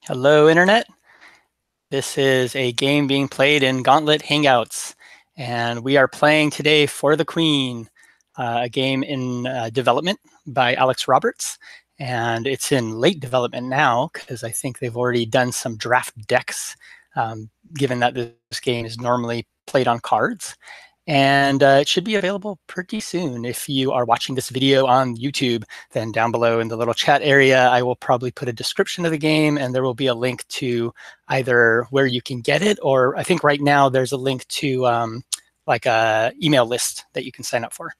Hello, Internet. This is a game being played in Gauntlet Hangouts, and we are playing today For the Queen, a game in development by Alex Roberts, and it's in late development now because I think they've already done some draft decks, given that this game is normally played on cards. And it should be available pretty soon. If you are watching this video on YouTube, then down below in the little chat area, I will probably put a description of the game, and there will be a link to either where you can get it, or I think right now there's a link to like a email list that you can sign up for.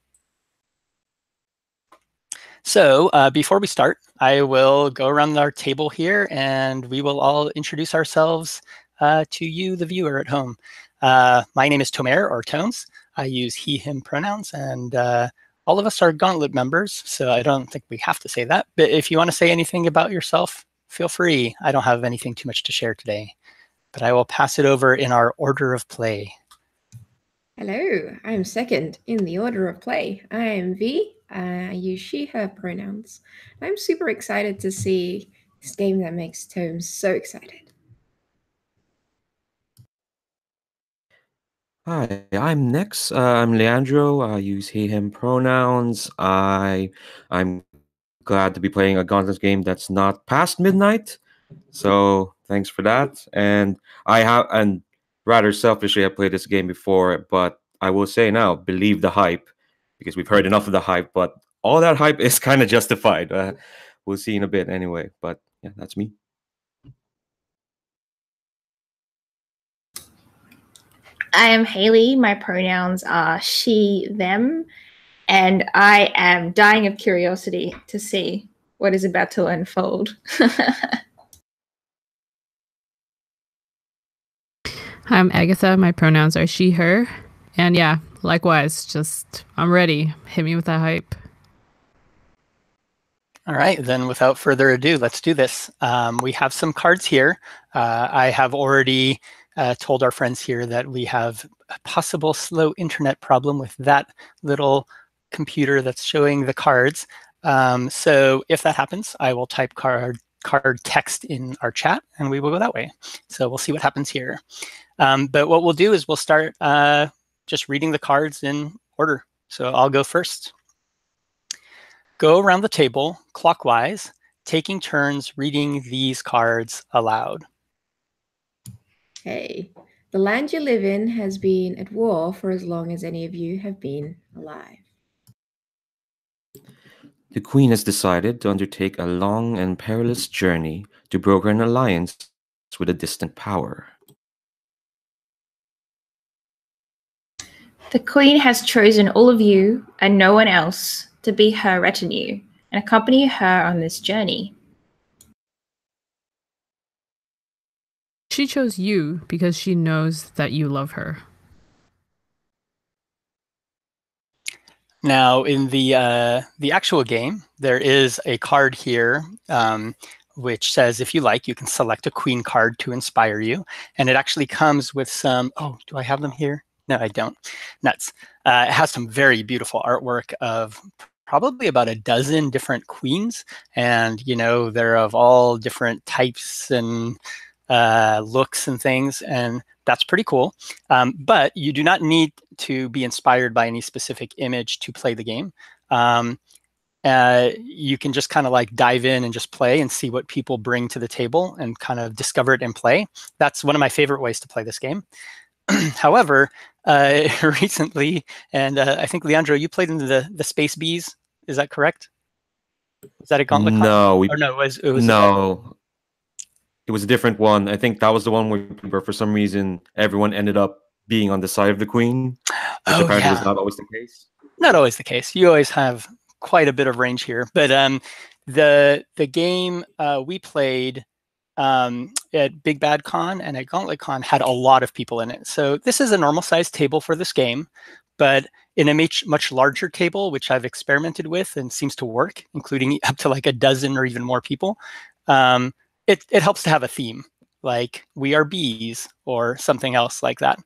So before we start, I will go around our table here, and we will all introduce ourselves to you, the viewer at home. My name is Tomer, or Tomes. I use he, him pronouns, and all of us are Gauntlet members, so I don't think we have to say that. But if you want to say anything about yourself, feel free. I don't have anything too much to share today, but I will pass it over in our order of play. Hello, I'm second in the order of play. I'm V. I use she, her pronouns. I'm super excited to see this game that makes Tomes so excited. Hi, I'm Nix. I'm Leandro. I use he, him pronouns. I'm glad to be playing a Gauntlet game that's not past midnight. So thanks for that. And rather selfishly, I played this game before, but I will say now, believe the hype, because we've heard enough of the hype, but all that hype is kind of justified. We'll see in a bit anyway, but yeah, that's me. I am Haley. My pronouns are she, them, and I am dying of curiosity to see what is about to unfold. I'm Agatha. My pronouns are she, her. And yeah, likewise, I'm ready. Hit me with that hype. All right, then without further ado, let's do this. We have some cards here. I have already told our friends here that we have a possible slow internet problem with that little computer that's showing the cards. So if that happens, I will type card text in our chat, and we will go that way. So we'll see what happens here. But what we'll do is we'll start just reading the cards in order. So I'll go first. Go around the table clockwise, taking turns reading these cards aloud. Okay. The land you live in has been at war for as long as any of you have been alive. The Queen has decided to undertake a long and perilous journey to broker an alliance with a distant power. The Queen has chosen all of you and no one else to be her retinue and accompany her on this journey. She chose you because she knows that you love her. Now, in the actual game, there is a card here which says, if you like, you can select a queen card to inspire you. And it actually comes with some, oh, do I have them here? No, I don't. Nuts. It has some very beautiful artwork of probably about a dozen different queens. And, you know, they're of all different types and looks and things. And that's pretty cool. But you do not need to be inspired by any specific image to play the game. You can just kind of like dive in and just play and see what people bring to the table and kind of discover it and play. That's one of my favorite ways to play this game. However, recently, and I think, Leandro, you played into the Space Bees. Is that correct? Was that a Gauntlet? No, it was no. It was a different one. I think that was the one where, for some reason, everyone ended up being on the side of the Queen, which apparently was not always the case. Not always the case. You always have quite a bit of range here. But the game we played at Big Bad Con and at Gauntlet Con had a lot of people in it. So this is a normal sized table for this game, but in a much larger table, which I've experimented with and seems to work, including up to like a dozen or even more people, it helps to have a theme, like we are bees or something else like that.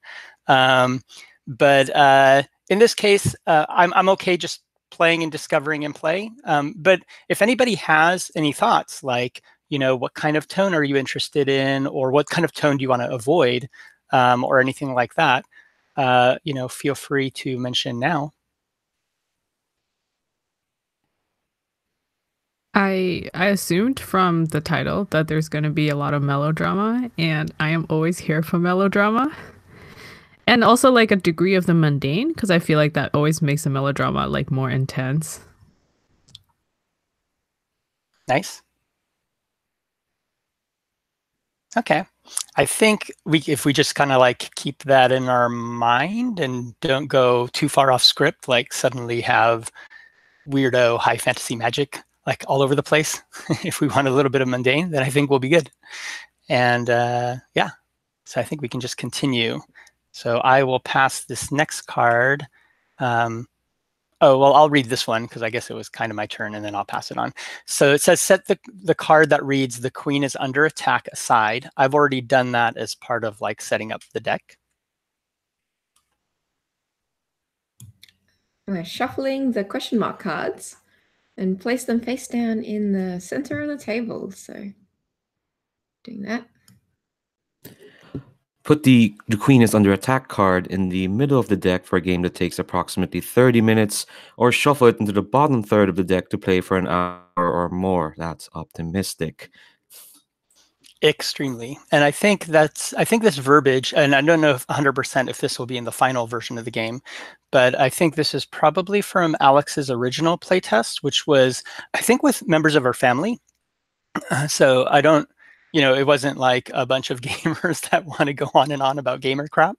But in this case, I'm okay just playing and discovering and play. But if anybody has any thoughts, like, what kind of tone are you interested in, or what kind of tone do you want to avoid, or anything like that, feel free to mention now. I assumed from the title that there's going to be a lot of melodrama, and I am always here for melodrama. And also like a degree of the mundane, because I feel like that always makes a melodrama like more intense. Nice. Okay. I think if we just kind of like keep that in our mind and don't go too far off script, like suddenly have weirdo high fantasy magic like all over the place. If we want a little bit of mundane, then I think we'll be good. And yeah, so I think we can just continue. So I will pass this next card. Oh, well, I'll read this one because I guess it was kind of my turn, and then I'll pass it on. So it says, set the card that reads, the queen is under attack aside. I've already done that as part of like setting up the deck. We're shuffling the question mark cards and place them face down in the center of the table. So doing that. Put the Queen is under attack card in the middle of the deck for a game that takes approximately 30 minutes, or shuffle it into the bottom third of the deck to play for an hour or more. That's optimistic. Extremely. And I think this verbiage, and I don't know if 100% if this will be in the final version of the game, but I think this is probably from Alex's original playtest, which was, I think, with members of her family. So I don't, it wasn't like a bunch of gamers that want to go on and on about gamer crap.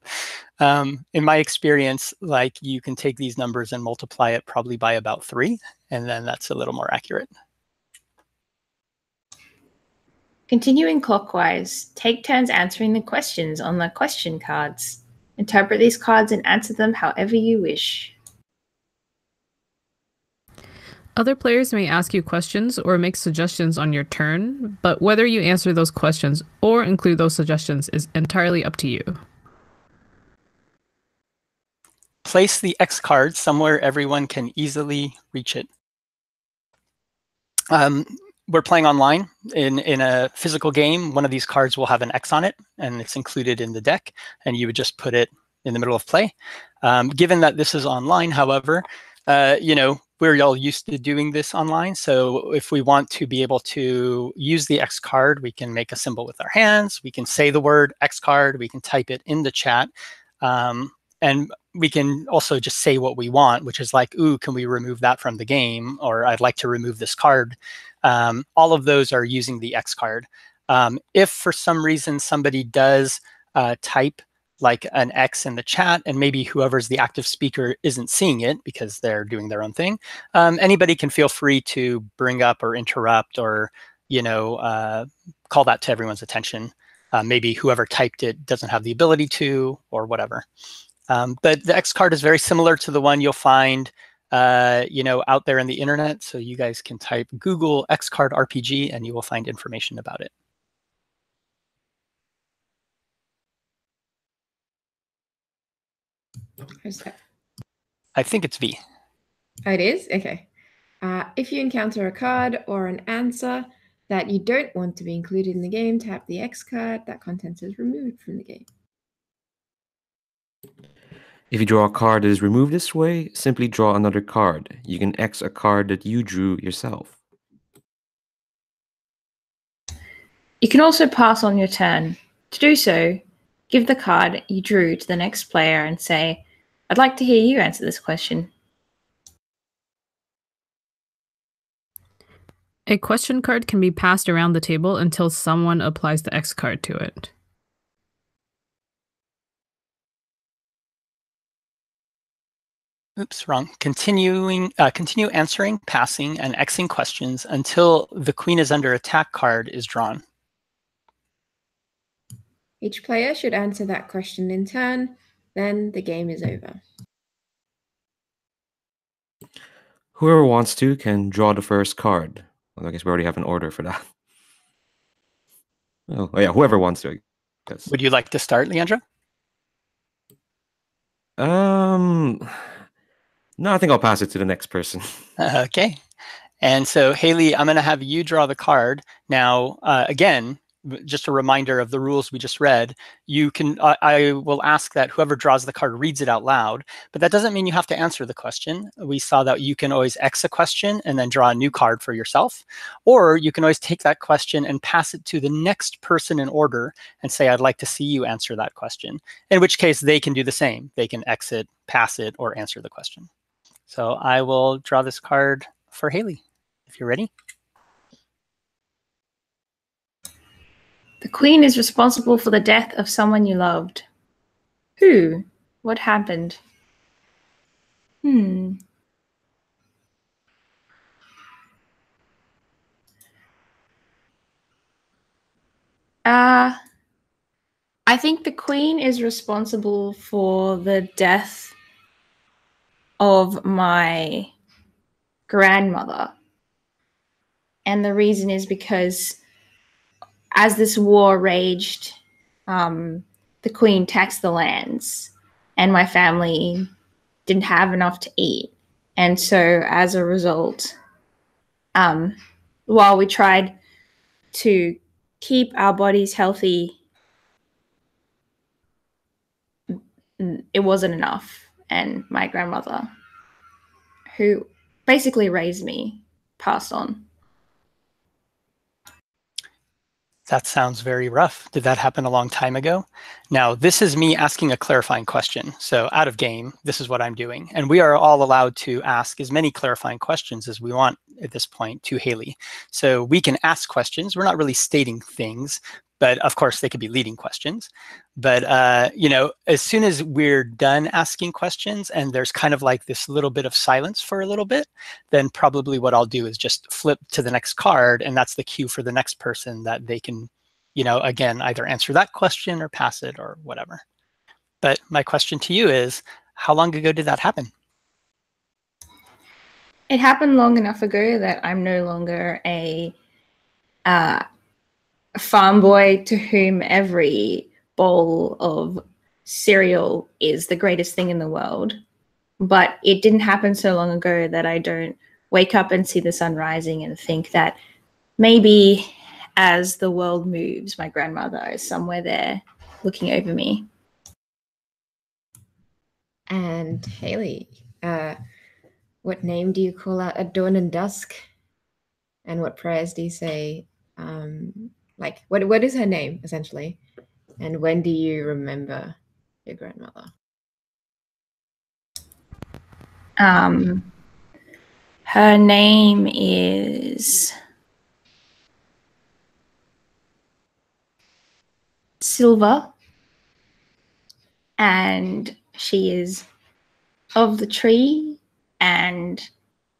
In my experience, like you can take these numbers and multiply it probably by about 3, and then that's a little more accurate. Continuing clockwise, take turns answering the questions on the question cards. Interpret these cards and answer them however you wish. Other players may ask you questions or make suggestions on your turn, but whether you answer those questions or include those suggestions is entirely up to you. Place the X card somewhere everyone can easily reach it. We're playing online. In a physical game, one of these cards will have an X on it, and it's included in the deck, and you would just put it in the middle of play. Given that this is online, however, we're all used to doing this online. So if we want to be able to use the X card, we can make a symbol with our hands. We can say the word X card. We can type it in the chat. And we can also just say what we want, which is like, ooh, can we remove that from the game? Or I'd like to remove this card. All of those are using the X card. If for some reason somebody does type like an X in the chat, and maybe whoever's the active speaker isn't seeing it because they're doing their own thing, anybody can feel free to bring up or interrupt or, call that to everyone's attention. Maybe whoever typed it doesn't have the ability to, or whatever. But the X card is very similar to the one you'll find out there in the internet. So you guys can type Google X card RPG and you will find information about it. Who's that? I think it's V. Oh, it is? Okay. If you encounter a card or an answer that you don't want to be included in the game, tap the X card. That content is removed from the game. If you draw a card that is removed this way, simply draw another card. You can X a card that you drew yourself. You can also pass on your turn. To do so, give the card you drew to the next player and say, I'd like to hear you answer this question. A question card can be passed around the table until someone applies the X card to it. Oops, wrong. Continue answering, passing, and Xing questions until the Queen is under attack card is drawn. Each player should answer that question in turn, then the game is over. Whoever wants to can draw the first card. Well, I guess we already have an order for that. Oh yeah, whoever wants to, I guess. Would you like to start, Leandra? No, I think I'll pass it to the next person. Okay. And so, Haley, I'm going to have you draw the card. Now, again, just a reminder of the rules we just read. You can, I will ask that whoever draws the card reads it out loud, but that doesn't mean you have to answer the question. We saw that you can always X a question and then draw a new card for yourself, or you can always take that question and pass it to the next person in order and say, I'd like to see you answer that question, in which case they can do the same. They can exit, pass it, or answer the question. So I will draw this card for Haley, if you're ready. The queen is responsible for the death of someone you loved. Who? What happened? I think the queen is responsible for the death of my grandmother. And the reason is because as this war raged, the queen taxed the lands and my family didn't have enough to eat. And so as a result, while we tried to keep our bodies healthy, it wasn't enough. And my grandmother, who basically raised me, passed on. That sounds very rough. Did that happen a long time ago? Now, this is me asking a clarifying question. So out of game, this is what I'm doing. And we are all allowed to ask as many clarifying questions as we want at this point to Haley. So we can ask questions. We're not really stating things, but of course they could be leading questions. But, you know, as soon as we're done asking questions and there's kind of like this little bit of silence for a little bit, then probably what I'll do is just flip to the next card, and that's the cue for the next person that they can, you know, again, either answer that question or pass it or whatever. But my question to you is, how long ago did that happen? It happened long enough ago that I'm no longer a farm boy to whom every bowl of cereal is the greatest thing in the world. But it didn't happen so long ago that I don't wake up and see the sun rising and think that maybe as the world moves, my grandmother is somewhere there looking over me. And Haley, what name do you call out at dawn and dusk? And what prayers do you say? Like, what is her name, essentially? And when do you remember your grandmother? Her name is Silver, and she is of the tree, and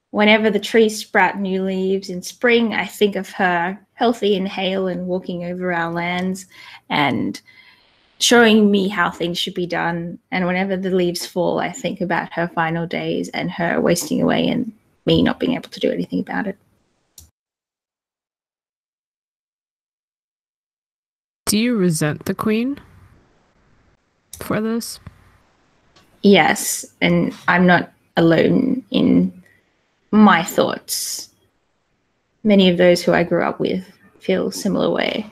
whenever the trees sprout new leaves in spring, I think of her healthy and hale and walking over our lands and showing me how things should be done. And whenever the leaves fall, I think about her final days and her wasting away and me not being able to do anything about it. Do you resent the queen for this? Yes, and I'm not alone in my thoughts. Many of those who I grew up with feel a similar way.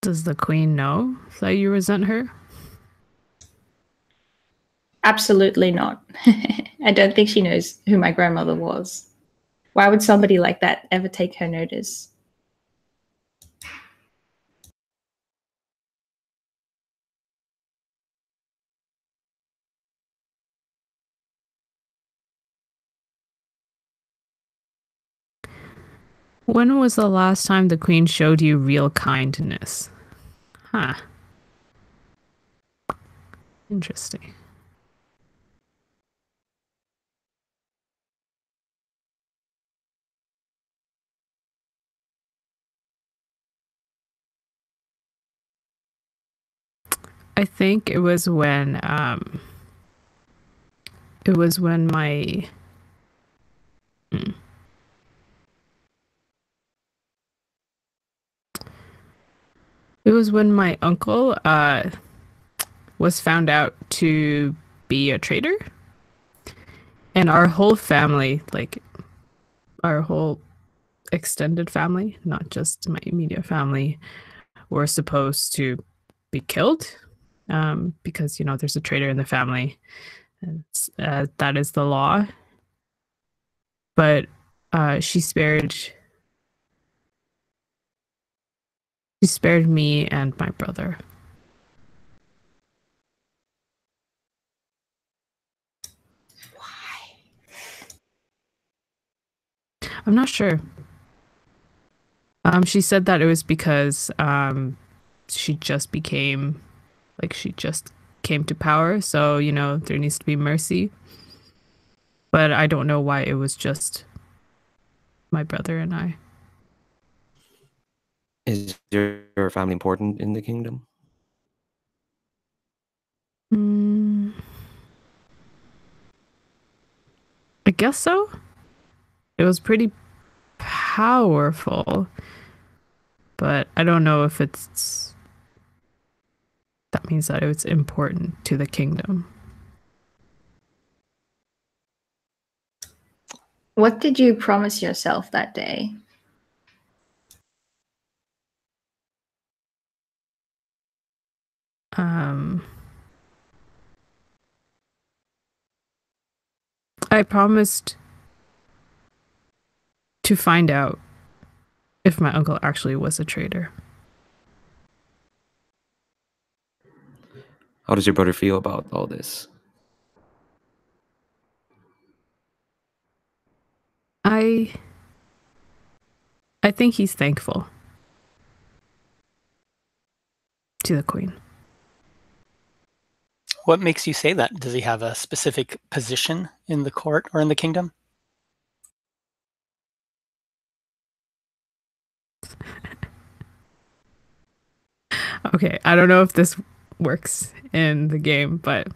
Does the queen know that you resent her? Absolutely not. I don't think she knows who my grandmother was. Why would somebody like that ever take her notice? When was the last time the queen showed you real kindness? Huh. Interesting. I think it was when my It was when my uncle was found out to be a traitor. And our whole family, like our whole extended family, not just my immediate family, were supposed to be killed because, there's a traitor in the family. And that is the law. But she spared me and my brother. Why? I'm not sure. She said that it was because she just came to power, so there needs to be mercy. But I don't know why it was just my brother and I. Is your family important in the kingdom? I guess so. It was pretty powerful, but I don't know if that means that it's important to the kingdom. What did you promise yourself that day? I promised to find out if my uncle actually was a traitor. How does your brother feel about all this? I think he's thankful to the queen. What makes you say that? Does he have a specific position in the court or in the kingdom? Okay, I don't know if this works in the game, but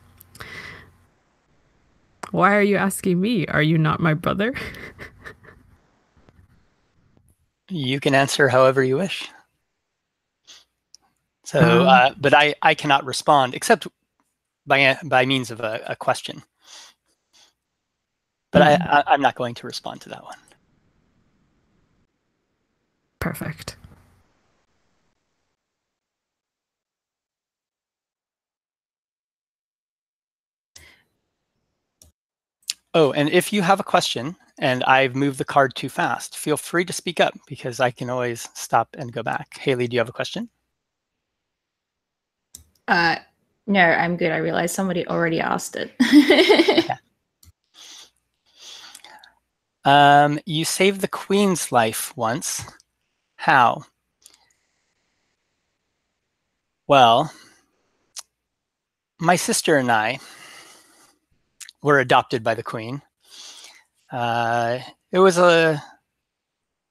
why are you asking me? Are you not my brother? You can answer however you wish. So, but I cannot respond except by means of a question. But I'm not going to respond to that one. Perfect. Oh, and if you have a question and I've moved the card too fast, feel free to speak up because I can always stop and go back. Haley, do you have a question? No, I'm good. I realized somebody already asked it. Okay. You saved the queen's life once. How? Well, my sister and I were adopted by the queen. It was a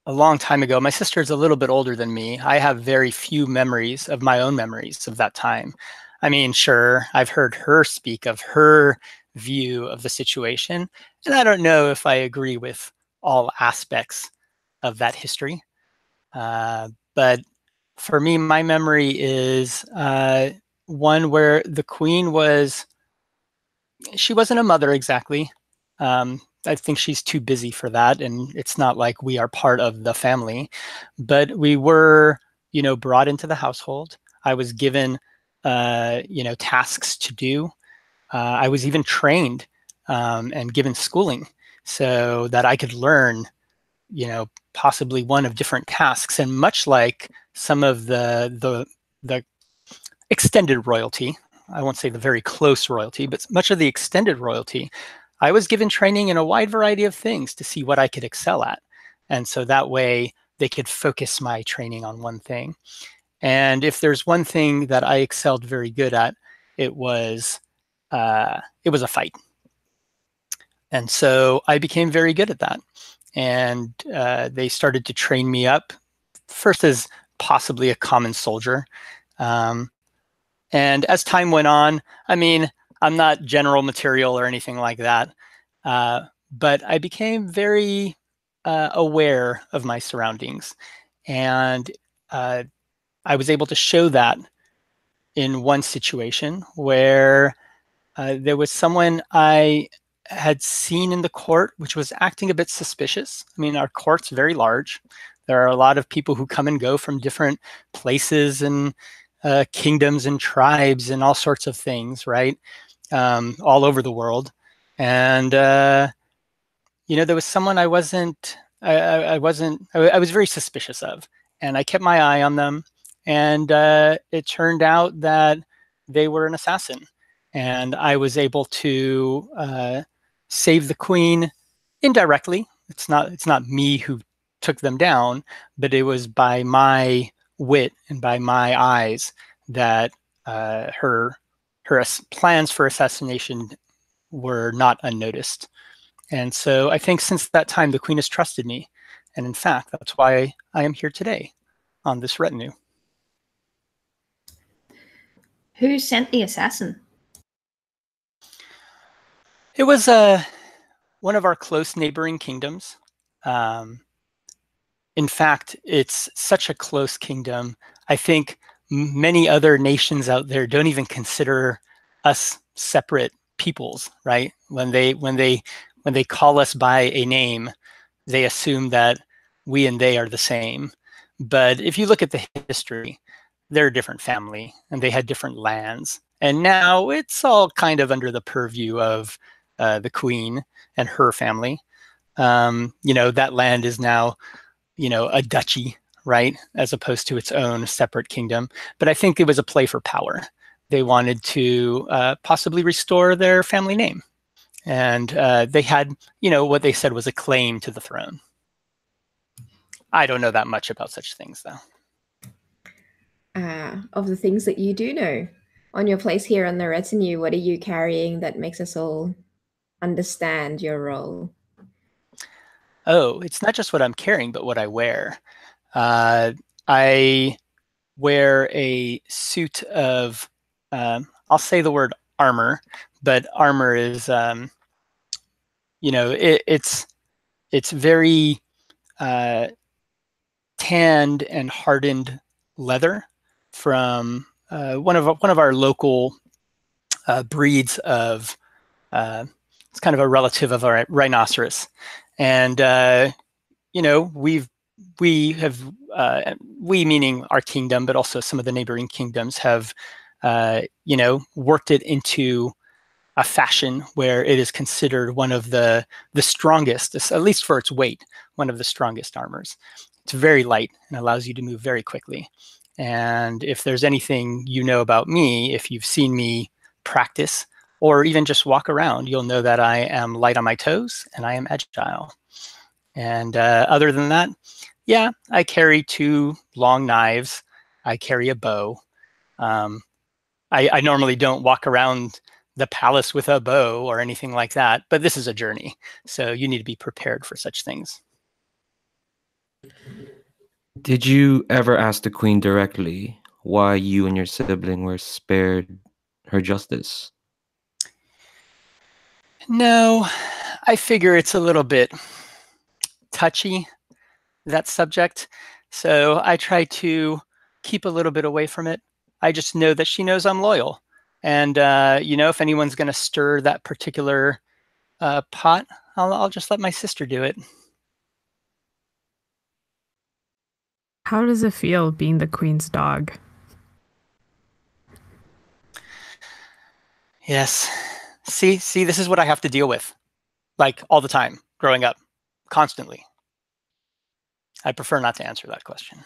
long time ago. My sister is a little bit older than me. I have very few memories of my own memories of that time. I mean, sure, I've heard her speak of her view of the situation, and I don't know if I agree with all aspects of that history. But for me, my memory is one where the queen she wasn't a mother exactly. I think she's too busy for that, and it's not like we are part of the family, but we were, brought into the household. I was given, tasks to do. I was even trained and given schooling so that I could learn, possibly one of different tasks. And much like some of the extended royalty, I won't say the very close royalty, but much of the extended royalty, I was given training in a wide variety of things to see what I could excel at. And so that way they could focus my training on one thing. And if there's one thing that I excelled very good at, it was a fight. And so I became very good at that. And they started to train me up, first as possibly a common soldier. And as time went on, I mean, I'm not general material or anything like that, but I became very aware of my surroundings. And I was able to show that in one situation where there was someone I had seen in the court, which was acting a bit suspicious. I mean, our court's very large. There are a lot of people who come and go from different places and kingdoms and tribes and all sorts of things, right? All over the world. And, there was someone I was very suspicious of, and I kept my eye on them. And it turned out that they were an assassin. And I was able to save the queen indirectly. It's not me who took them down, but it was by my wit and by my eyes that her plans for assassination were not unnoticed. And so I think since that time, the queen has trusted me. And in fact, that's why I am here today on this retinue. Who sent the assassin? It was one of our close neighboring kingdoms. In fact, it's such a close kingdom. I think many other nations out there don't even consider us separate peoples, right? When they call us by a name, they assume that we and they are the same. But if you look at the history, they're a different family and they had different lands. And now it's all kind of under the purview of the queen and her family. That land is now, a duchy, right? As opposed to its own separate kingdom. But I think it was a play for power. They wanted to possibly restore their family name. And they had, what they said was a claim to the throne. I don't know that much about such things, though. Of the things that you do know, on your place here on the retinue, what are you carrying that makes us all understand your role? Oh, it's not just what I'm carrying, but what I wear. I wear a suit of, I'll say the word armor, but armor is, it's very tanned and hardened leather from one of our local breeds of. It's kind of a relative of a rhinoceros, and we meaning our kingdom, but also some of the neighboring kingdoms have worked it into a fashion where it is considered one of the strongest, at least for its weight, one of the strongest armors. It's very light and allows you to move very quickly. And if there's anything you know about me, if you've seen me practice or even just walk around, you'll know that I am light on my toes and I am agile. And other than that, yeah, I carry 2 long knives. I carry a bow. I normally don't walk around the palace with a bow or anything like that, but this is a journey. So you need to be prepared for such things. Did you ever ask the queen directly why you and your sibling were spared her justice? No, I figure it's a little bit touchy, that subject. So I try to keep a little bit away from it. I just know that she knows I'm loyal. And, if anyone's going to stir that particular pot, I'll just let my sister do it. How does it feel being the queen's dog? Yes. See, this is what I have to deal with, like all the time, growing up, constantly. I prefer not to answer that question.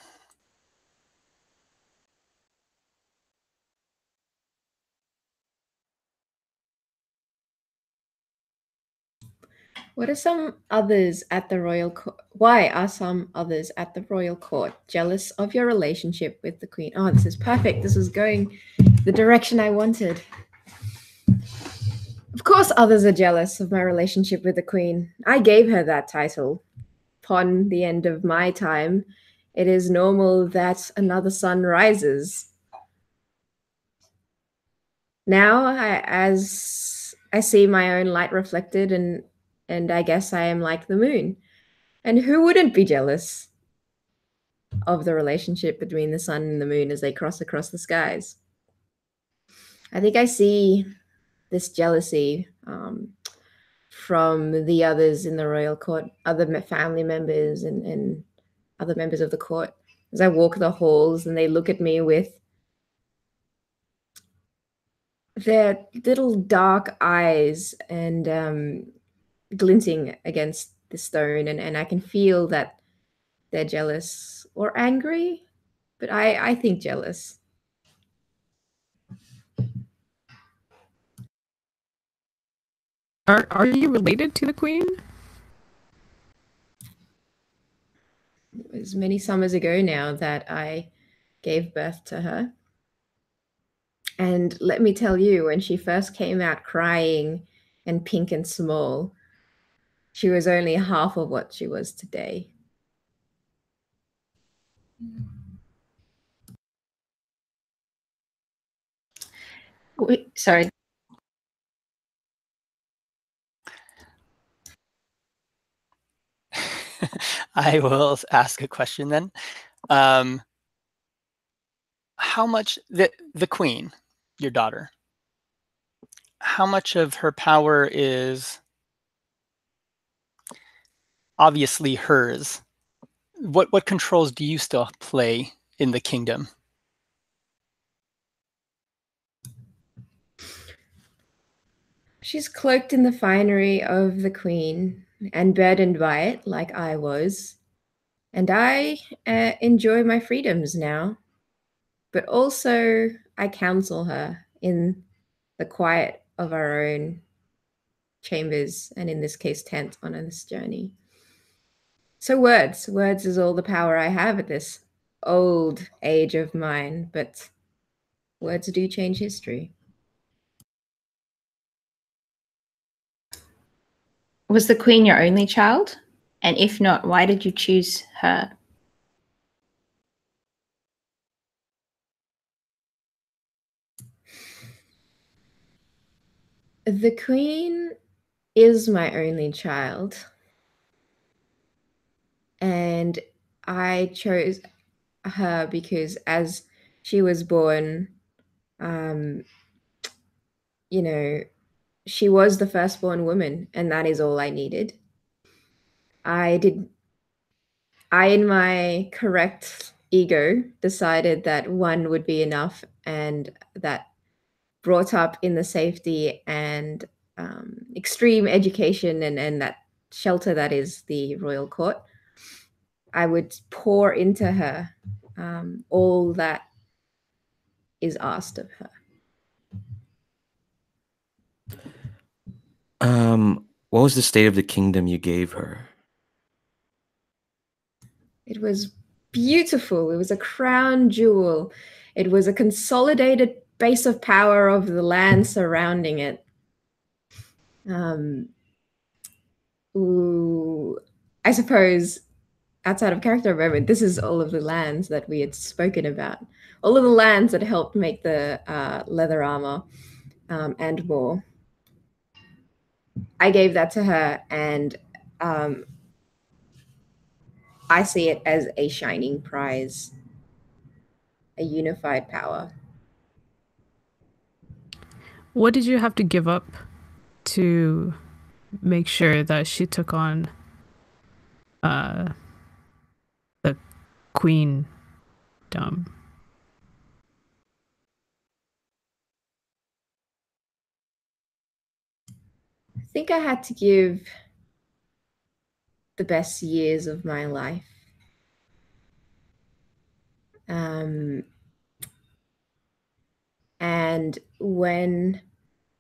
What are some others at the royal court? Why are some others at the royal court jealous of your relationship with the queen? Oh, this is perfect. This is going the direction I wanted. Of course, others are jealous of my relationship with the queen. I gave her that title. Upon the end of my time, it is normal that another sun rises. Now, as I see my own light reflected, and I guess I am like the moon. And who wouldn't be jealous of the relationship between the sun and the moon as they cross across the skies? I think I see this jealousy from the others in the royal court, other family members and other members of the court, as I walk the halls and they look at me with their little dark eyes and glinting against the stone, and I can feel that they're jealous or angry, but I think jealous. Are you related to the queen? It was many summers ago now that I gave birth to her. And let me tell you, when she first came out crying and pink and small, she was only half of what she was today. Wait, sorry. I will ask a question then. How much the queen, your daughter, how much of her power is obviously hers? What controls do you still play in the kingdom? She's cloaked in the finery of the queen and burdened by it, like I was. And I enjoy my freedoms now. But also, I counsel her in the quiet of our own chambers, and in this case, tent on this journey. So words is all the power I have at this old age of mine, but words do change history. Was the queen your only child? And if not, why did you choose her? The queen is my only child. And I chose her because as she was born, you know, she was the firstborn woman, and that is all I needed. I, in my correct ego, decided that one would be enough, and that brought up in the safety and extreme education and that shelter that is the royal court, I would pour into her all that is asked of her. What was the state of the kingdom you gave her? It was beautiful. It was a crown jewel. It was a consolidated base of power of the land surrounding it. I suppose, outside of character moment, this is all of the lands that we had spoken about. All of the lands that helped make the leather armor and more. I gave that to her, and I see it as a shining prize, a unified power. What did you have to give up to make sure that she took on the queendom? I think I had to give the best years of my life. And when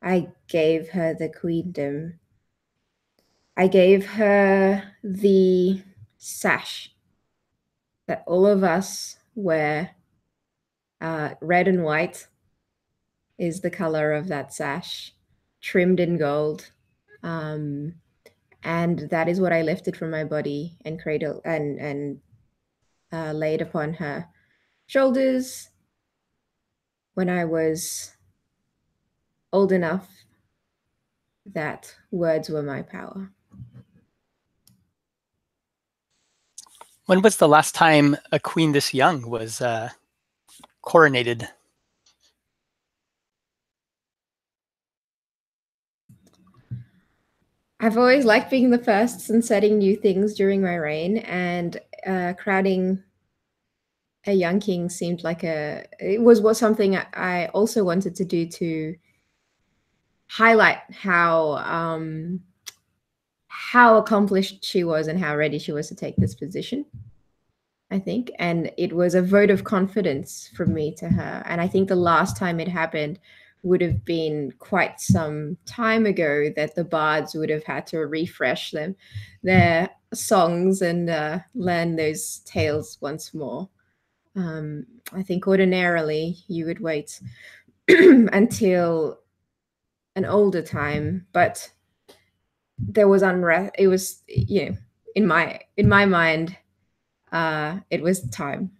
I gave her the queendom, I gave her the sash that all of us wear. Red and white is the color of that sash, trimmed in gold. And that is what I lifted from my body and cradle and laid upon her shoulders when I was old enough that words were my power. When was the last time a queen this young was coronated? I've always liked being the first and setting new things during my reign, and crowding a young king seemed like it was something I also wanted to do to highlight how accomplished she was and how ready she was to take this position, I think. And it was a vote of confidence from me to her. And I think the last time it happened would have been quite some time ago, that the bards would have had to refresh their songs and learn those tales once more. I think ordinarily you would wait until an older time, but there was unrest. It was, in my mind, it was time.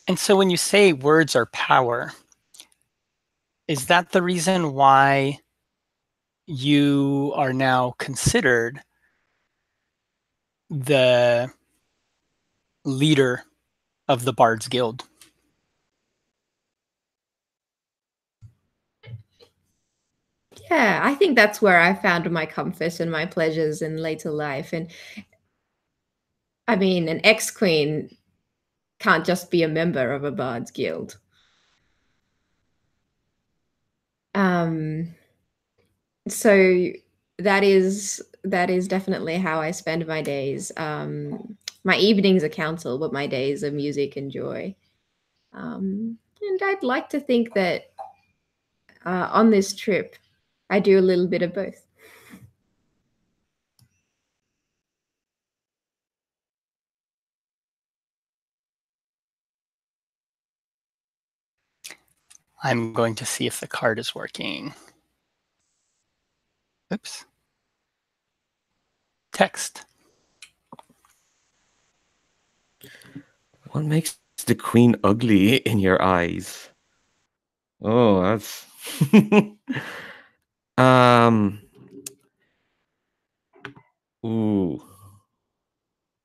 And so when you say words are power, is that the reason why you are now considered the leader of the Bards Guild? Yeah, I think that's where I found my comfort and my pleasures in later life. And I mean, an ex-queen can't just be a member of a Bards Guild. So that is definitely how I spend my days. My evenings are council, but my days are music and joy. And I'd like to think that on this trip, I do a little bit of both. I'm going to see if the card is working. Oops. Text. What makes the queen ugly in your eyes? Oh, that's ooh.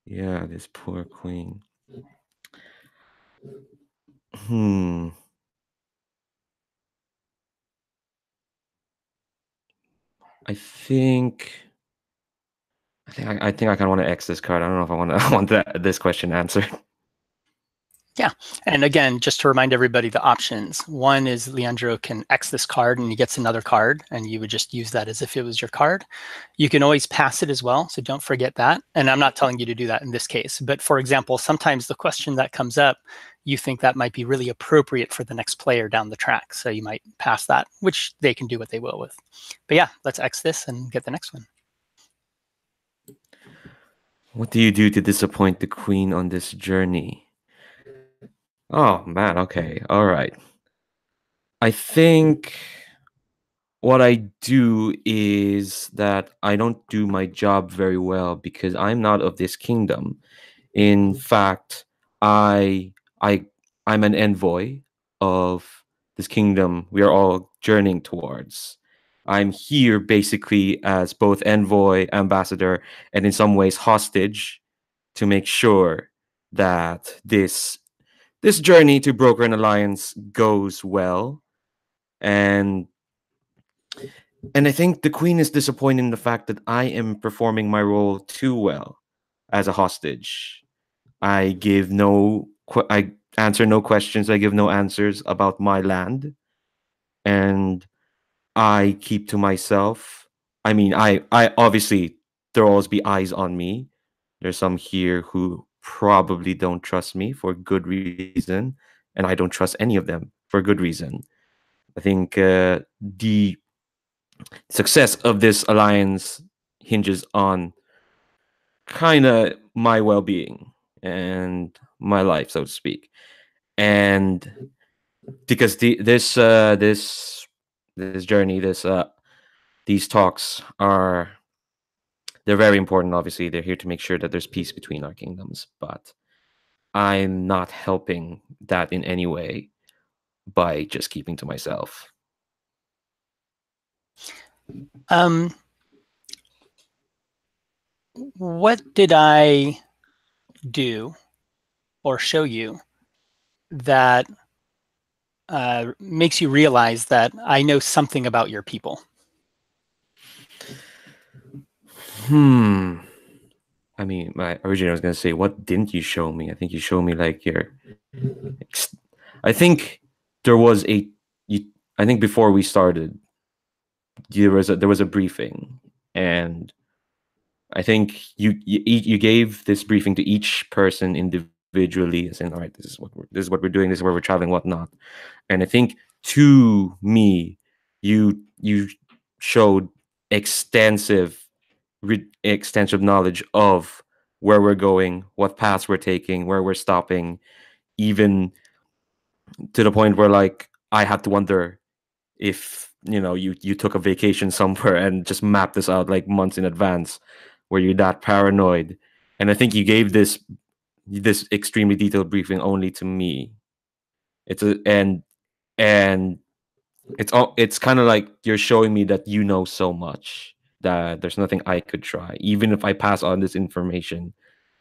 Yeah, this poor queen. I think I kind of want to X this card. I don't know if I want this question answered. Yeah, and again, just to remind everybody the options. One is Leandro can X this card and he gets another card, and you would just use that as if it was your card. You can always pass it as well, so don't forget that. And I'm not telling you to do that in this case, but for example, sometimes the question that comes up, you think that might be really appropriate for the next player down the track, so you might pass that, which they can do what they will with. But yeah, let's X this and get the next one. What do you do to disappoint the queen on this journey? Oh, man. Okay. All right. I think what I do is that I don't do my job very well because I'm not of this kingdom. In fact, I I'm an envoy of this kingdom we are all journeying towards. I'm here basically as both envoy, ambassador, and in some ways hostage to make sure that this journey to broker an alliance goes well. And I think the queen is disappointed in the fact that I am performing my role too well as a hostage. I answer no questions. I give no answers about my land, and I keep to myself. I mean, I obviously there will always be eyes on me. There's some here who probably don't trust me for good reason, and I don't trust any of them for good reason. I think the success of this alliance hinges on kind of my well-being and my life, so to speak. And because this journey, these talks they're very important. Obviously, they're here to make sure that there's peace between our kingdoms, but I'm not helping that in any way by just keeping to myself. What did I do or show you that makes you realize that I know something about your people? I mean, originally I was gonna say, what didn't you show me? I think you showed me like your. I think there was a. I think before we started, there was a briefing, and I think you gave this briefing to each person individually, as in, all right, this is what we're doing, this is where we're traveling, whatnot. And I think to me, you showed extensive extensive knowledge of where we're going, what paths we're taking, where we're stopping, even to the point where like I had to wonder if you took a vacation somewhere and just mapped this out like months in advance. Were you that paranoid? And I think you gave this extremely detailed briefing only to me. It's a and it's kind of like you're showing me that you know so much that there's nothing I could try. Even if I pass on this information,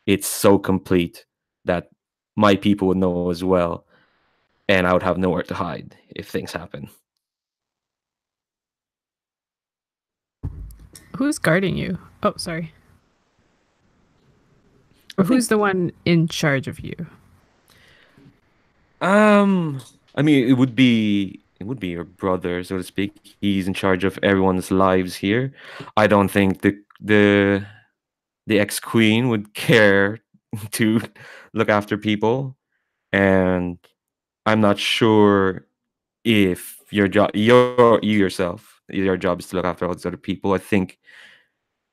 it's so complete that my people would know as well, and I would have nowhere to hide if things happen. Who's guarding you? Oh, sorry. Or who's the one in charge of you? I mean, it would be your brother, so to speak. He's in charge of everyone's lives here. I don't think the ex-queen would care to look after people, and I'm not sure if you yourself, your job is to look after all these other people. I think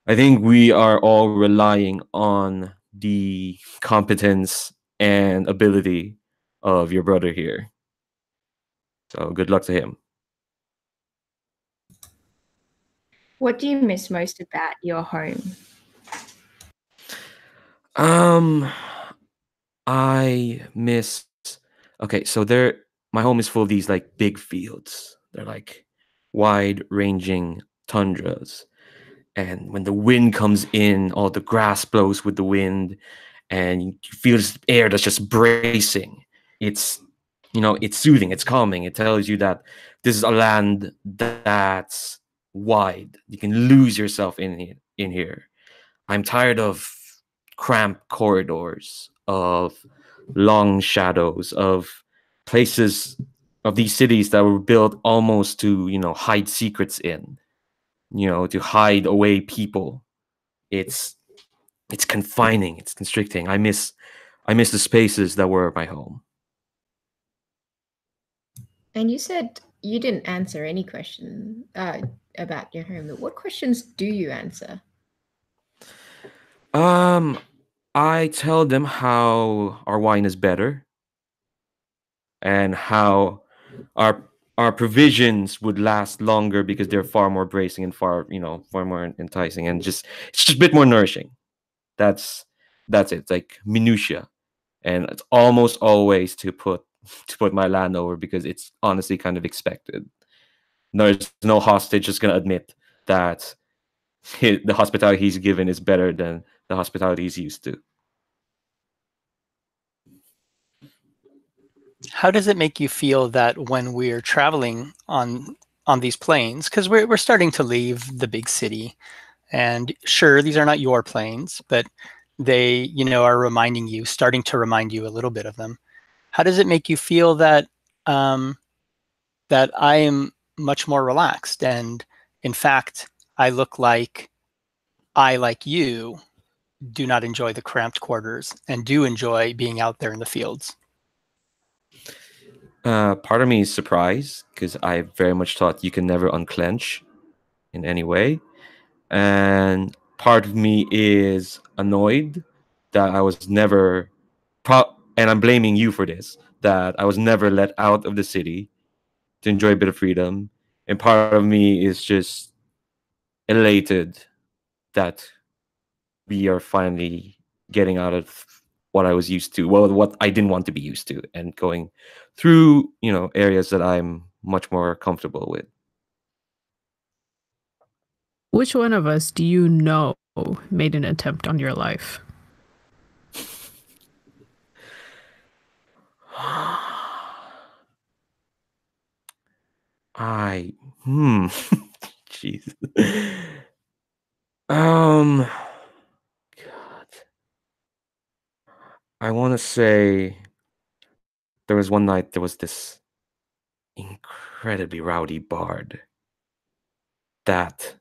we are all relying on the competence and ability of your brother here. So good luck to him. What do you miss most about your home? I miss. Okay, so my home is full of these like big fields. They're like wide-ranging tundras, and when the wind comes in, all the grass blows with the wind, and you feel this air that's just bracing. It's soothing, it's calming. It tells you that this is a land that's wide. You can lose yourself in here. I'm tired of cramped corridors, of long shadows, of places, of these cities that were built almost to, hide secrets in, to hide away people. It's it's confining, it's constricting. I miss the spaces that were my home. And you said you didn't answer any question about your home, but what questions do you answer? I tell them how our wine is better and how our our provisions would last longer because they're far more bracing and far more enticing, and it's just a bit more nourishing. That's it. It's like minutia, and it's almost always to put my land over because it's honestly kind of expected. There's no hostage just gonna admit that the hospitality he's given is better than the hospitality he's used to. How does it make you feel that when we're traveling on these planes, because we're starting to leave the big city, and sure, these are not your planes, but they are starting to remind you a little bit of them. How does it make you feel that that I am much more relaxed, and in fact, I look like like you, do not enjoy the cramped quarters and do enjoy being out there in the fields? Part of me is surprised because I very much thought you can never unclench in any way, and part of me is annoyed that I was never, and I'm blaming you for this, that I was never let out of the city to enjoy a bit of freedom, and part of me is just elated that we are finally getting out of what I was used to, well, what I didn't want to be used to, and going through, areas that I'm much more comfortable with. Which one of us do you know made an attempt on your life? Jeez. God. I want to say there was one night there was this incredibly rowdy bard that,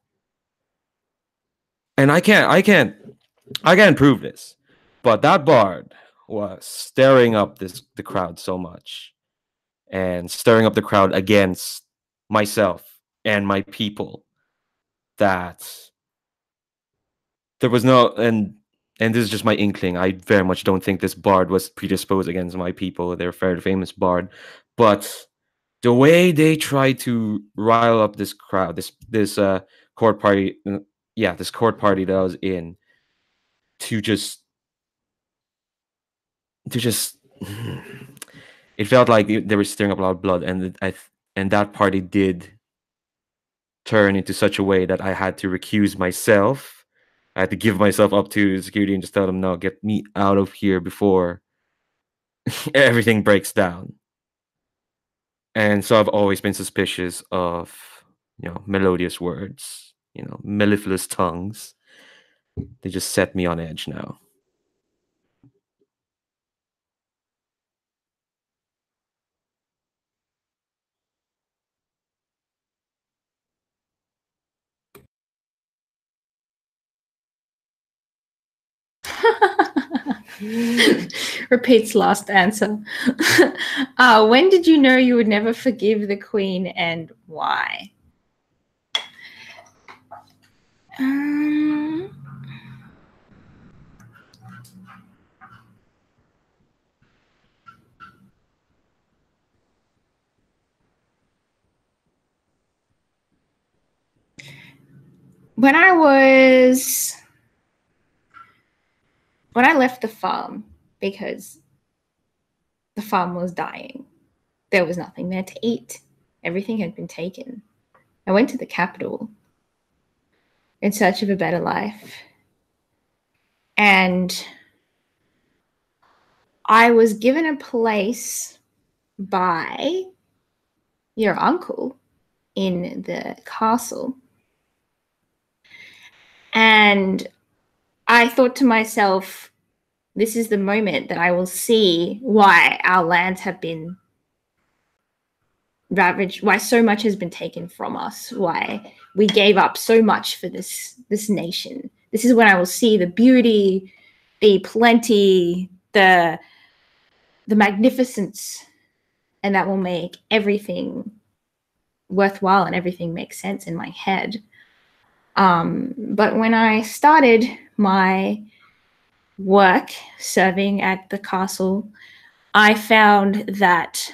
and I can't prove this, but that bard was stirring up the crowd so much and stirring up the crowd against myself and my people that there was no, and this is just my inkling. I very much don't think this bard was predisposed against my people. They're a fairly famous bard, but the way they tried to rile up this crowd, this court party, yeah, this court party that I was in, to just it felt like they were stirring up a lot of blood, and that party did turn into such a way that I had to recuse myself. I had to give myself up to security and just tell them, no, get me out of here before everything breaks down. And so I've always been suspicious of, melodious words, mellifluous tongues. They just set me on edge now. Repeats last answer. When did you know you would never forgive the queen, and why? When I left the farm, because the farm was dying, there was nothing there to eat. Everything had been taken. I went to the capital in search of a better life. And I was given a place by your uncle in the castle. And I thought to myself, this is the moment that I will see why our lands have been ravaged, why so much has been taken from us, why we gave up so much for this nation. This is when I will see the beauty, the plenty, the magnificence, and that will make everything worthwhile and everything make sense in my head. But when I started my work serving at the castle, I found that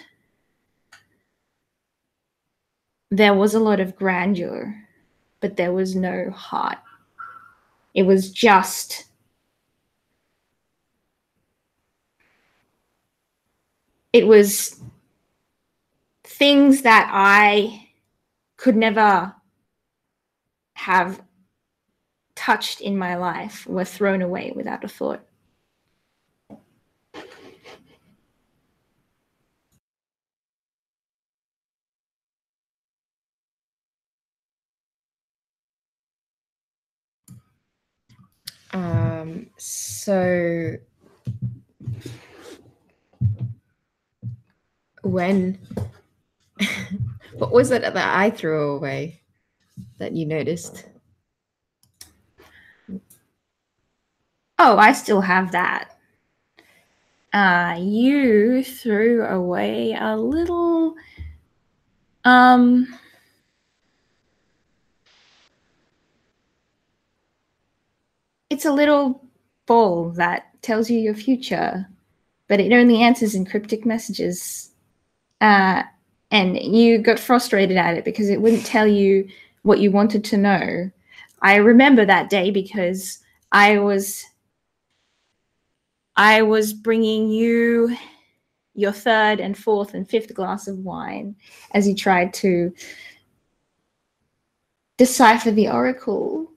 there was a lot of grandeur, but there was no heart. It was just things that I could never have touched in my life were thrown away without a thought. So when what was it that I threw away that you noticed? Oh, I still have that. You threw away a little it's a little ball that tells you your future, but it only answers in cryptic messages. And you got frustrated at it because it wouldn't tell you what you wanted to know. I remember that day because I was bringing you your third and fourth and fifth glass of wine as you tried to decipher the oracle.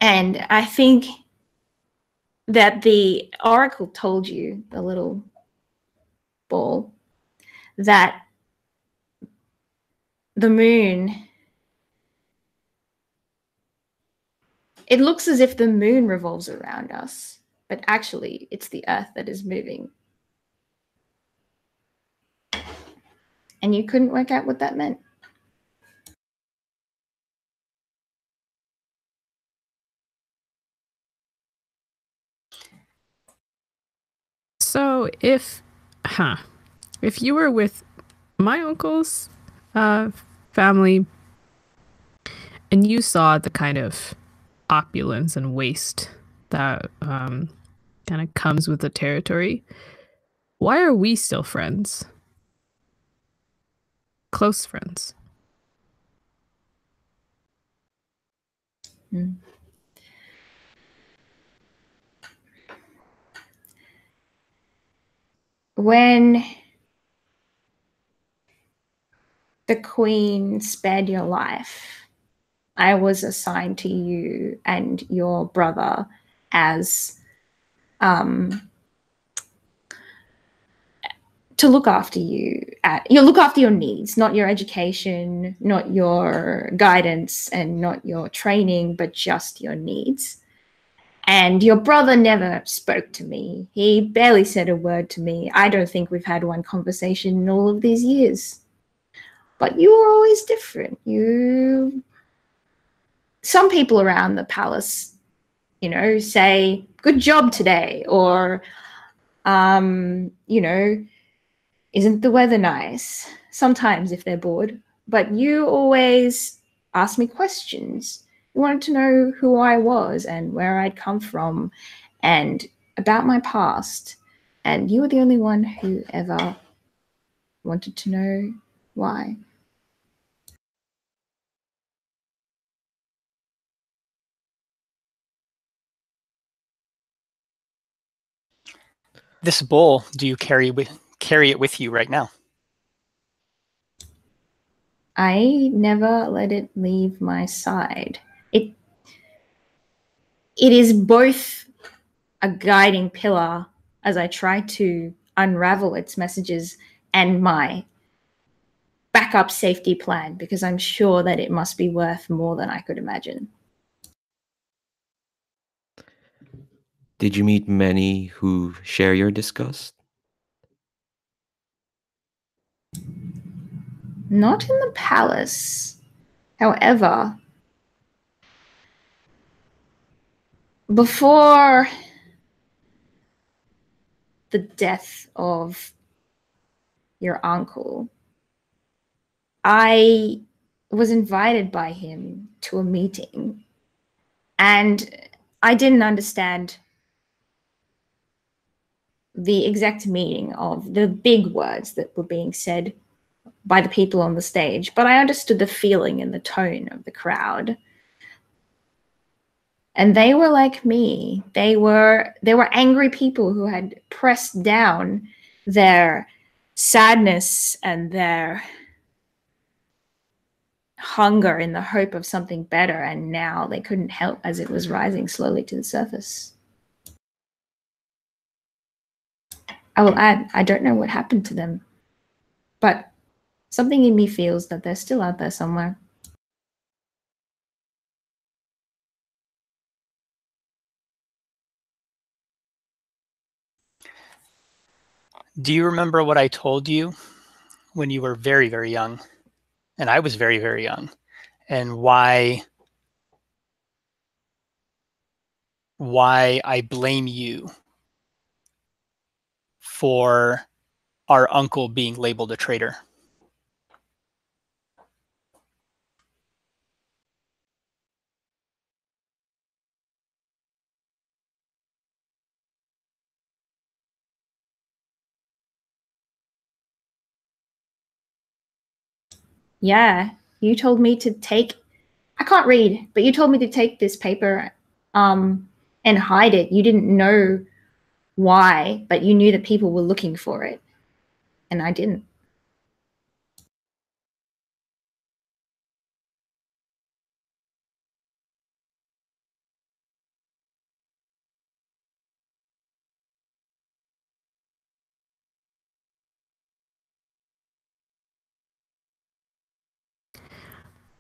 And I think that the oracle told you, the little ball, that the moon, it looks as if the moon revolves around us, but actually it's the Earth that is moving. And you couldn't work out what that meant. So if you were with my uncle's family and you saw the kind of opulence and waste that kind of comes with the territory, why are we still friends? Close friends. When the Queen spared your life, I was assigned to you and your brother as to look after look after your needs, not your education, not your guidance, and not your training, but just your needs. And your brother never spoke to me. He barely said a word to me. I don't think we've had one conversation in all of these years. But you were always different. Some people around the palace, say, good job today, or, isn't the weather nice? Sometimes if they're bored. But you always asked me questions. You wanted to know who I was and where I'd come from and about my past. And you were the only one who ever wanted to know why. This bowl, do you carry it with you right now? I never let it leave my side. It is both a guiding pillar as I try to unravel its messages and my backup safety plan, because I'm sure that it must be worth more than I could imagine. Did you meet many who share your disgust? Not in the palace. However, before the death of your uncle, I was invited by him to a meeting, and I didn't understand the exact meaning of the big words that were being said by the people on the stage, but I understood the feeling and the tone of the crowd. And they were like me. They were angry people who had pressed down their sadness and their hunger in the hope of something better, and now they couldn't help as it was rising slowly to the surface. I will add, I don't know what happened to them, but something in me feels that they're still out there somewhere. Do you remember what I told you when you were very, very young? And I was very, very young. And why I blame you for our uncle being labeled a traitor? Yeah, you told me to take, I can't read, but you told me to take this paper and hide it. You didn't know why, but you knew that people were looking for it. And I didn't.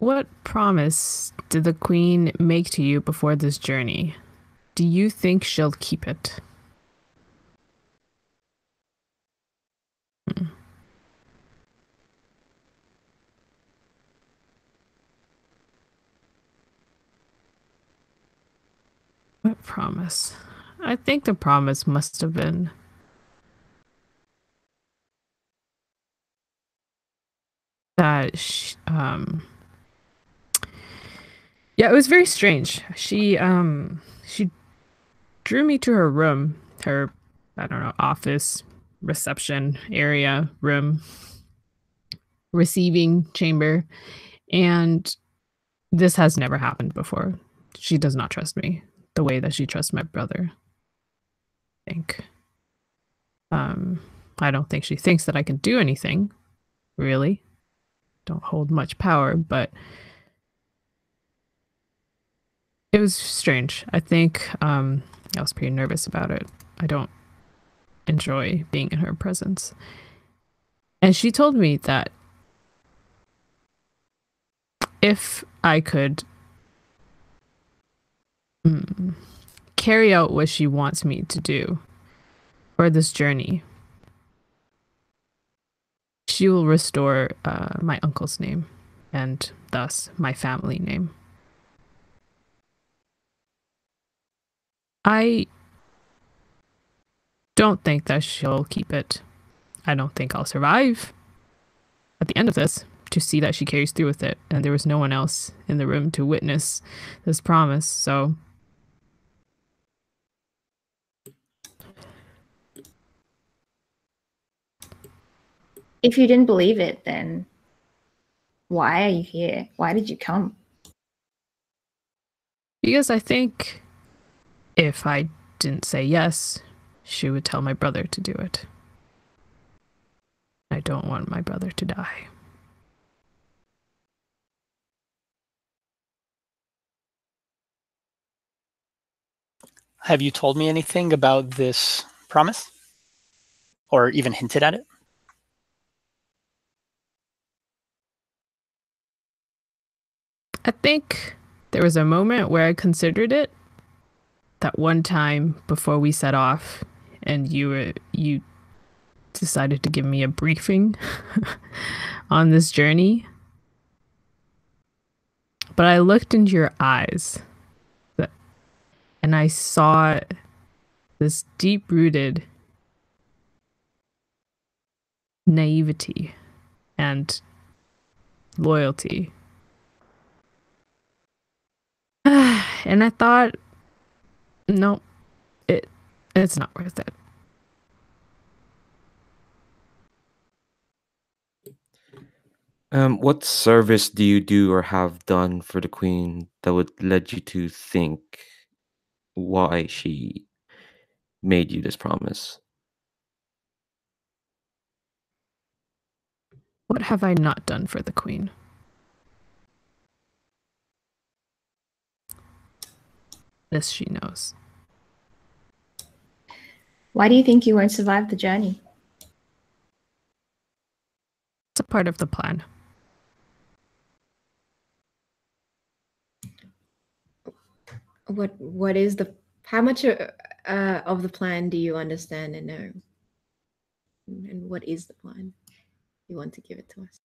What promise did the queen make to you before this journey? Do you think she'll keep it? What promise? I think the promise must have been that yeah, it was very strange. She drew me to her room, her, I don't know, office, reception area, room, receiving chamber, and this has never happened before. She does not trust me the way that she trusts my brother. I think. I don't think she thinks that I can do anything, really. Don't hold much power, but it was strange. I think I was pretty nervous about it. I don't enjoy being in her presence. And she told me that if I could carry out what she wants me to do for this journey, she will restore my uncle's name and thus my family name. I don't think that she'll keep it. I don't think I'll survive at the end of this to see that she carries through with it. And there was no one else in the room to witness this promise. So If you didn't believe it, then why are you here? Why did you come? because I think if I didn't say yes, she would tell my brother to do it. I don't want my brother to die. Have you told me anything about this promise? Or even hinted at it? I think there was a moment where I considered it. That one time before we set off, and you decided to give me a briefing on this journey. But I looked into your eyes, and I saw this deep-rooted naivety and loyalty. And I thought, no, it's not worth it. What service do you do or have done for the queen that would lead you to think why she made you this promise? What have I not done for the queen? This she knows. Why do you think you won't survive the journey? It's a part of the plan. What is the how much of the plan do you understand and know? And what is the plan? You want to give it to us?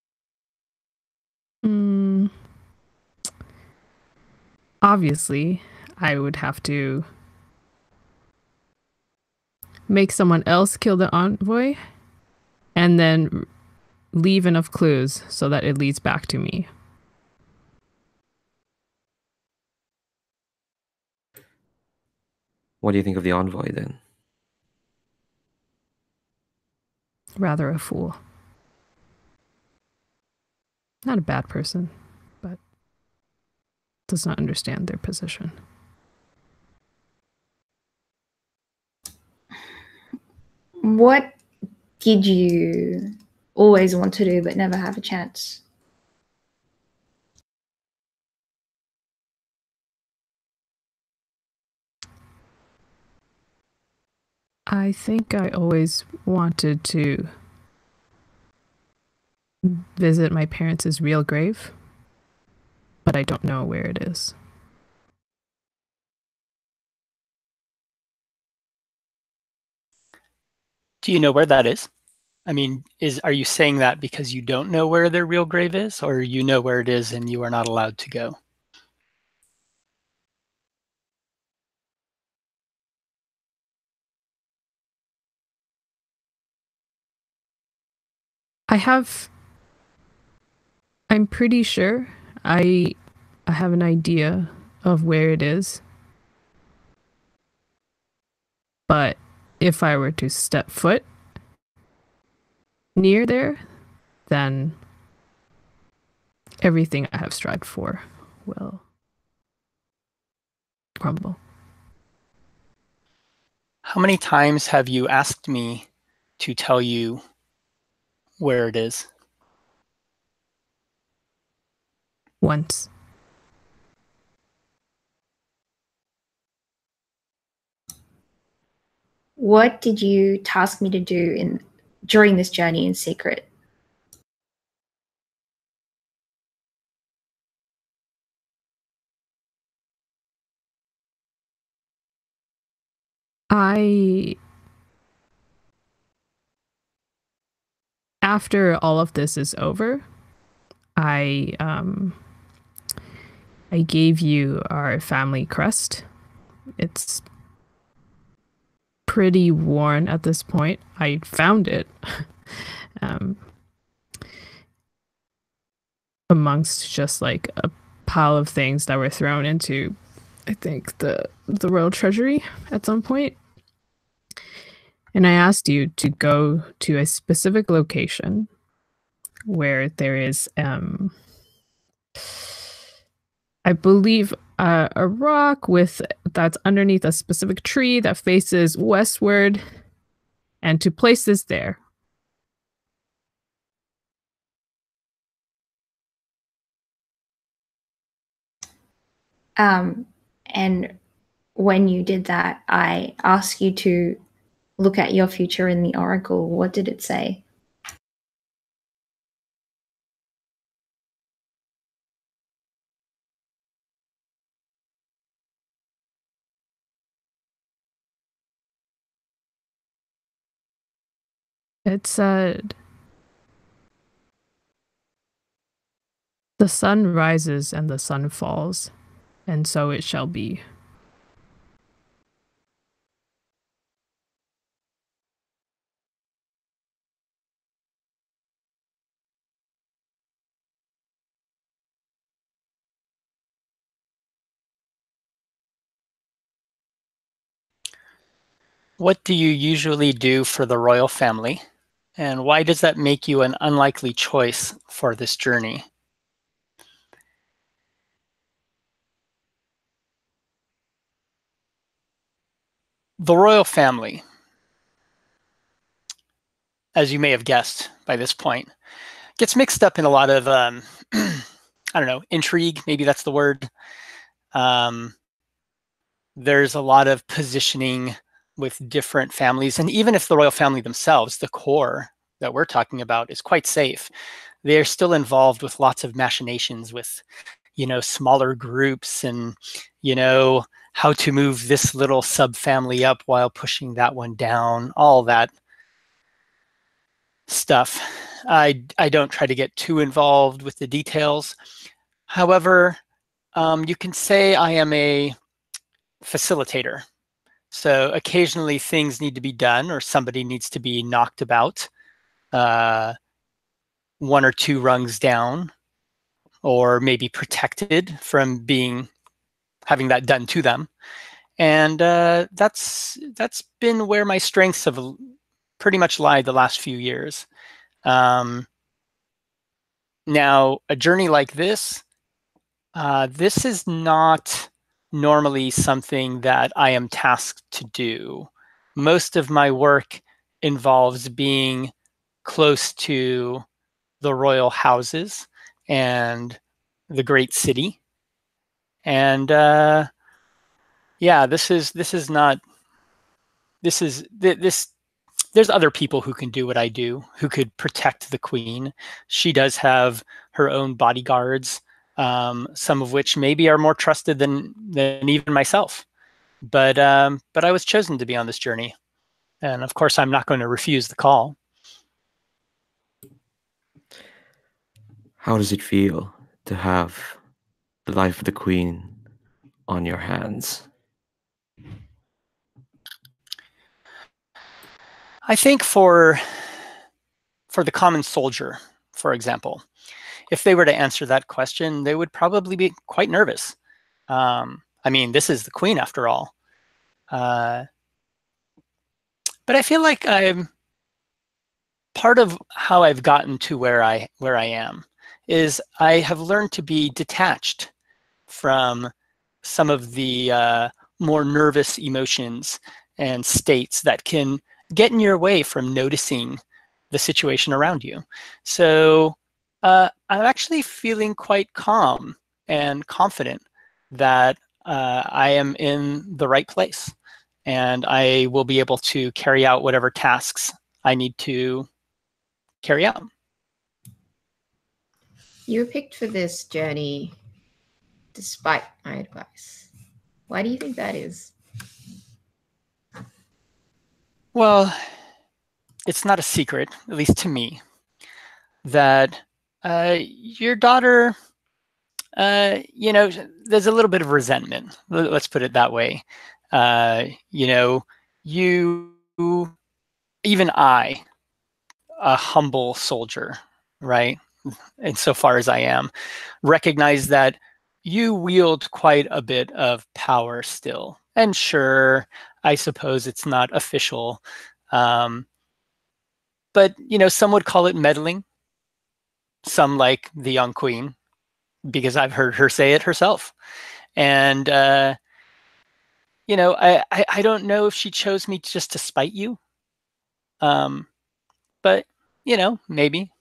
Obviously, I would have to make someone else kill the envoy and then leave enough clues so that it leads back to me. What do you think of the envoy then? Rather a fool. Not a bad person, but does not understand their position. What did you always want to do but never have a chance? I think I always wanted to visit my parents' real grave but I don't know where it is. Do you know where that is? I mean, are you saying that because you don't know where their real grave is, or you know where it is and you are not allowed to go? I'm pretty sure I have an idea of where it is. But if I were to step foot near there, then everything I have strived for will crumble. How many times have you asked me to tell you where it is? Once. What did you task me to do during this journey in secret? After all of this is over, I gave you our family crest. It's pretty worn at this point. I found it amongst just like a pile of things that were thrown into, I think, the royal treasury at some point. And I asked you to go to a specific location where there is, I believe, a rock that's underneath a specific tree that faces westward, and to place this there. And when you did that, I asked you to look at your future in the oracle. What did it say? It said, "The sun rises and the sun falls, and so it shall be." What do you usually do for the royal family? And why does that make you an unlikely choice for this journey? The royal family, as you may have guessed by this point, gets mixed up in a lot of, I don't know, intrigue, maybe that's the word. There's a lot of positioning with different families. And even if the royal family themselves, the core that we're talking about, is quite safe, they're still involved with lots of machinations with, smaller groups and, how to move this little subfamily up while pushing that one down, all that stuff. I don't try to get too involved with the details. However, you can say I am a facilitator. So occasionally things need to be done or somebody needs to be knocked about one or two rungs down, or maybe protected from having that done to them. And that's been where my strengths have pretty much lied the last few years. Now, a journey like this is not normally something that I am tasked to do. Most of my work involves being close to the royal houses and the great city. And yeah, this there's other people who can do what I do, who could protect the queen. She does have her own bodyguards. some of which maybe are more trusted than even myself. But I was chosen to be on this journey. And of course, I'm not going to refuse the call. How does it feel to have the life of the queen on your hands? I think for the common soldier, for example, if they were to answer that question, they would probably be quite nervous. I mean, this is the queen after all. But I feel like part of how I've gotten to where I am is I have learned to be detached from some of the more nervous emotions and states that can get in your way from noticing the situation around you. So I'm actually feeling quite calm and confident that I am in the right place and I will be able to carry out whatever tasks I need to carry out. You were picked for this journey despite my advice. Why do you think that is? Well, it's not a secret, at least to me, that your daughter, there's a little bit of resentment. Let's put it that way. You, even I, a humble soldier, right? Insofar as I am, recognize that you wield quite a bit of power still. And sure, I suppose it's not official. But, some would call it meddling. Some like the young queen, because I've heard her say it herself. And, I don't know if she chose me just to spite you. But, maybe.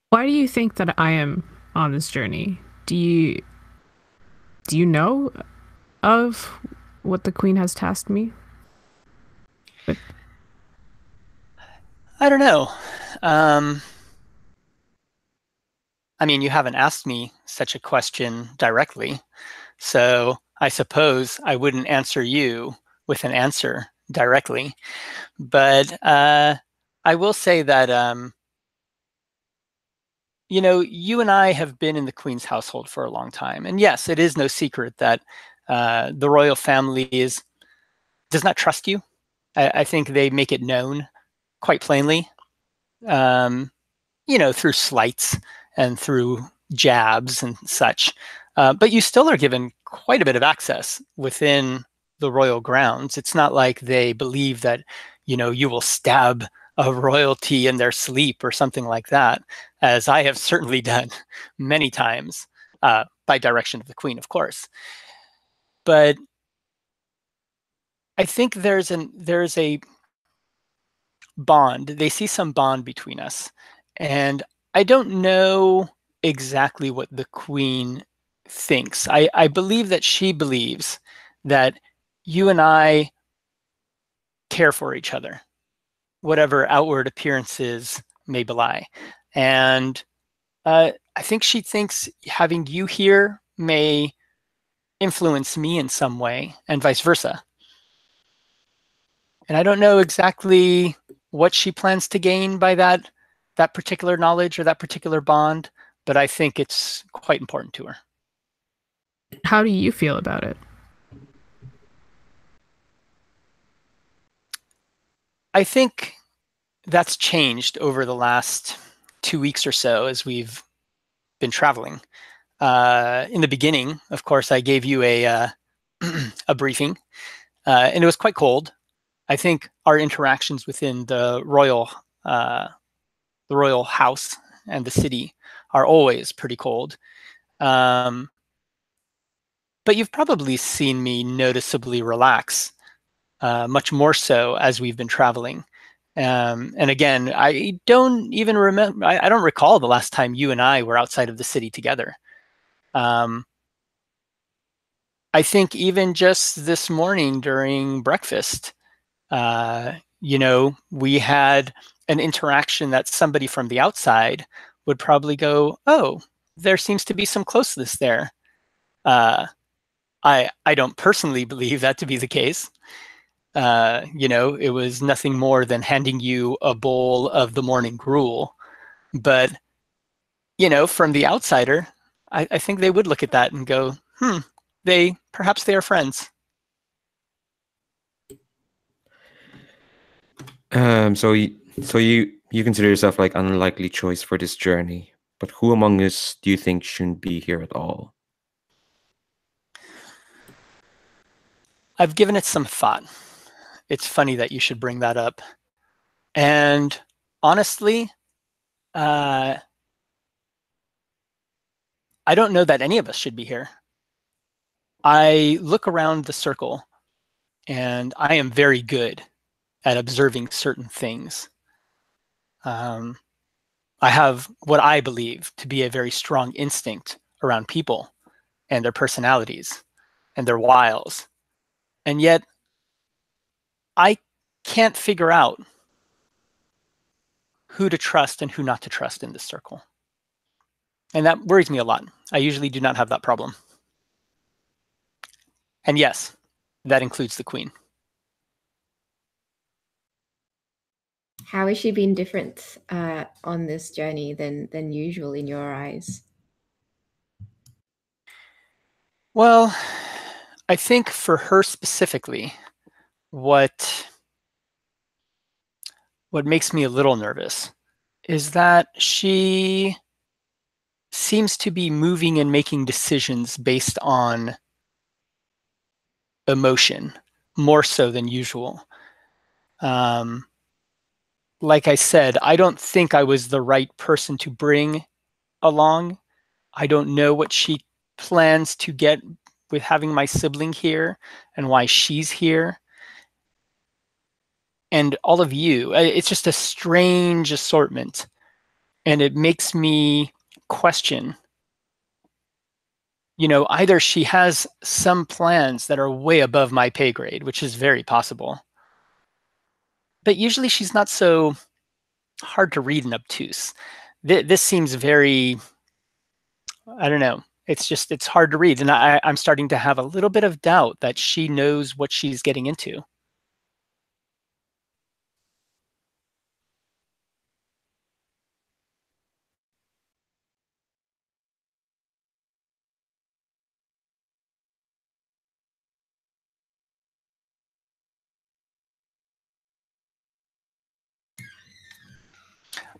Why do you think that I am on this journey? Do you know of what the queen has tasked me with? I don't know. I mean, you haven't asked me such a question directly, so I suppose I wouldn't answer you with an answer directly. But I will say that, you and I have been in the Queen's household for a long time. And yes, it is no secret that the royal family does not trust you. I think they make it known quite plainly, through slights and through jabs and such. But you still are given quite a bit of access within the royal grounds. It's not like they believe that, you will stab a royalty in their sleep or something like that, as I have certainly done many times, by direction of the queen, of course. But I think there's a bond. They see some bond between us. And I don't know exactly what the queen thinks. I believe that she believes that you and I care for each other, whatever outward appearances may belie. And I think she thinks having you here may influence me in some way and vice versa. And I don't know exactly what she plans to gain by that particular knowledge or that particular bond, but I think it's quite important to her. How do you feel about it? I think that's changed over the last 2 weeks or so as we've been traveling. In the beginning, of course, I gave you a a briefing, and it was quite cold. I think our interactions within the royal house and the city are always pretty cold. But you've probably seen me noticeably relax, much more so as we've been traveling. And again, I don't even remember, I don't recall the last time you and I were outside of the city together. I think even just this morning during breakfast, we had an interaction that somebody from the outside would probably go, oh, there seems to be some closeness there. I don't personally believe that to be the case. It was nothing more than handing you a bowl of the morning gruel. But, from the outsider, I think they would look at that and go, perhaps they are friends. So you consider yourself like an unlikely choice for this journey, but who among us do you think shouldn't be here at all? I've given it some thought. It's funny that you should bring that up. And honestly, I don't know that any of us should be here. I look around the circle, and I am very good at observing certain things. I have what I believe to be a very strong instinct around people and their personalities and their wiles. And yet, I can't figure out who to trust and who not to trust in this circle. And that worries me a lot. I usually do not have that problem. And yes, that includes the queen. How has she been different on this journey than usual in your eyes? Well, I think for her specifically, what makes me a little nervous is that she seems to be moving and making decisions based on emotion more so than usual. Like I said, I don't think I was the right person to bring along. I don't know what she plans to get with having my sibling here and why she's here. And all of you, it's just a strange assortment. And it makes me question, either she has some plans that are way above my pay grade, which is very possible. But usually she's not so hard to read and obtuse. This seems very, I don't know. It's hard to read. And I'm starting to have a little bit of doubt that she knows what she's getting into.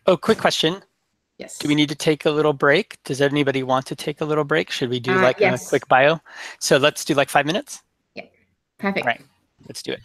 Oh, quick question. Yes. Do we need to take a little break? Does anybody want to take a little break? Should we do like yes. a quick bio? So let's do like 5 minutes. Yeah. Perfect. All right, let's do it.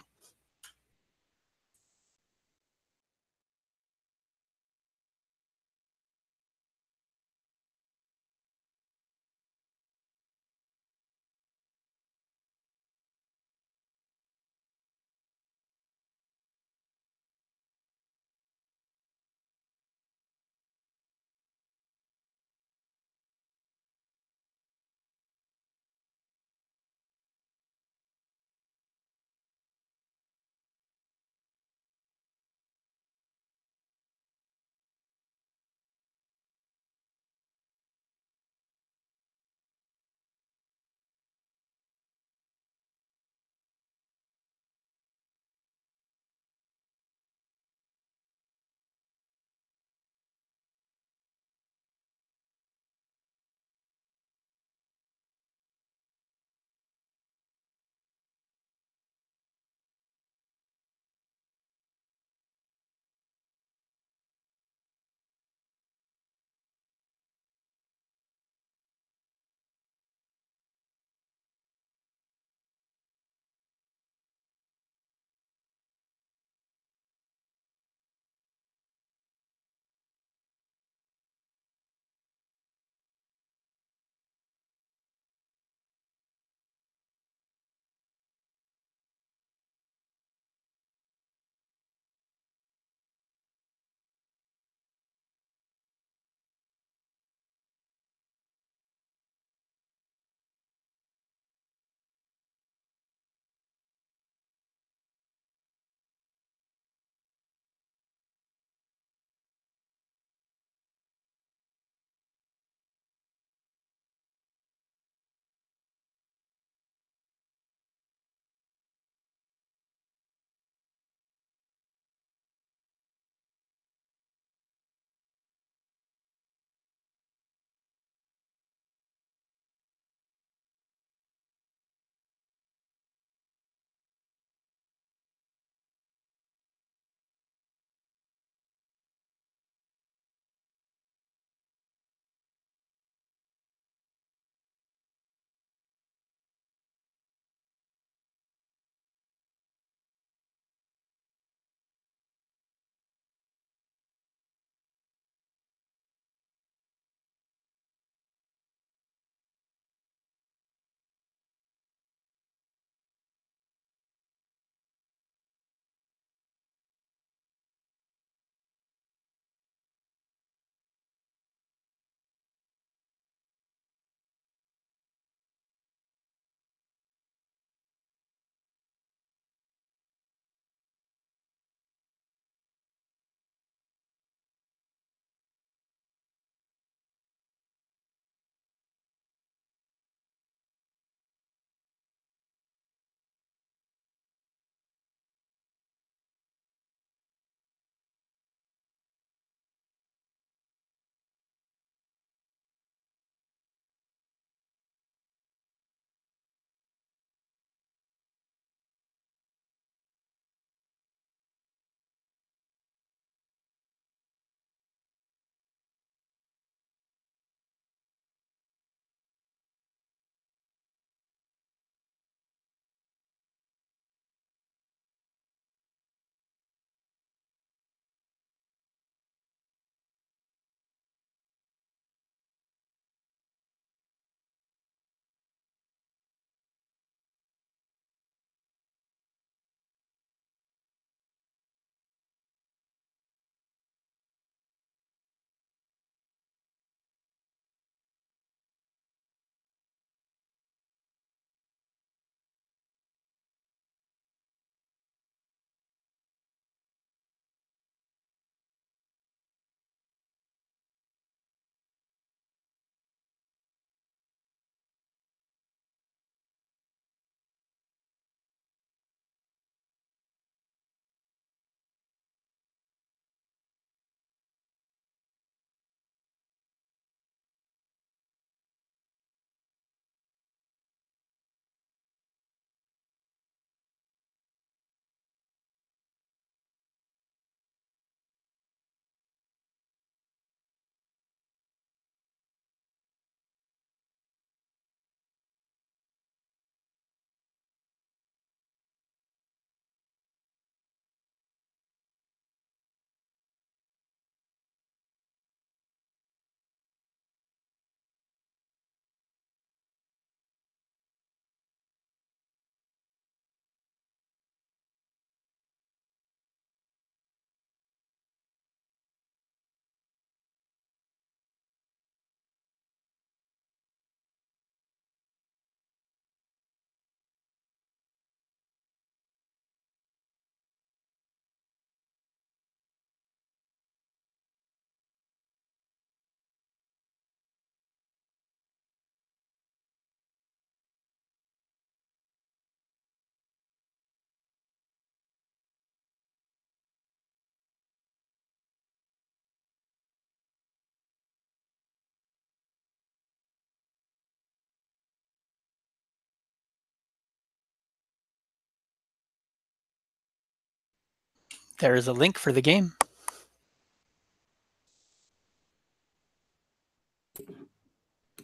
there is a link for the game.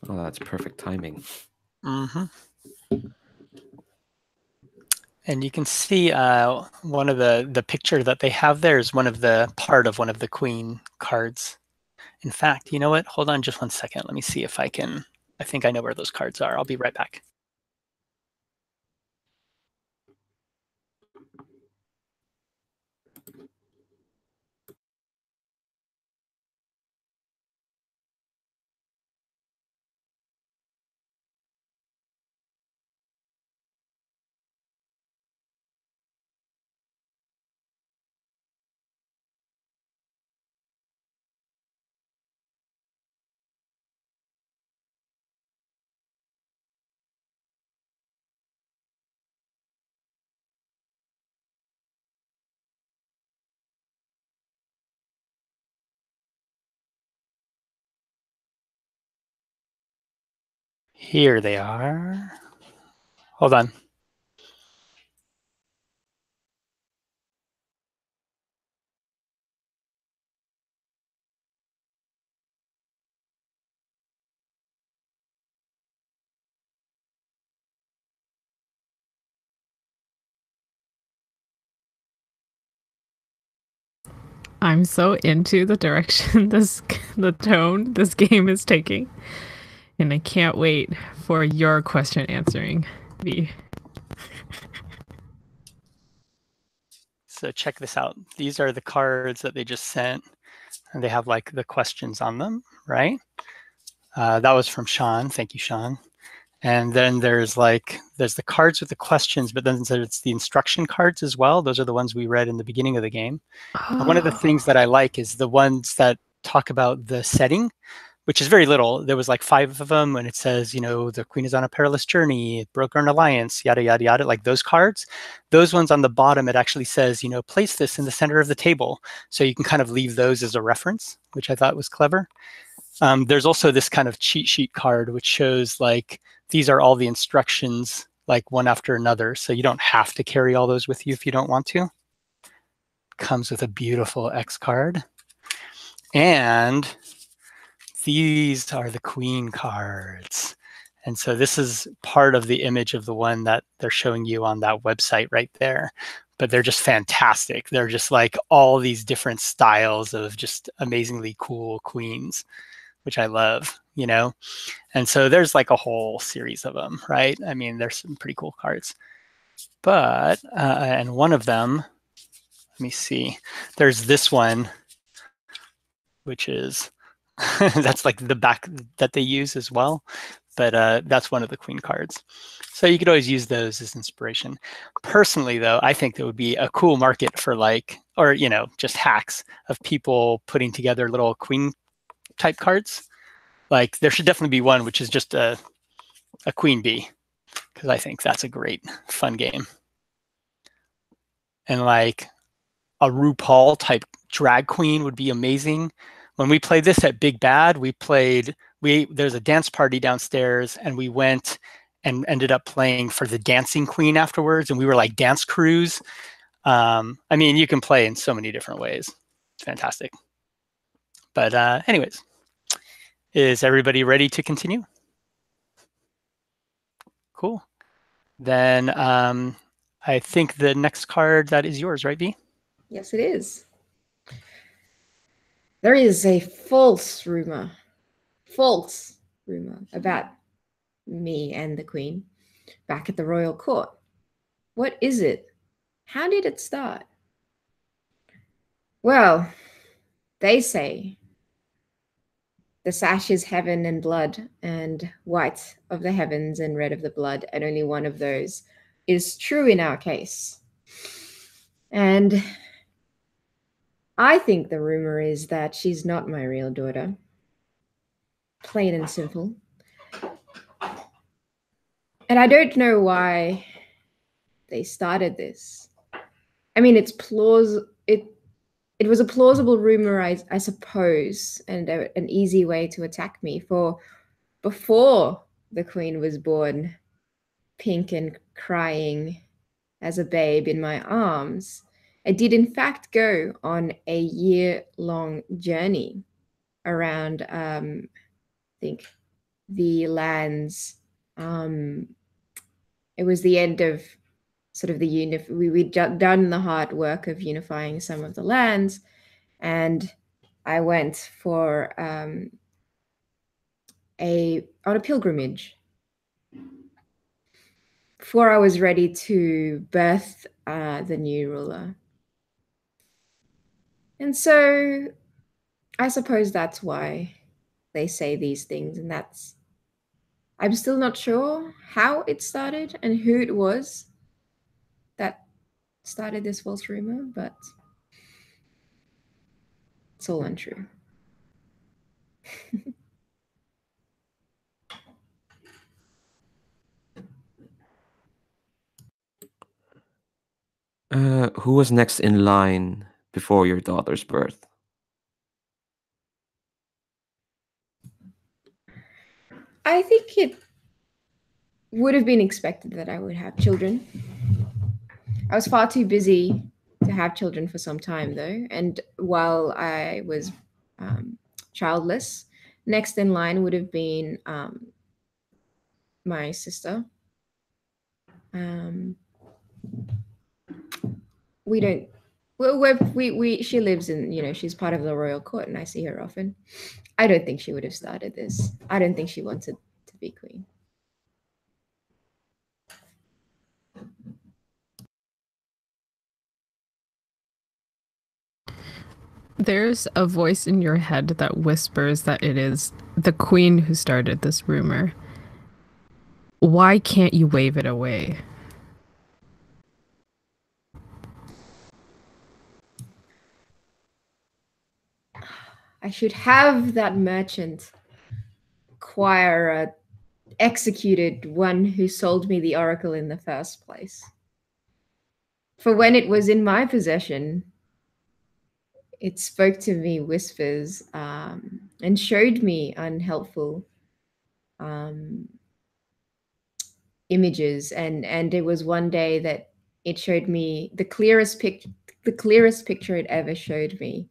Oh, that's perfect timing. Mm-hmm. And you can see one of the picture that they have there is part of one of the queen cards. In fact, you know what? Hold on just one second. Let me see if I can. I think I know where those cards are. I'll be right back. Here they are. Hold on. I'm so into the direction the tone this game is taking. And I can't wait for your question answering, V. So check this out. These are the cards that they just sent, and they have like the questions on them, right? That was from Sean. Thank you, Sean. And then there's the cards with the questions, but then there's the instruction cards as well. Those are the ones we read in the beginning of the game. And one of the things that I like is the ones that talk about the setting, which is very little. There was like 5 of them, and it says, the queen is on a perilous journey, broker an alliance, yada, yada, yada, like those cards. Those ones on the bottom, it actually says, place this in the center of the table. So you can kind of leave those as a reference, which I thought was clever. There's also this kind of cheat sheet card, which shows like, these are all the instructions, like one after another. So you don't have to carry all those with you if you don't want to. Comes with a beautiful X card. And these are the queen cards. And so this is part of the image of the one that they're showing you on that website right there. But they're just fantastic. They're just like all these different styles of just amazingly cool queens, which I love, And so there's like a whole series of them, right? I mean, there's some pretty cool cards. But, and one of them, let me see, there's this one, which is, that's like the back that they use as well. But that's one of the queen cards. So you could always use those as inspiration. Personally, though, I think there would be a cool market for just hacks of people putting together little queen type cards. Like there should definitely be one which is just a queen bee, because I think that's a great fun game. And like a RuPaul type drag queen would be amazing. When we played this at Big Bad, there's a dance party downstairs, and we went and ended up playing for the dancing queen afterwards, and we were like dance crews. I mean, you can play in so many different ways. It's fantastic. But anyways, is everybody ready to continue? Cool. Then I think the next card, that is yours, right, V? Yes, it is. There is a false rumor about me and the Queen back at the royal court. What is it? How did it start? Well, they say the sash is heaven and blood, and white of the heavens and red of the blood, and only one of those is true in our case. And I think the rumor is that she's not my real daughter. Plain and simple. And I don't know why they started this. I mean, it was a plausible rumor, I suppose, and an easy way to attack me. For before the Queen was born, pink and crying as a babe in my arms, I did in fact go on a year-long journey around, I think, the lands. It was the end of sort of we'd done the hard work of unifying some of the lands, and I went for on a pilgrimage before I was ready to birth the new ruler. And so I suppose that's why they say these things, and I'm still not sure how it started and who it was that started this false rumor, but it's all untrue. Who was next in line before your daughter's birth? I think it would have been expected that I would have children. I was far too busy to have children for some time, though. And while I was childless, next in line would have been my sister. We don't. Well, she lives in, she's part of the royal court, and I see her often. I don't think she would have started this. I don't think she wanted to be queen. There's a voice in your head that whispers that it is the queen who started this rumor. Why can't you wave it away? I should have that merchant acquire executed one who sold me the oracle in the first place. For when it was in my possession, it spoke to me whispers and showed me unhelpful images, and it was one day that it showed me the clearest picture it ever showed me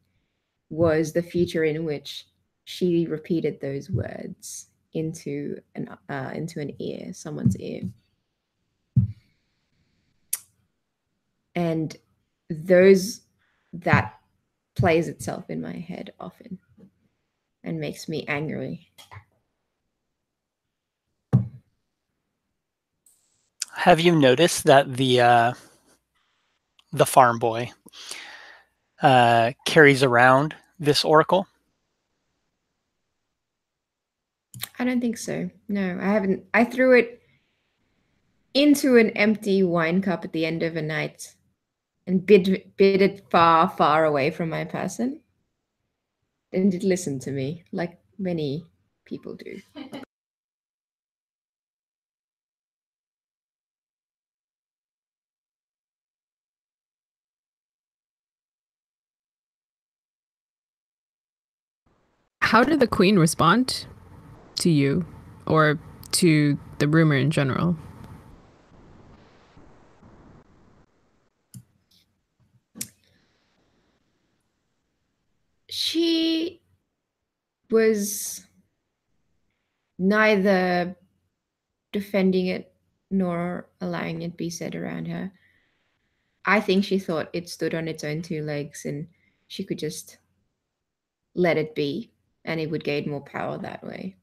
was the future in which she repeated those words into an ear, someone's ear. And that plays itself in my head often and makes me angry. Have you noticed that the farm boy carries around this oracle? I don't think so. No, I haven't. I threw it into an empty wine cup at the end of a night and bid it far, far away from my person. And it listened to me, like many people do. How did the queen respond to you or to the rumor in general? She was neither defending it nor allowing it be said around her. I think she thought it stood on its own two legs and she could just let it be and it would gain more power that way.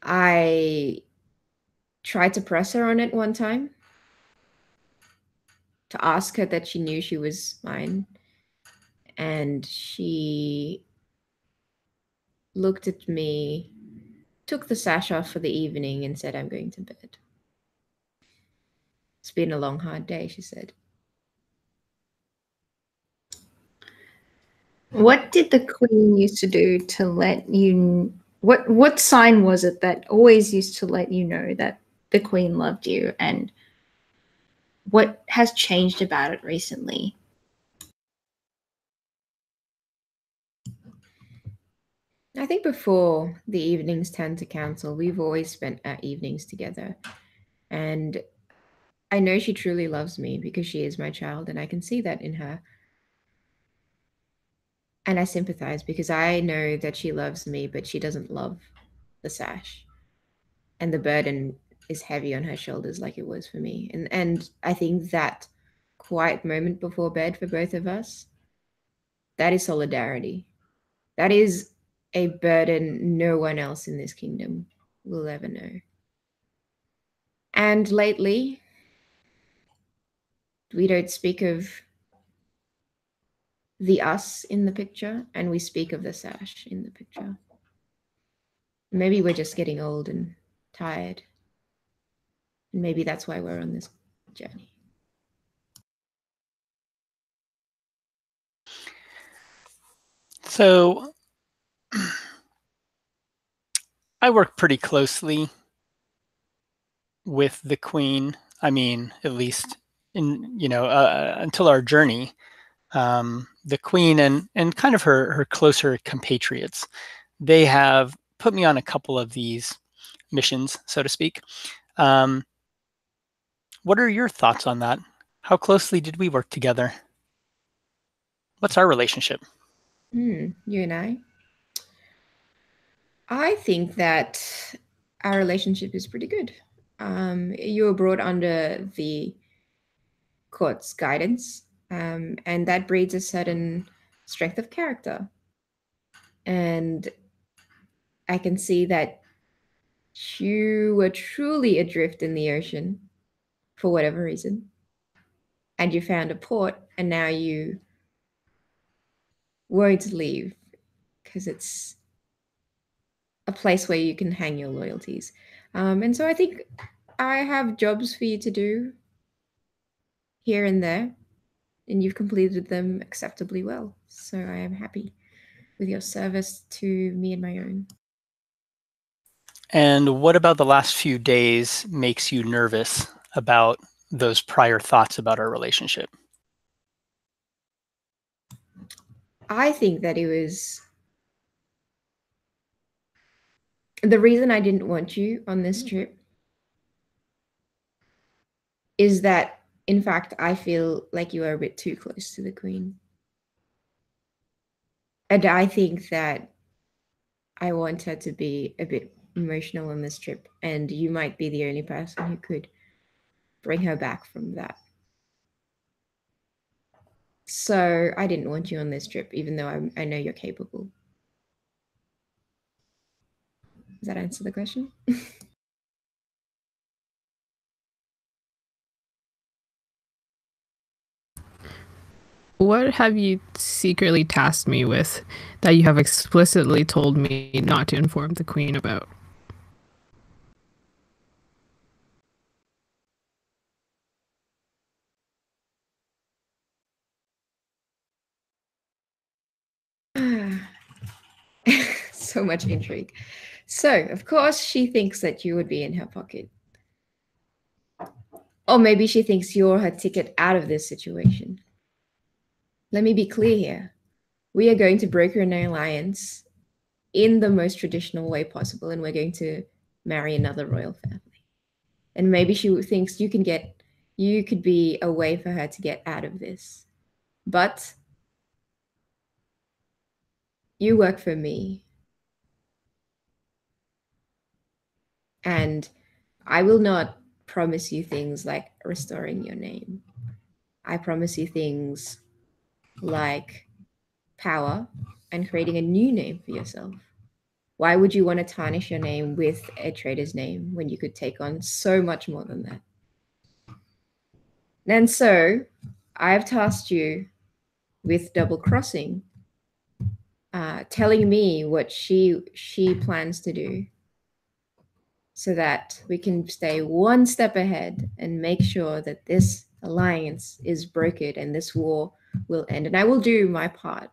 I tried to press her on it one time to ask her that she knew she was mine. And she looked at me, took the sash off for the evening, and said, "I'm going to bed." It's been a long, hard day, she said. What did the queen used to do to let you? What sign was it that always used to let you know that the queen loved you, and what has changed about it recently? I think before the evenings tend to council, we've always spent our evenings together. And I know she truly loves me because she is my child, and I can see that in her. And I sympathize because I know that she loves me, but she doesn't love the sash. And the burden is heavy on her shoulders like it was for me. And I think that quiet moment before bed for both of us, that is solidarity. That is a burden no one else in this kingdom will ever know. And lately, we don't speak of the us in the picture, and we speak of the sash in the picture. Maybe we're just getting old and tired. And maybe that's why we're on this journey. So I work pretty closely with the Queen. I mean, at least in, until our journey, the Queen and kind of her closer compatriots, they have put me on a couple of these missions, so to speak. What are your thoughts on that? How closely did we work together? What's our relationship? You and I think that our relationship is pretty good. You were brought under the court's guidance, and that breeds a certain strength of character. And I can see that you were truly adrift in the ocean for whatever reason, and you found a port, and now you won't leave because it's a place where you can hang your loyalties. And so I think I have jobs for you to do here and there, and you've completed them acceptably well. So I am happy with your service to me and my own. And what about the last few days makes you nervous about those prior thoughts about our relationship? I think that it was the reason I didn't want you on this trip is that, in fact, I feel like you are a bit too close to the Queen. And I think that I want her to be a bit emotional on this trip, and you might be the only person who could bring her back from that. So I didn't want you on this trip, even though I know you're capable. Does that answer the question? What have you secretly tasked me with that you have explicitly told me not to inform the Queen about? So much intrigue. So, of course, she thinks that you would be in her pocket. Or maybe she thinks you're her ticket out of this situation. Let me be clear here. We are going to broker an alliance in the most traditional way possible, and we're going to marry another royal family. And maybe she thinks you could be a way for her to get out of this. But you work for me. And I will not promise you things like restoring your name. I promise you things like power and creating a new name for yourself. Why would you want to tarnish your name with a traitor's name when you could take on so much more than that? And so I've tasked you with double crossing, telling me what she plans to do so that we can stay one step ahead and make sure that this alliance is brokered and this war will end. And I will do my part,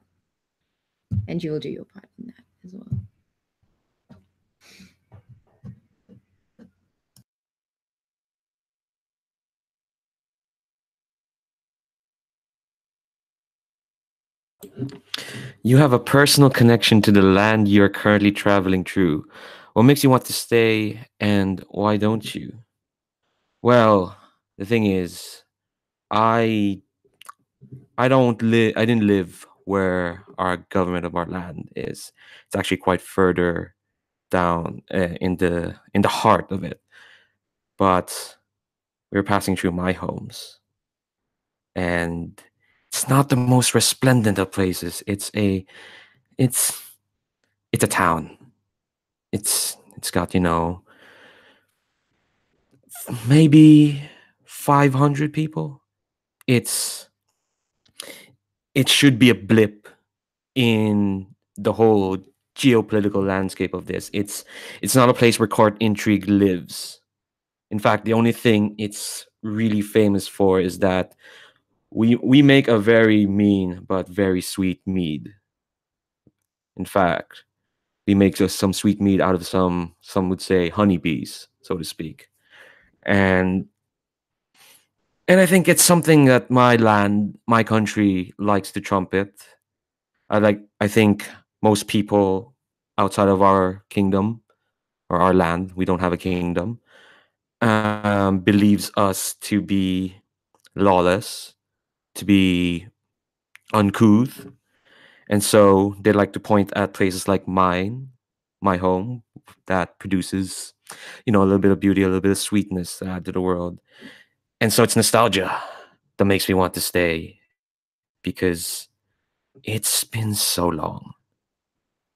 and you will do your part in that as well. You have a personal connection to the land you're currently traveling through. What makes you want to stay, and why don't you? Well, the thing is, I I didn't live where our government of our land is. It's actually quite further down in the heart of it. But we were passing through my homes, and it's not the most resplendent of places. It's it's a town. It's got, maybe 500 people. It's it should be a blip in the whole geopolitical landscape of this. It's not a place where court intrigue lives. In fact, the only thing it's really famous for is that we make a very mean but very sweet mead. In fact, we make just some sweet mead out of some would say honeybees, so to speak. And and I think it's something that my land, my country likes to trumpet. I think most people outside of our kingdom or our land, we don't have a kingdom, believes us to be lawless, to be uncouth. And so they like to point at places like mine, my home, that produces, a little bit of beauty, a little bit of sweetness to add to the world. And so it's nostalgia that makes me want to stay because it's been so long.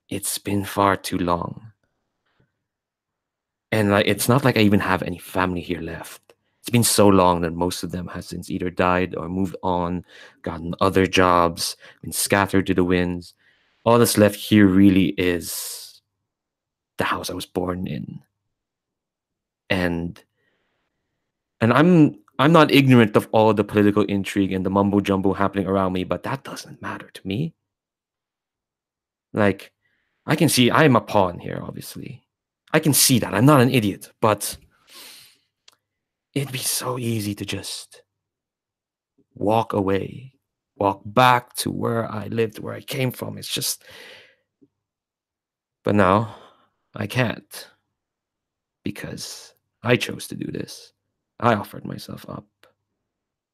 It's been far too long. And like it's not like I even have any family here left. It's been so long that most of them have since either died or moved on, gotten other jobs, been scattered to the winds. All that's left here really is the house I was born in. And I'm not ignorant of all the political intrigue and the mumbo jumbo happening around me, but that doesn't matter to me. Like, I can see I am a pawn here, obviously. I can see that. I'm not an idiot, but it'd be so easy to just walk away, walk back to where I lived, where I came from. It's just, but now I can't because I chose to do this. I offered myself up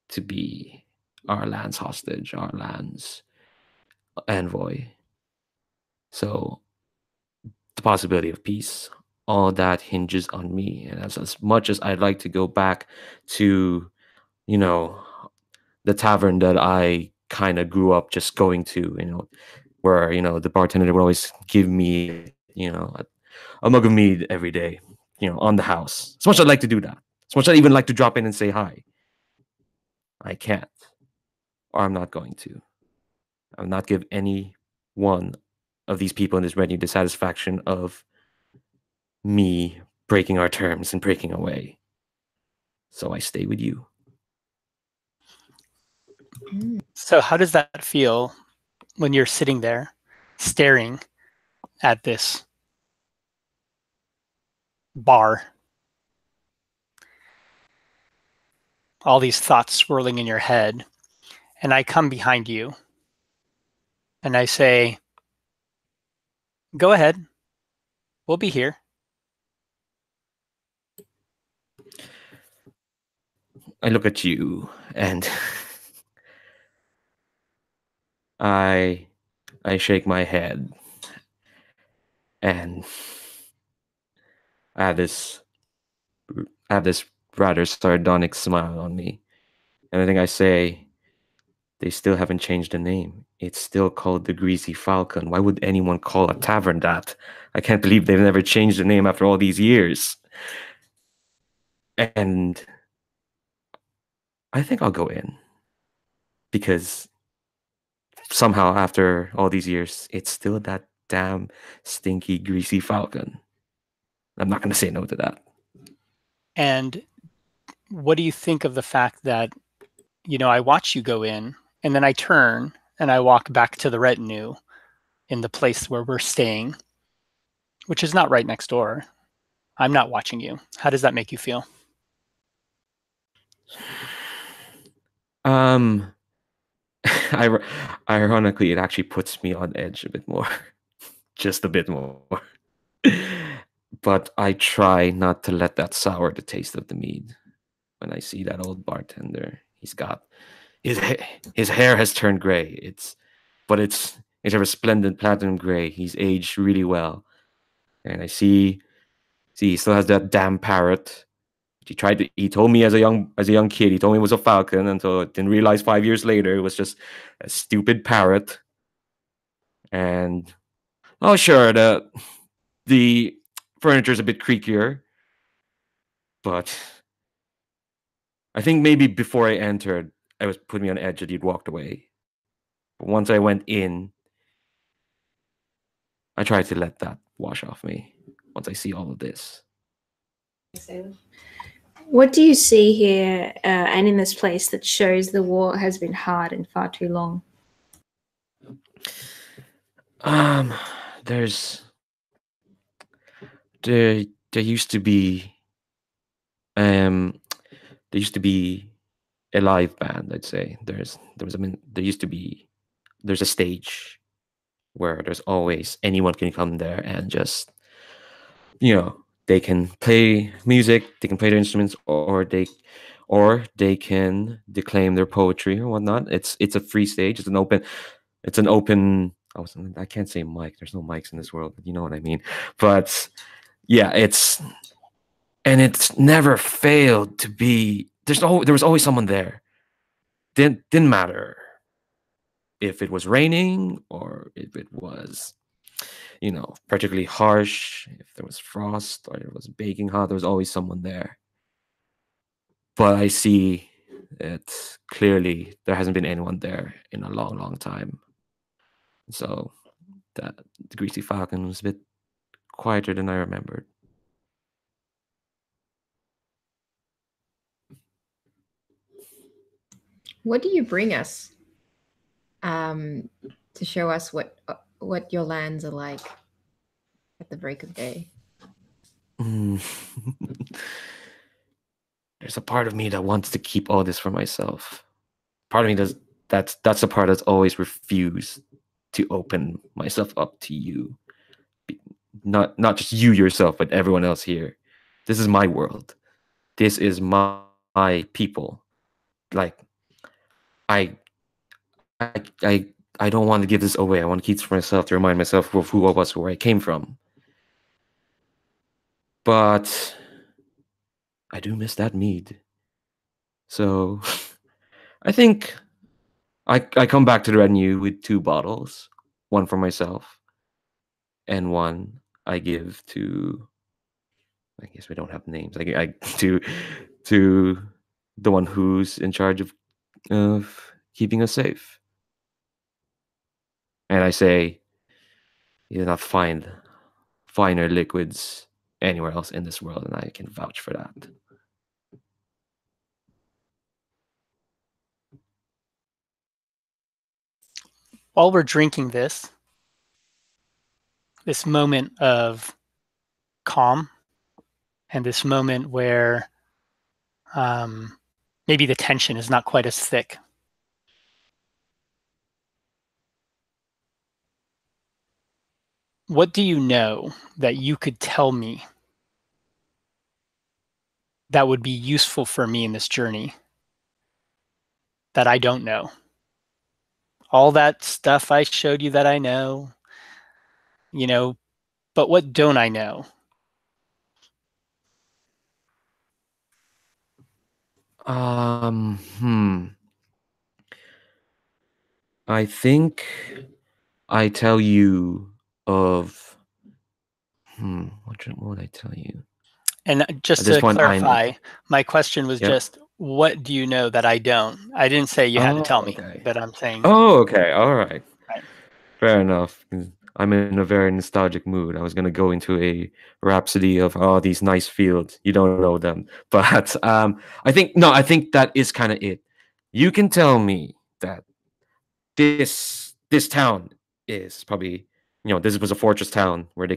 to be our land's hostage, our land's envoy. So the possibility of peace, all that hinges on me. And as much as I'd like to go back to, you know, the tavern that I kind of grew up just going to, where, the bartender would always give me, a mug of mead every day, on the house. As much as I'd like to do that, as much as I even like to drop in and say hi, I can't, or I'm not going to. I'll not give any one of these people in this retinue the satisfaction of me breaking our terms and breaking away. So I stay with you. So how does that feel when you're sitting there staring at this bar? All these thoughts swirling in your head, and I come behind you and I say, go ahead, we'll be here. I look at you and I shake my head and I have this rather sardonic smile on me. And I think I say, they still haven't changed the name. It's still called the Greasy Falcon. Why would anyone call a tavern that? I can't believe they've never changed the name after all these years. And I think I'll go in. Because somehow after all these years, it's still that damn stinky Greasy Falcon. I'm not going to say no to that. And what do you think of the fact that, I watch you go in and then I turn and I walk back to the retinue in the place where we're staying, which is not right next door. I'm not watching you. How does that make you feel? Ironically, it actually puts me on edge a bit more. Just a bit more. But I try not to let that sour the taste of the mead. when I see that old bartender. He's got his hair has turned gray. It's a resplendent platinum gray. He's aged really well, and I see he still has that damn parrot. He told me as a young kid, he told me it was a falcon until I didn't realize 5 years later it was just a stupid parrot. And oh sure, the furniture's a bit creakier, but I think maybe before I entered, I was putting me on edge that you'd walked away. But once I went in, I tried to let that wash off me. Once I see all of this, What do you see here and in this place that shows the war has been hard and far too long? there's there used to be there used to be a live band. I'd say there used to be there's a stage where there's always anyone can come there and just they can play music, they can play their instruments, or they can declaim their poetry or whatnot. It's a free stage. It's an open. I can't say mic. There's no mics in this world, but you know what I mean. But yeah, it's never failed to be. There was always someone there. Didn't matter if it was raining or if it was particularly harsh, if there was frost or it was baking hot, there was always someone there. But I see it clearly there hasn't been anyone there in a long, long time. So the Greasy Falcon was a bit quieter than I remembered. What do you bring us to show us what your lands are like at the break of day? There's a part of me that wants to keep all this for myself. Part of me that's the part that's always refused to open myself up to you. Not just you yourself, but everyone else here. This is my world. This is my people. Like I don't want to give this away. I want to keep it for myself to remind myself of who I was, where I came from. But I do miss that mead. So I think I come back to the retinue with 2 bottles, one for myself, and one I give to. I guess we don't have names. I to the one who's in charge of keeping us safe. And I say, you do not find finer liquids anywhere else in this world, and I can vouch for that. While we're drinking this moment of calm and this moment where maybe the tension is not quite as thick. What do you know that you could tell me that would be useful for me in this journey that I don't know? All that stuff I showed you that I know, but what don't I know? I think I tell you of what would I tell you? And just to clarify, my question was just, what do you know that I don't? I didn't say you had to tell me, but I'm saying. Oh, okay. All right. Fair enough. I'm in a very nostalgic mood. I was going to go into a rhapsody of these nice fields. You don't know them. But I think that is kind of it. You can tell me that this town is probably, this was a fortress town where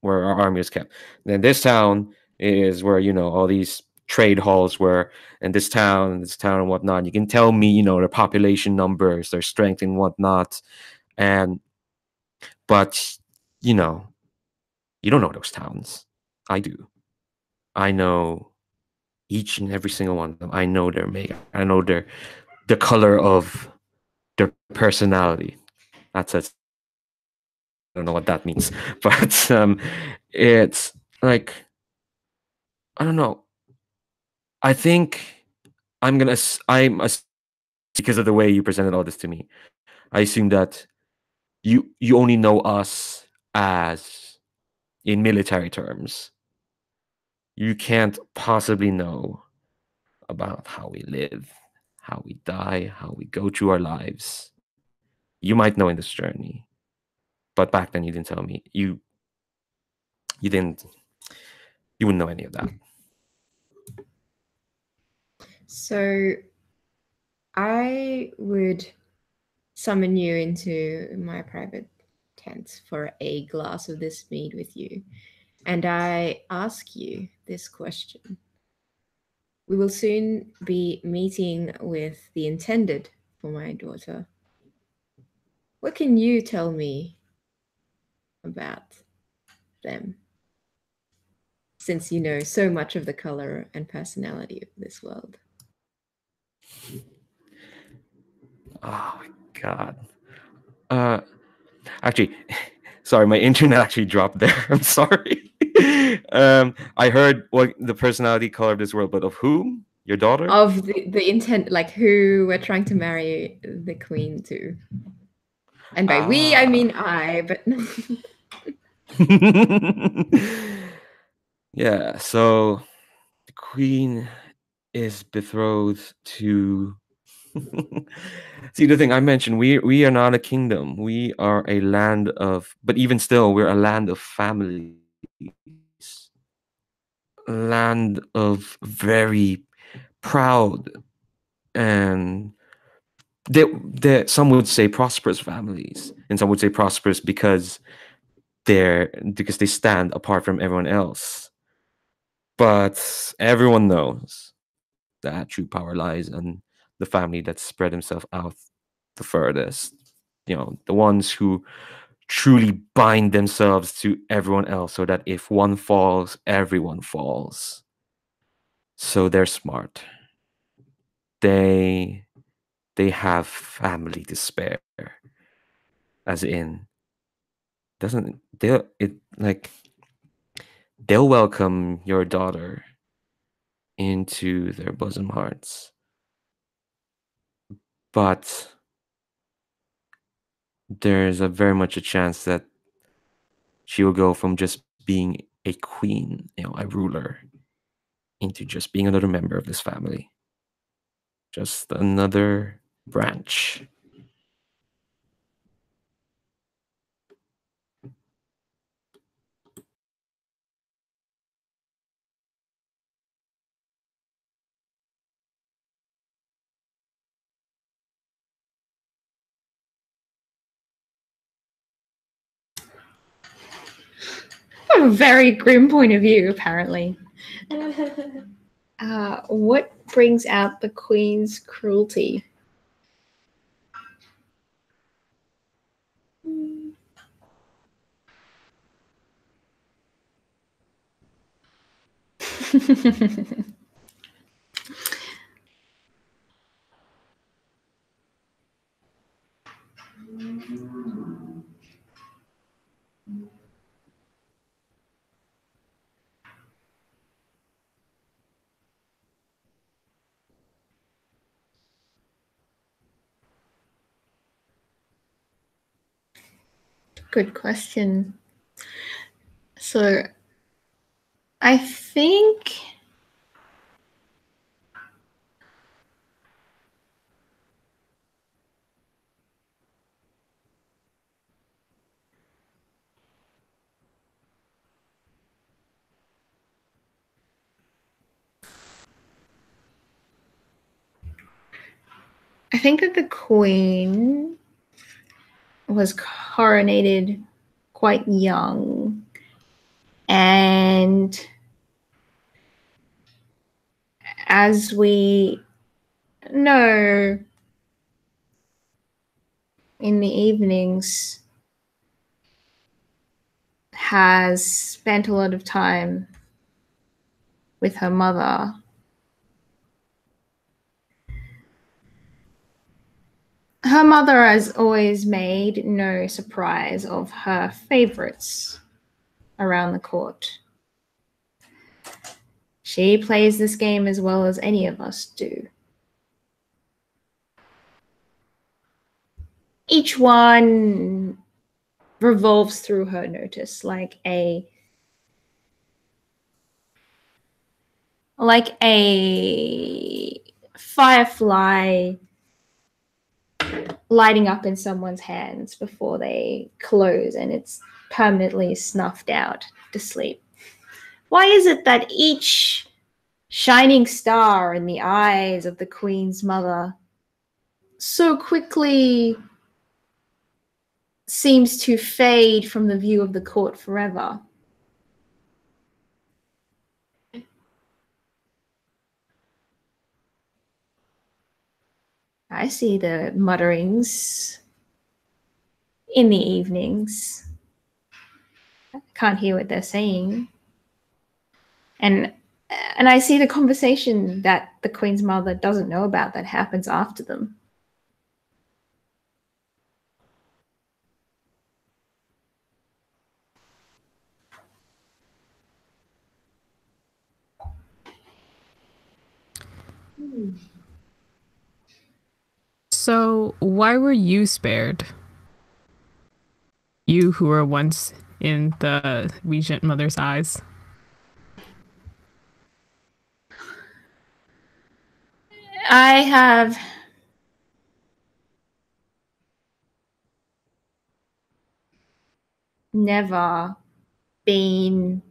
our army was kept. Then this town is where, all these trade halls were, and this town and whatnot. You can tell me, their population numbers, their strength and whatnot. But, you don't know those towns. I do. I know each and every single one of them. I know their makeup. I know the color of their personality. That's it. I don't know what that means, but it's like, I don't know. I think because of the way you presented all this to me, I assume that you only know us as in military terms. You can't possibly know about how we live, how we die, how we go through our lives. You might know in this journey, but back then you didn't tell me. You didn't you wouldn't know any of that. So I would summon you into my private tent for a glass of this mead with you. And I ask you this question. We will soon be meeting with the intended for my daughter. What can you tell me about them? Since you know so much of the color and personality of this world. Oh my god. Actually, sorry, my internet actually dropped there. I'm sorry. I heard what the personality color of this world, but of whom? Your daughter? Of the intent, like who we're trying to marry the queen to. And by we, I mean I, but yeah, so the queen is betrothed to see the thing I mentioned, we are not a kingdom. We are a land of, but even still, we're a land of families. A land of very proud and some would say prosperous families, and some would say prosperous because they stand apart from everyone else. But everyone knows that true power lies in the family that spread himself out the furthest. The ones who truly bind themselves to everyone else so that if one falls, everyone falls. So they're smart. They have family to spare. As in, doesn't they'll it like they'll welcome your daughter into their bosom hearts. But there's a very much a chance that she will go from just being a queen, a ruler, into just being another member of this family. Just another branch. A very grim point of view, apparently. What brings out the queen's cruelty? Good question. So, I think that the queen was coronated quite young, and as we know, in the evenings has spent a lot of time with her mother her mother has always made no surprise of her favorites around the court. She plays this game as well as any of us do. Each one revolves through her notice like a firefly lighting up in someone's hands before they close and it's permanently snuffed out to sleep. Why is it that each shining star in the eyes of the Queen's mother so quickly seems to fade from the view of the court forever? I see the mutterings in the evenings. I can't hear what they're saying. And I see the conversation that the Queen's mother doesn't know about that happens after them. So, why were you spared? You who were once in the regent mother's eyes. I have never been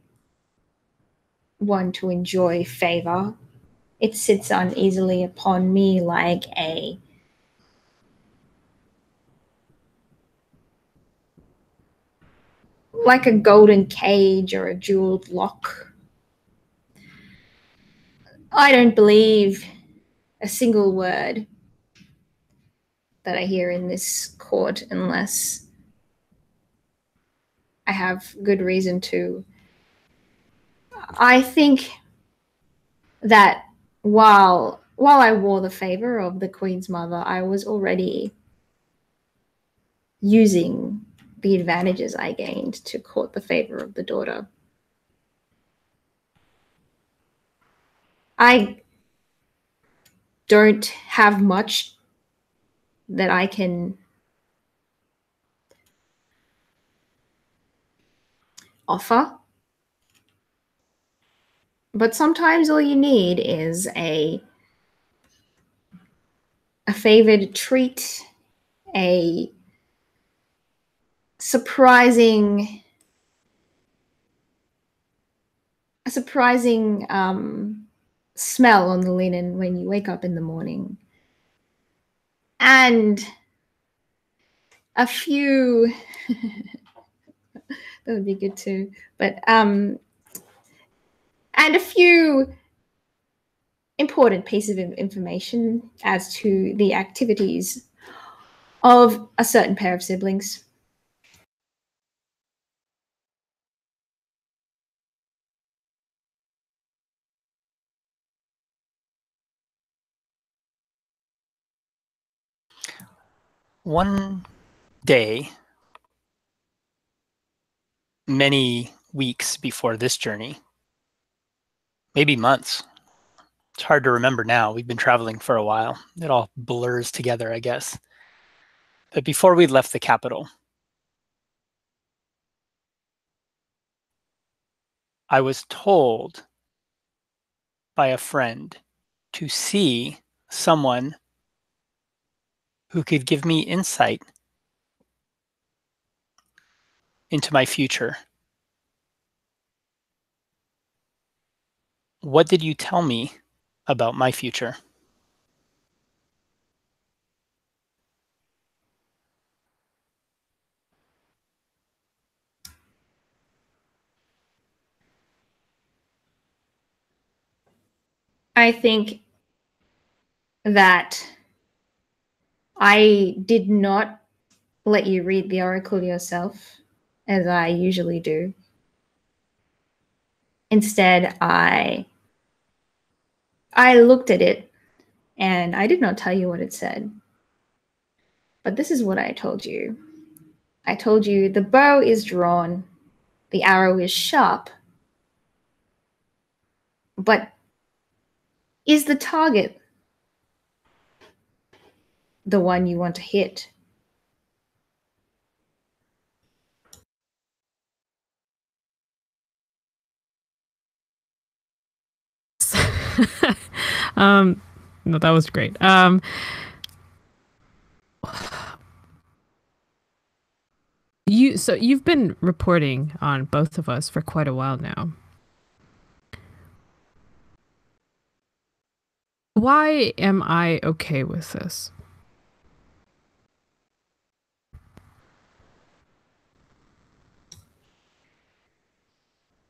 one to enjoy favor. It sits uneasily upon me like a golden cage or a jeweled lock. I don't believe a single word that I hear in this court unless I have good reason to. I think that while I wore the favor of the Queen's mother, I was already using the advantages I gained to court the favor of the daughter. I don't have much that I can offer, but sometimes all you need is a favored treat, a surprising smell on the linen when you wake up in the morning, and a few that would be good too, but and a few important pieces of information as to the activities of a certain pair of siblings. One day, many weeks before this journey, maybe months. It's hard to remember now. We've been traveling for a while. It all blurs together, I guess. But before we left the capital, I was told by a friend to see someone who could give me insight into my future. What did you tell me about my future? I think that I did not let you read the oracle yourself, as I usually do. Instead, I looked at it and I did not tell you what it said. But this is what I told you. I told you the bow is drawn, the arrow is sharp, but is the target the one you want to hit? No, that was great. You've been reporting on both of us for quite a while now. Why am I okay with this?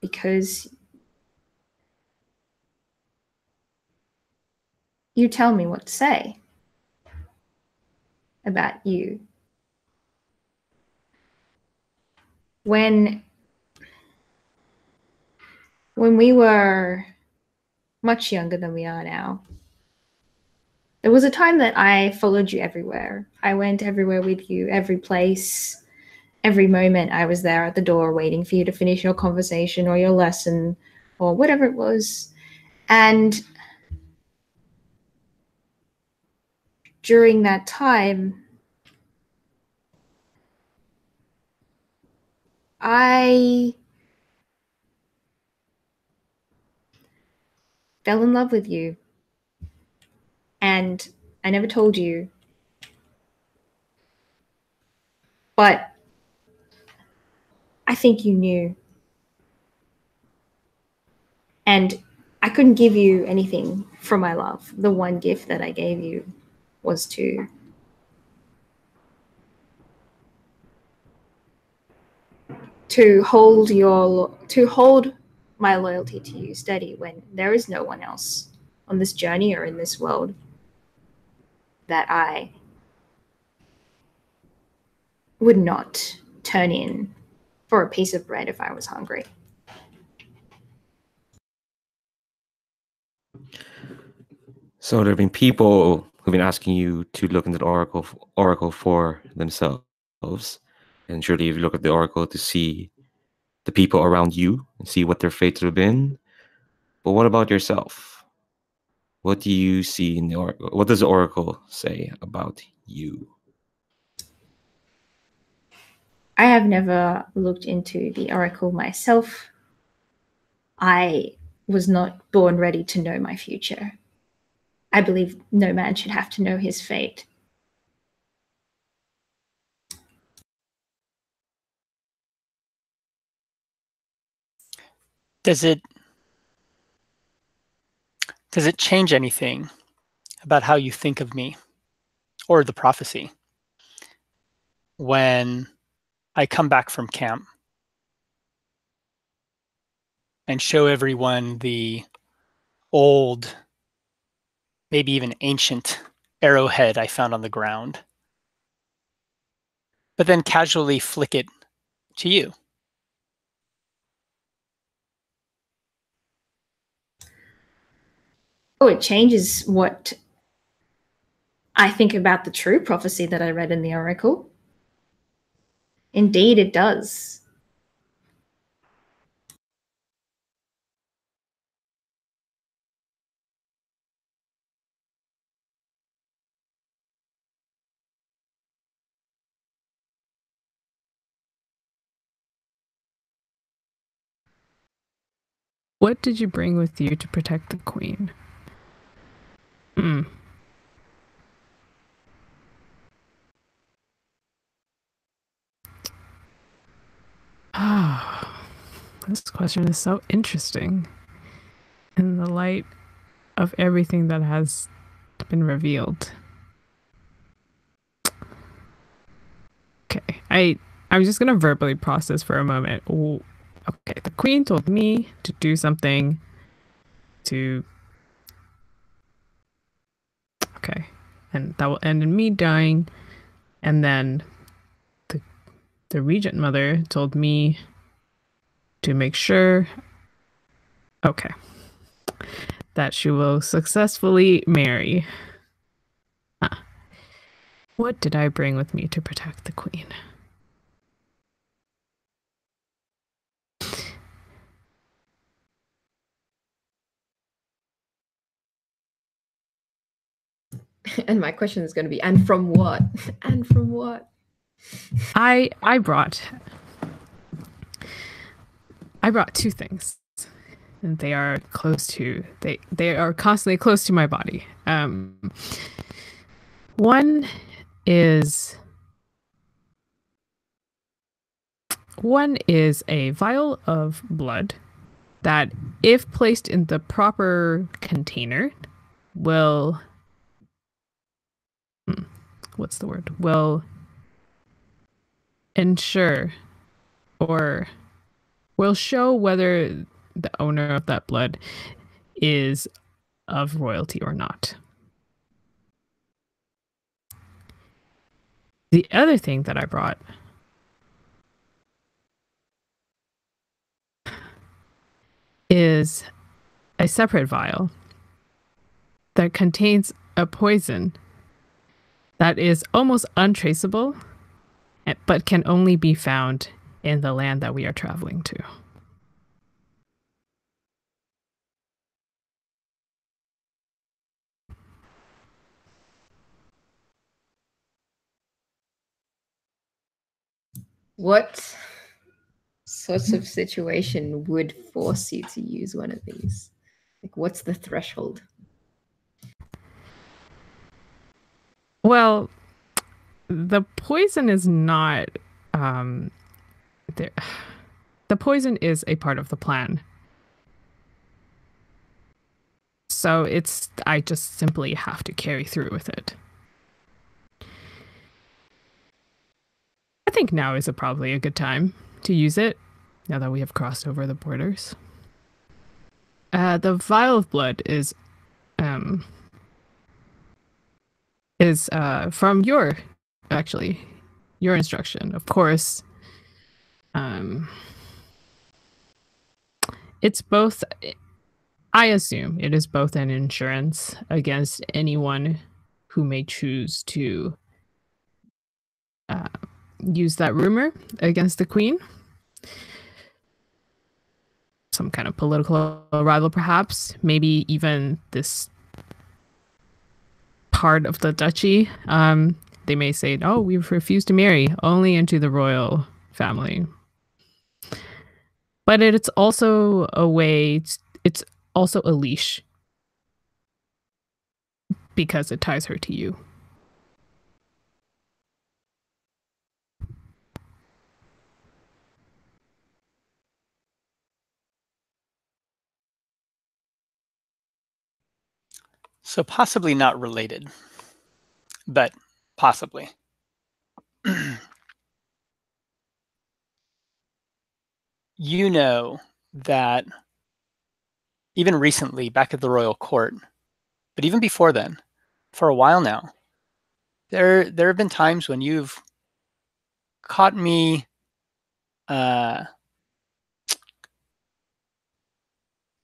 Because you tell me what to say about you. When we were much younger than we are now, there was a time that I followed you everywhere. I went everywhere with you, every place, every moment I was there at the door waiting for you to finish your conversation or your lesson or whatever it was. And during that time, I fell in love with you. And I never told you. But I think you knew. And I couldn't give you anything from my love. The one gift that I gave you was to hold my loyalty to you steady when there is no one else on this journey or in this world that I would not turn in for a piece of bread if I was hungry. So there have been people who've been asking you to look into the oracle for themselves, and surely if you look at the oracle to see the people around you and see what their fates have been. But what about yourself? What do you see in the oracle? What does the oracle say about you? I have never looked into the oracle myself. I was not born ready to know my future. I believe no man should have to know his fate. Does it change anything about how you think of me or the prophecy when I come back from camp and show everyone the old, maybe even ancient arrowhead I found on the ground, but then casually flick it to you? Oh, it changes what I think about the true prophecy that I read in the oracle. Indeed, it does. What did you bring with you to protect the queen? This question is so interesting in the light of everything that has been revealed. Okay, I'm just gonna verbally process for a moment. Ooh, okay, the queen told me to do something to. Okay, and that will end in me dying, and then the regent mother told me to make sure. Okay, that she will successfully marry. What did I bring with me to protect the queen? And my question is going to be, and from what? And from what? I brought two things. And they are close to they are constantly close to my body. One is a vial of blood that, if placed in the proper container, will will ensure or will show whether the owner of that blood is of royalty or not. The other thing that I brought is a separate vial that contains a poison that is almost untraceable, but can only be found in the land that we are traveling to. What sorts of situation would force you to use one of these? Like, what's the threshold? Well, the poison is not there. The poison is a part of the plan. So I just simply have to carry through with it. I think now is probably a good time to use it, now that we have crossed over the borders. The vial of blood is from your instruction. Of course, it's both, I assume it is both an insurance against anyone who may choose to use that rumor against the queen. Some kind of political rival, perhaps. Maybe even this part of the duchy. They may say, oh, we've refused to marry, only into the royal family. But it's also a way, it's also a leash, because it ties her to you. So possibly not related, but possibly. You know that even recently, back at the royal court, but even before then, for a while now, there have been times when you've caught me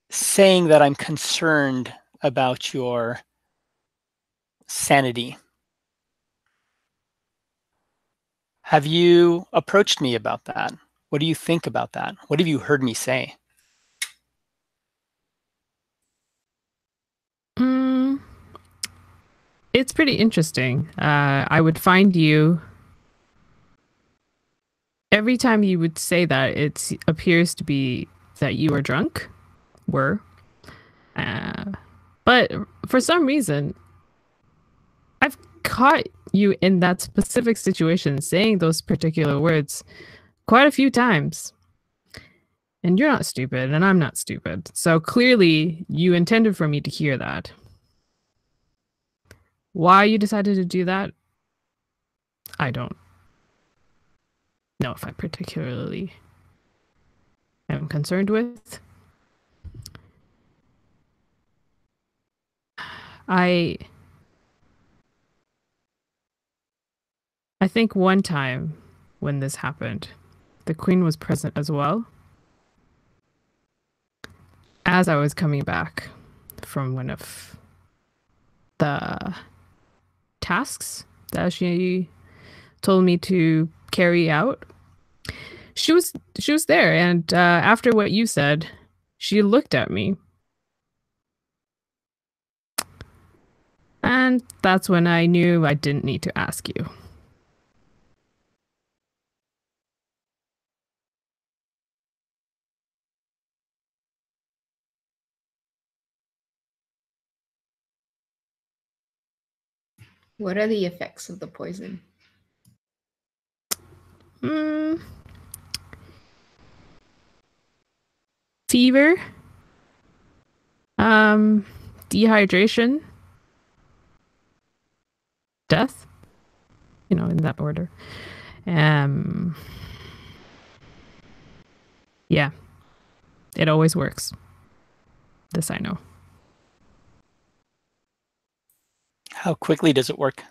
saying that I'm concerned about your sanity. Have you approached me about that? What do you think about that? What have you heard me say? It's pretty interesting. I would find you, every time you would say that, it appears to be that you are drunk. But for some reason, I've caught you in that specific situation saying those particular words quite a few times. And you're not stupid, and I'm not stupid. So clearly, you intended for me to hear that. Why you decided to do that, I don't know if I particularly am concerned with. I think one time when this happened, the queen was present as well. As I was coming back from one of the tasks that she told me to carry out. She was there, and after what you said, she looked at me. And that's when I knew I didn't need to ask you. What are the effects of the poison? Fever, dehydration, death, in that order. Yeah, it always works. This I know. How quickly does it work?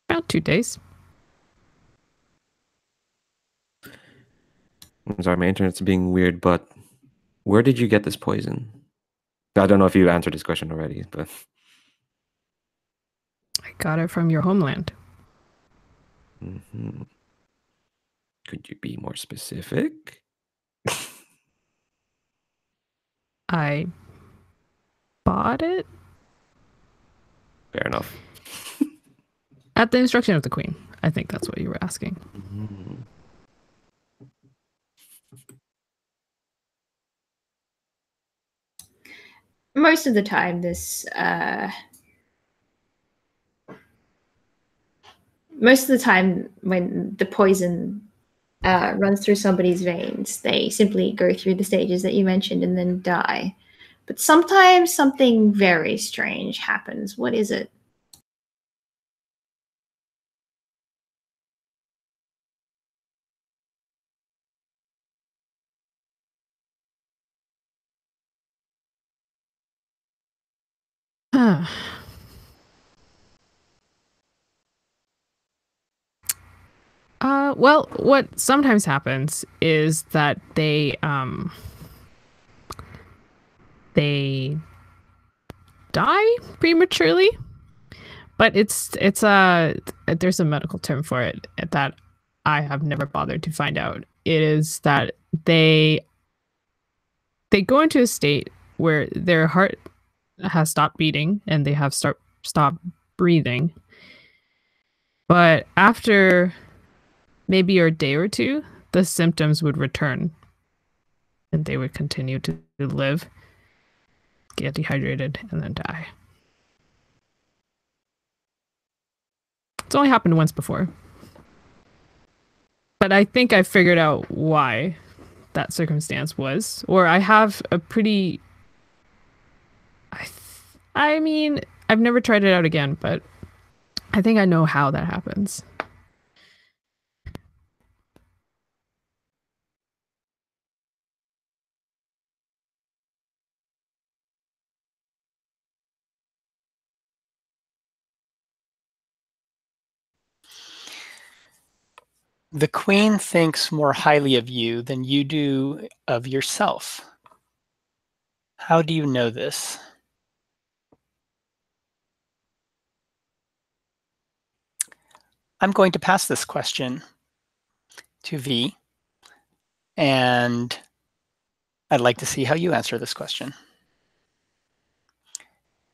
About 2 days. I'm sorry, my internet's being weird, but where did you get this poison? I don't know if you answered this question already, but I got it from your homeland. Could you be more specific? I bought it Fair enough. at the instruction of the queen. I think that's what you were asking. Most of the time, when the poison runs through somebody's veins, they simply go through the stages that you mentioned and then die. But sometimes something very strange happens. What is it? Well, what sometimes happens is that they die prematurely, but there's a medical term for it that I have never bothered to find out. It is that they go into a state where their heart has stopped beating and they have stopped breathing. But after maybe a day or two, the symptoms would return and they would continue to live, get dehydrated, and then die. It's only happened once before. But I think I figured out why that circumstance was. Or I have a pretty... I mean, I've never tried it out again, but I think I know how that happens. The queen thinks more highly of you than you do of yourself. How do you know this? I'm going to pass this question to V, and I'd like to see how you answer this question.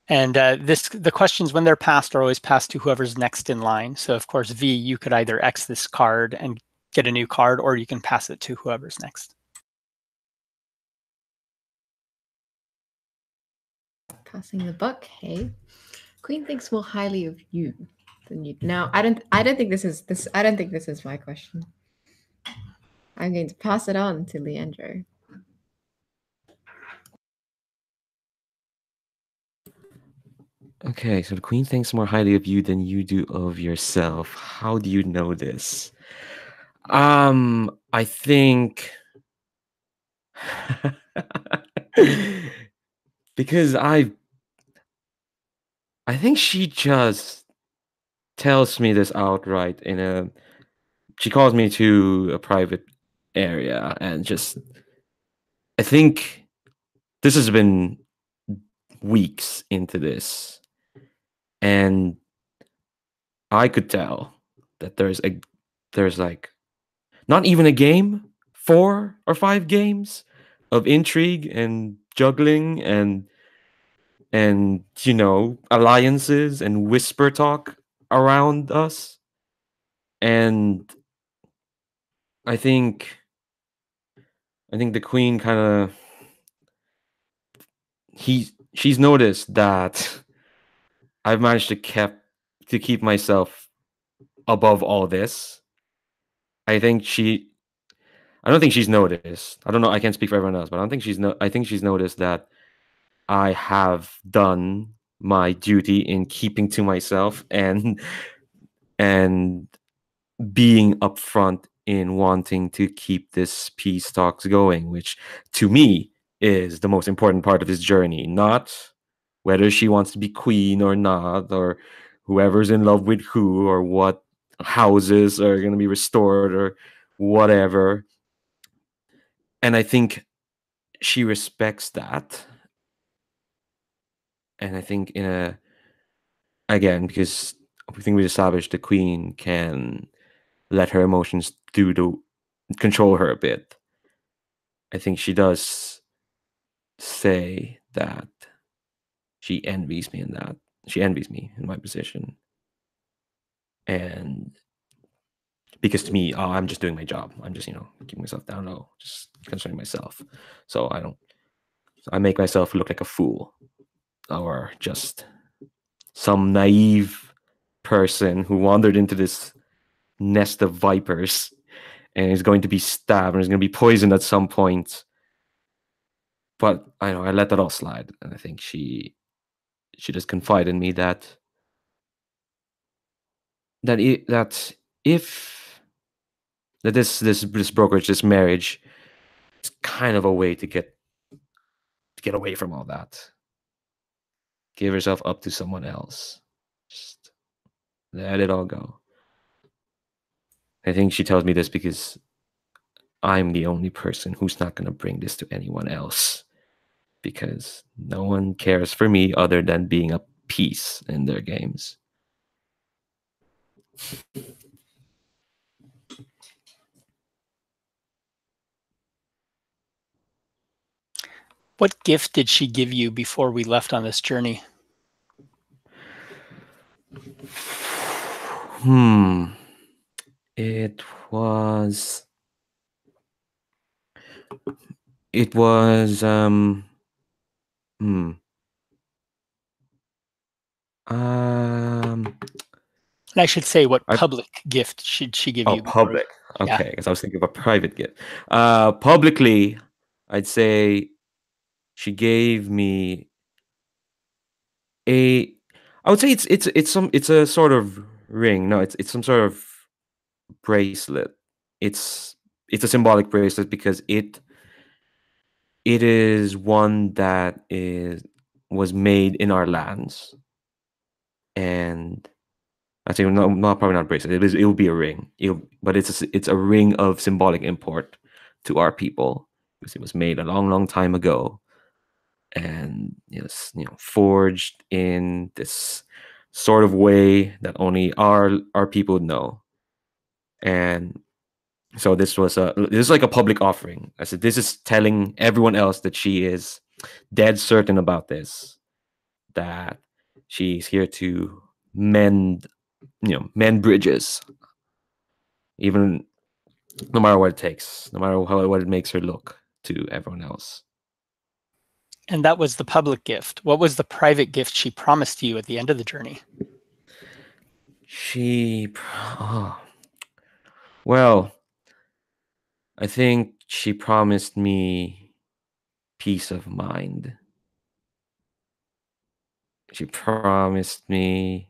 And the questions, when they're passed, are always passed to whoever's next in line. So of course, V, you could either X this card and get a new card, or you can pass it to whoever's next. Passing the buck, hey. Queen thinks more highly of you than you. Now, I don't think this is my question. I'm going to pass it on to Leandro. Okay, so the queen thinks more highly of you than you do of yourself. How do you know this? I think because I think she just tells me this outright she calls me to a private area and just I think this has been weeks into this. And I could tell that there's like not even a game, 4 or 5 games of intrigue and juggling and alliances and whisper talk around us. And I think the queen kind of she's noticed that I've managed to keep myself above all this. I think I don't think she's noticed. I don't know. I can't speak for everyone else, but I don't think I think she's noticed that I have done my duty in keeping to myself and being upfront in wanting to keep this peace talks going, which to me is the most important part of this journey, not whether she wants to be queen or not, or whoever's in love with who, or what houses are going to be restored or whatever. And I think she respects that. And I think again, because I think we established the queen can let her emotions control her a bit. I think she does say that she envies me in that. She envies me in my position. And because to me, I'm just doing my job. I'm just, keeping myself down low, just concerning myself. So I make myself look like a fool or just some naive person who wandered into this nest of vipers and is going to be stabbed and is going to be poisoned at some point. But I let that all slide, and I think she just confided in me that if that this brokerage, this marriage, is kind of a way to get away from all that. Give yourself up to someone else. Just let it all go. I think she tells me this because I'm the only person who's not going to bring this to anyone else, because no one cares for me other than being a piece in their games. What gift did she give you before we left on this journey? It was It was And I should say, what I public gift should she give you? public. Yeah. Okay, because I was thinking of a private gift. Publicly, I'd say she gave me a. I would say it's a sort of ring. No, it's some sort of bracelet. It's a symbolic bracelet because it is one that was made in our lands, and I say no, probably not a bracelet. It will be a ring. But it's a ring of symbolic import to our people because it was made a long, long time ago, and it's forged in this sort of way that only our people know. And so this is like a public offering. I said this is telling everyone else that she is dead certain about this, that she's here to mend bridges, even no matter what it takes, no matter what it makes her look to everyone else. And that was the public gift. What was the private gift she promised you at the end of the journey? Well, I think she promised me peace of mind. She promised me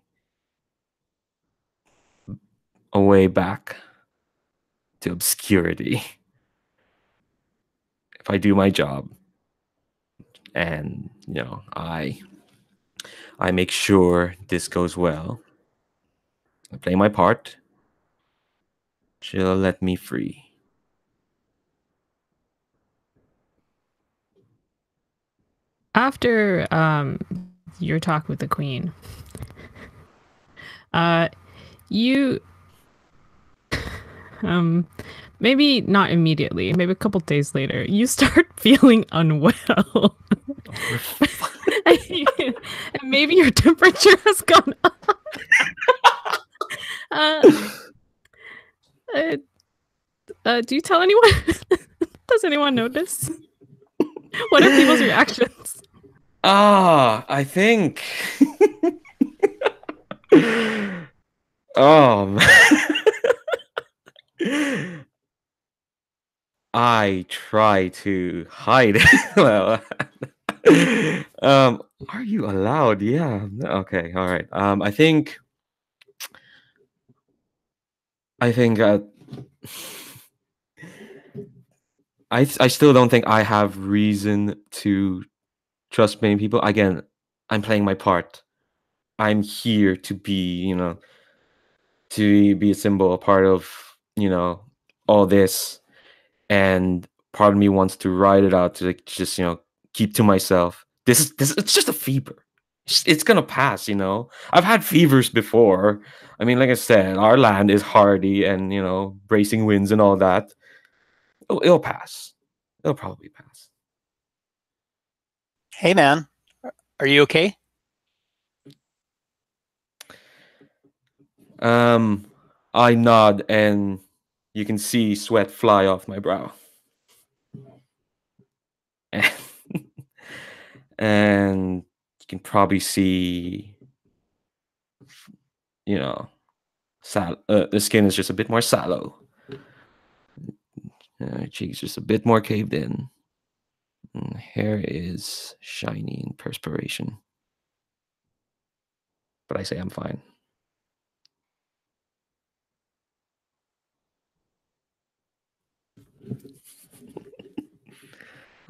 a way back to obscurity if I do my job, and I make sure this goes well. I play my part. She'll let me free. After your talk with the queen, You maybe not immediately, maybe a couple days later, you start feeling unwell. And maybe your temperature has gone up. Do you tell anyone? Does anyone notice? What are people's reactions? I think. Um, I try to hide it. Well, are you allowed? Yeah. Okay. All right. I think I still don't think I have reason to trust many people. Again, I'm playing my part. I'm here to be, to be a symbol, a part of, all this. And part of me wants to ride it out to like, just, keep to myself. This it's just a fever. It's gonna pass, I've had fevers before. I mean, like I said, our land is hardy and, bracing winds and all that. It'll pass. It'll probably pass. Hey, man, are you okay? I nod and you can see sweat fly off my brow. And you can probably see, the skin is just a bit more sallow. Cheeks just a bit more caved in. And hair is shiny in perspiration. But I say I'm fine.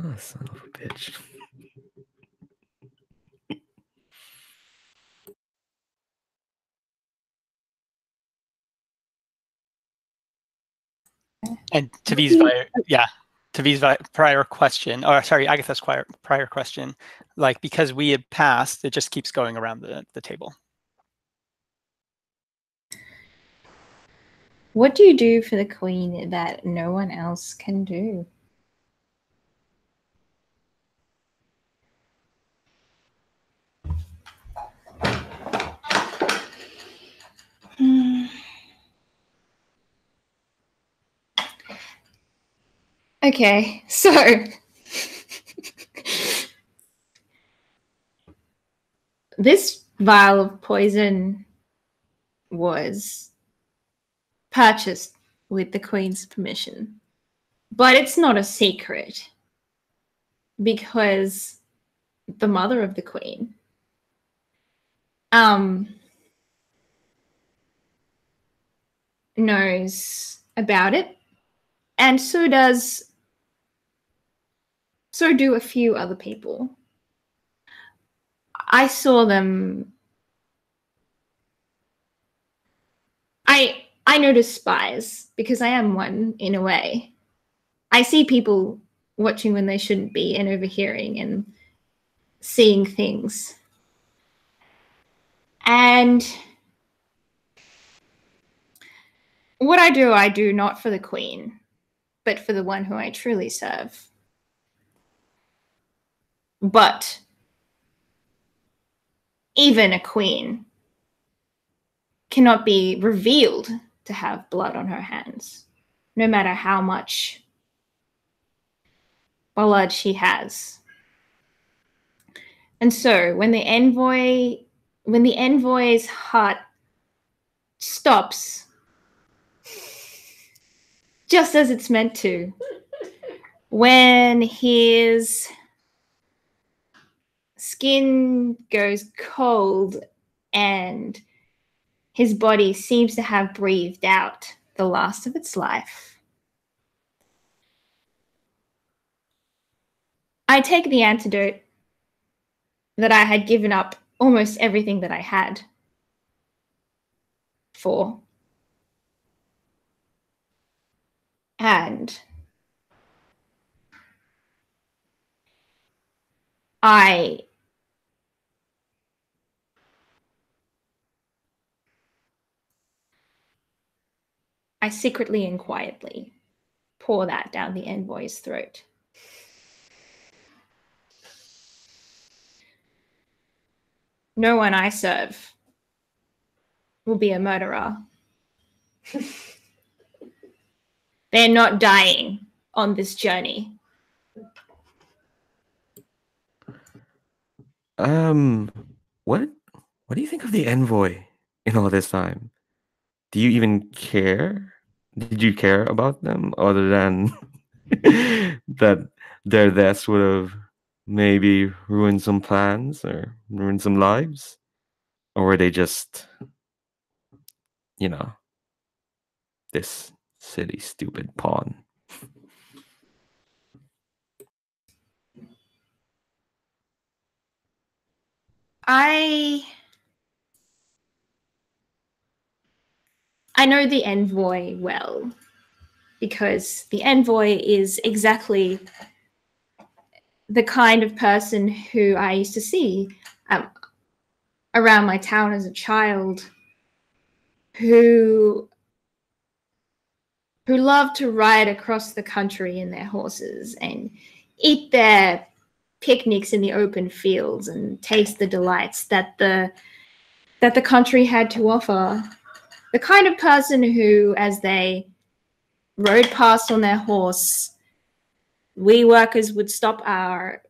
Oh, son of a bitch. And Tavi's prior question, or sorry, Agatha's prior question, like because we had passed, it just keeps going around the table. What do you do for the queen that no one else can do? Okay, so this vial of poison was purchased with the Queen's permission, but it's not a secret because the mother of the Queen knows about it, and so do a few other people. I saw them. I notice spies because I am one in a way. I see people watching when they shouldn't be and overhearing and seeing things. And what I do not for the Queen, but for the one who I truly serve. But even a queen cannot be revealed to have blood on her hands, no matter how much blood she has. And so when the envoy's heart stops, just as it's meant to, when his skin goes cold and his body seems to have breathed out the last of its life, I take the antidote that I had given up almost everything that I had for, and I I secretly and quietly pour that down the envoy's throat. No one I serve will be a murderer. They're not dying on this journey. What do you think of the envoy in all this time? Do you even care? Did you care about them other than that their deaths would have maybe ruined some plans or ruined some lives? Or were they just, this silly, stupid pawn? I know the envoy well, because the envoy is exactly the kind of person who I used to see around my town as a child, who loved to ride across the country in their horses and eat their picnics in the open fields and taste the delights that the country had to offer. The kind of person who, as they rode past on their horse, we workers would stop our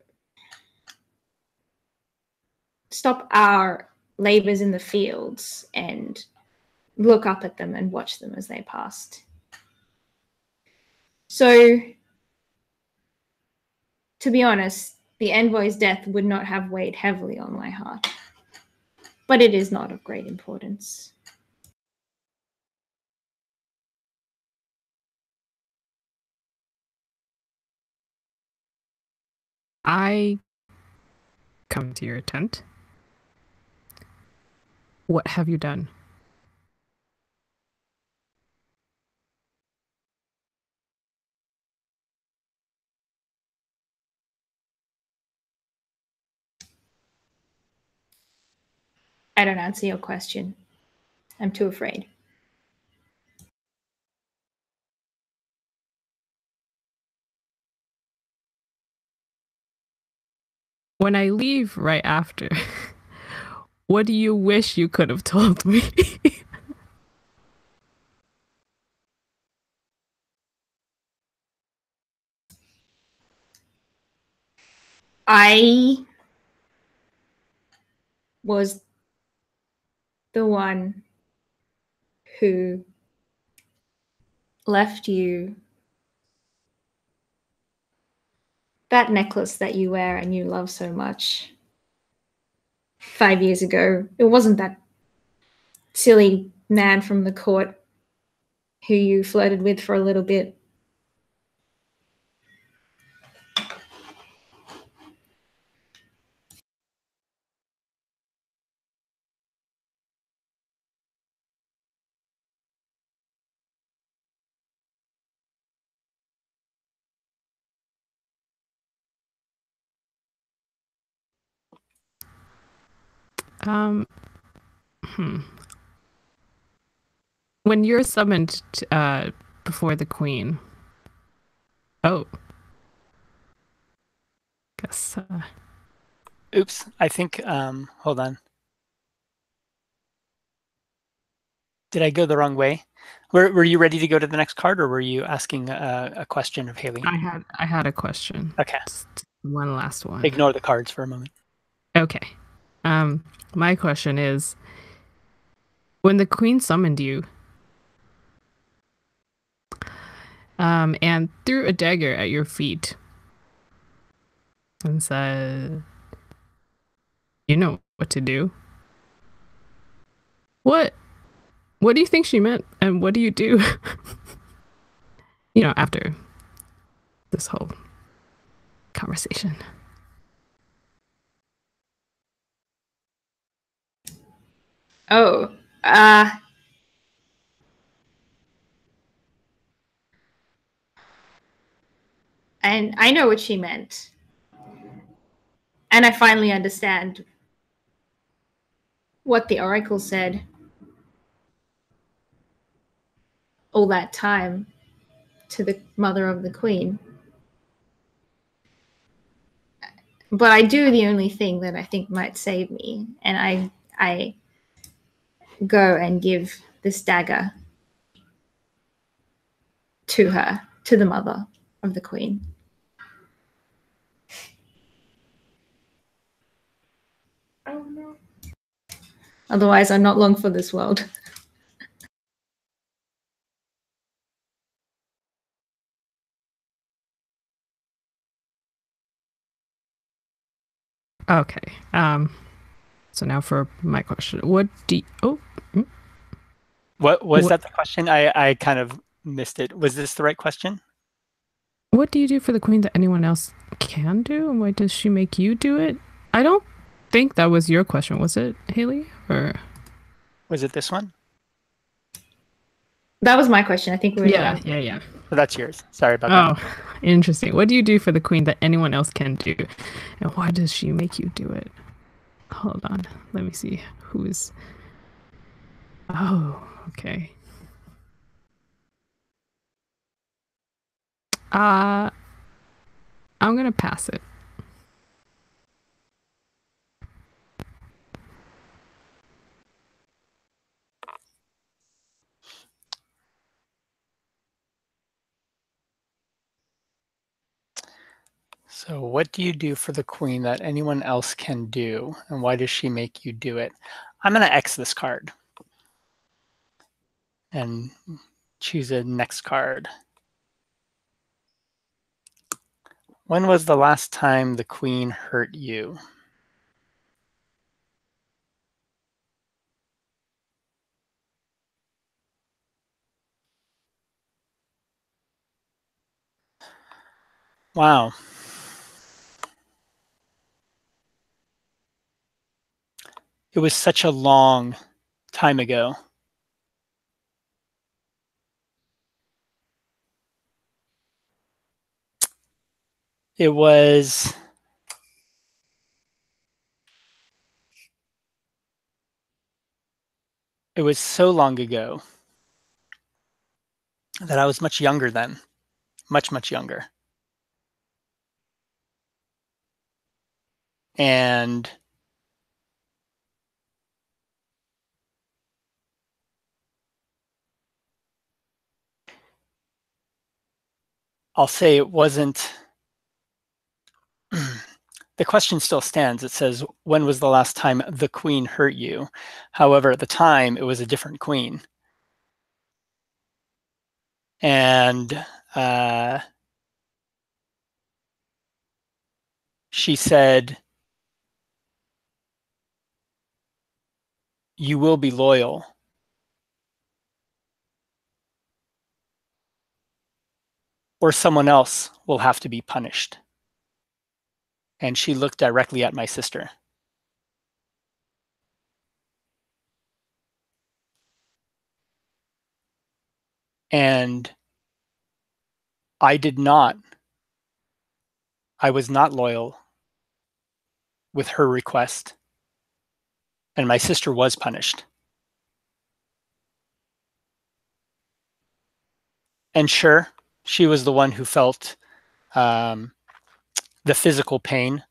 labors in the fields and look up at them and watch them as they passed. So, to be honest, the envoy's death would not have weighed heavily on my heart. But it is not of great importance. I come to your tent. What have you done? I don't answer your question. I'm too afraid. When I leave right after, what do you wish you could have told me? I was the one who left you that necklace that you wear and you love so much 5 years ago. It wasn't that silly man from the court who you flirted with for a little bit. um, When you're summoned before the queen. Oh. Guess. Oops, I think, hold on. Did I go the wrong way? Were you ready to go to the next card, or were you asking a question of Haley? I had a question. Okay. Just one last one. Ignore the cards for a moment. Okay. My question is, when the queen summoned you, and threw a dagger at your feet and said, "You know what to do." What do you think she meant, and what do you do? After this whole conversation. Oh, and I know what she meant. And I finally understand what the oracle said. all that time to the mother of the queen. But I do the only thing that I think might save me, and I go and give this dagger to her, to the mother of the queen. Oh no. Otherwise, I'm not long for this world. Okay. So now for my question. What do you, What was that the question? I kind of missed it. Was this the right question? what do you do for the queen that anyone else can do? And why does she make you do it? I don't think that was your question, was it, Haley? Or Was it this one? That was my question. I think we were done. Yeah. So that's yours. Sorry about that. Oh, interesting. What do you do for the queen that anyone else can do? And why does she make you do it? Hold on. Let me see. Who is... Oh, okay. I'm gonna pass it. So what do you do for the queen that anyone else can do? And why does she make you do it? I'm going to X this card and choose a next card. When was the last time the queen hurt you? Wow. It was such a long time ago. It was so long ago that I was much younger then, much younger. And I'll say it wasn't, the question still stands. It says, when was the last time the queen hurt you? However, at the time, it was a different queen. And she said, you will be loyal. Or someone else will have to be punished. And she looked directly at my sister. And I was not loyal with her request. And my sister was punished. And sure, she was the one who felt the physical pain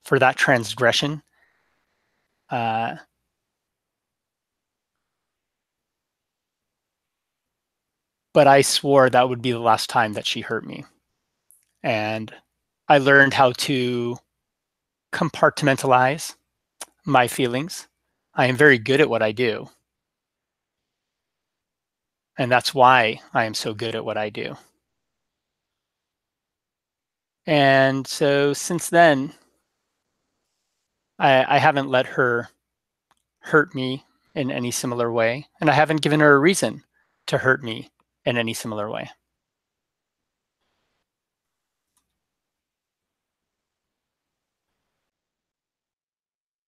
for that transgression. But I swore that would be the last time that she hurt me. And I learned how to compartmentalize my feelings. I am very good at what I do. And that's why I am so good at what I do. And so since then, I haven't let her hurt me in any similar way. And I haven't given her a reason to hurt me in any similar way.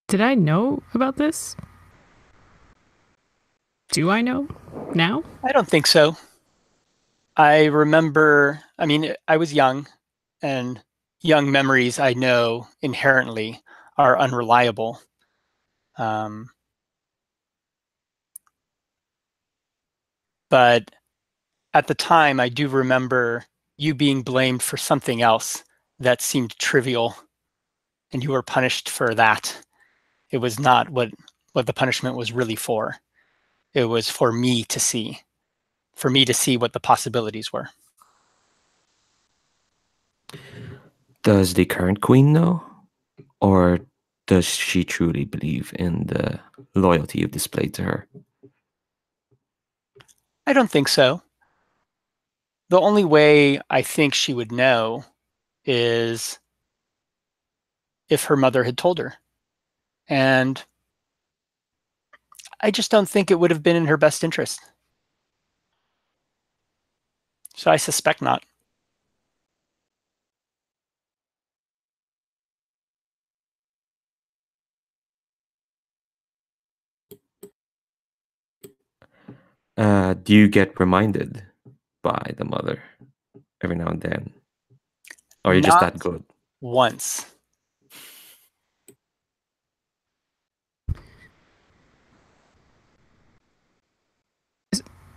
Did I know about this? Do I know now? I don't think so. I remember, I mean, I was young, and young memories, I know inherently are unreliable. But at the time, I do remember you being blamed for something else that seemed trivial, and you were punished for that. It was not what the punishment was really for. It was for me to see what the possibilities were. Does the current queen know? Or does she truly believe in the loyalty you've displayed to her? I don't think so. The only way I think she would know is if her mother had told her. And I just don't think it would have been in her best interest. So I suspect not. Do you get reminded by the mother every now and then? Or are you just Not that good? once.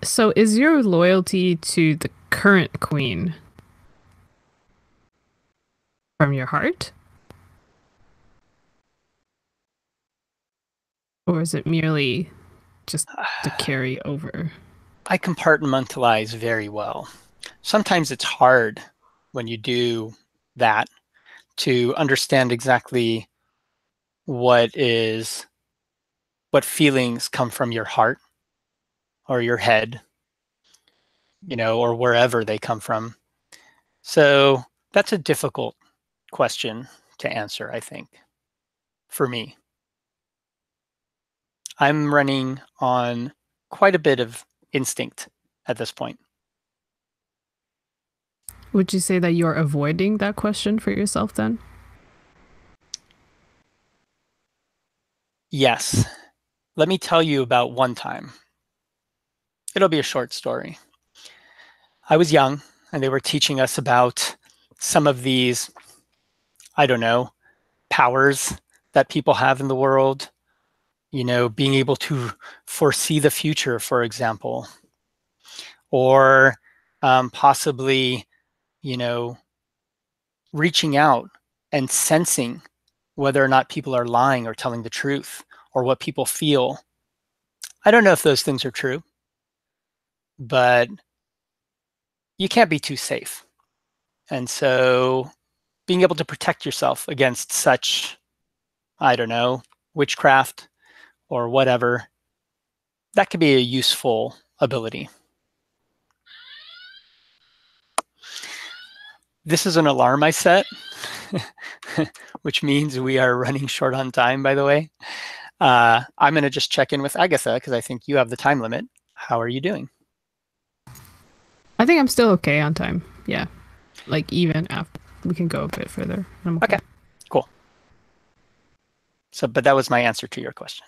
So is your loyalty to the current queen from your heart? Or is it merely just to carry over? I compartmentalize very well. Sometimes it's hard when you do that to understand exactly what feelings come from your heart or your head, or wherever they come from. So that's a difficult question to answer, I think, for me. I'm running on quite a bit of instinct at this point. Would you say that you're avoiding that question for yourself then? Yes. Let me tell you about one time. It'll be a short story. I was young, and they were teaching us about some of these, I don't know, powers that people have in the world. Being able to foresee the future, for example, or possibly, reaching out and sensing whether or not people are lying or telling the truth, or what people feel. I don't know if those things are true, but you can't be too safe. And so being able to protect yourself against such, I don't know, witchcraft or whatever, that could be a useful ability. This is an alarm I set, which means we are running short on time, by the way. I'm going to just check in with Agatha because I think you have the time limit. How are you doing? I think I'm still okay on time. Yeah. Like even after we can go a bit further. I'm okay. Okay, cool. So, but that was my answer to your question.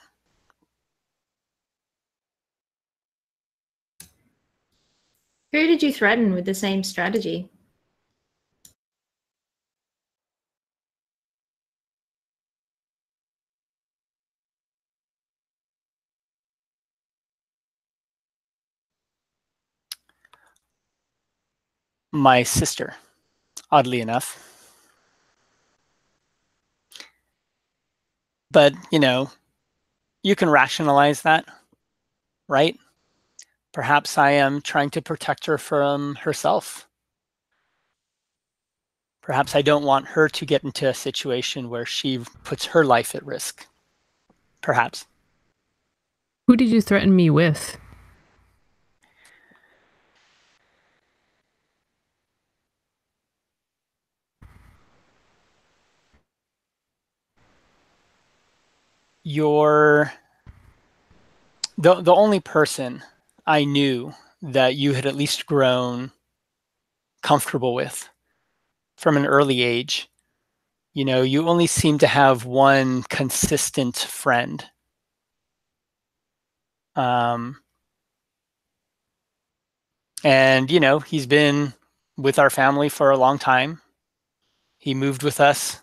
Who did you threaten with the same strategy? My sister, oddly enough. But, you can rationalize that, right? Perhaps I am trying to protect her from herself. Perhaps I don't want her to get into a situation where she puts her life at risk. Perhaps. Who did you threaten me with? You're the only person I knew that you had at least grown comfortable with from an early age. You only seem to have one consistent friend. And, he's been with our family for a long time. He moved with us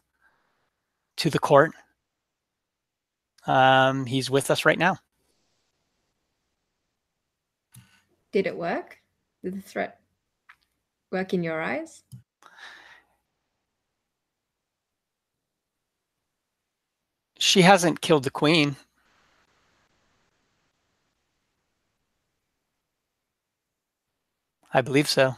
to the court. He's with us right now. Did it work? Did the threat work in your eyes? She hasn't killed the queen. I believe so.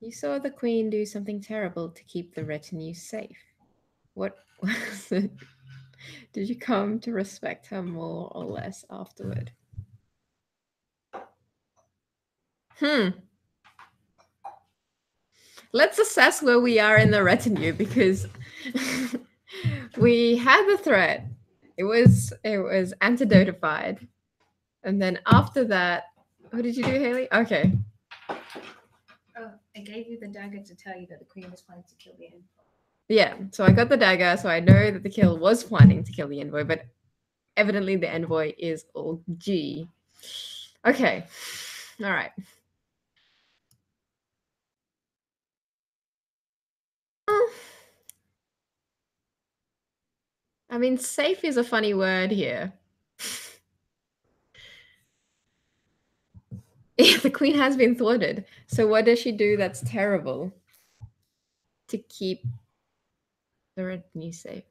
You saw the queen do something terrible to keep the retinue safe. What was it? Did you come to respect her more or less afterward? Let's assess where we are in the retinue, because we had the threat. It was antidotified. And then after that, what did you do, Haley? Okay. Oh, I gave you the dagger to tell you that the queen was planning to kill the envoy. Yeah, so I got the dagger, so I know that the kill was planning to kill the envoy, but evidently the envoy is all G. Okay. All right. I mean, safe is a funny word here. Yeah, the queen has been thwarted. So what does she do that's terrible to keep the retinue safe?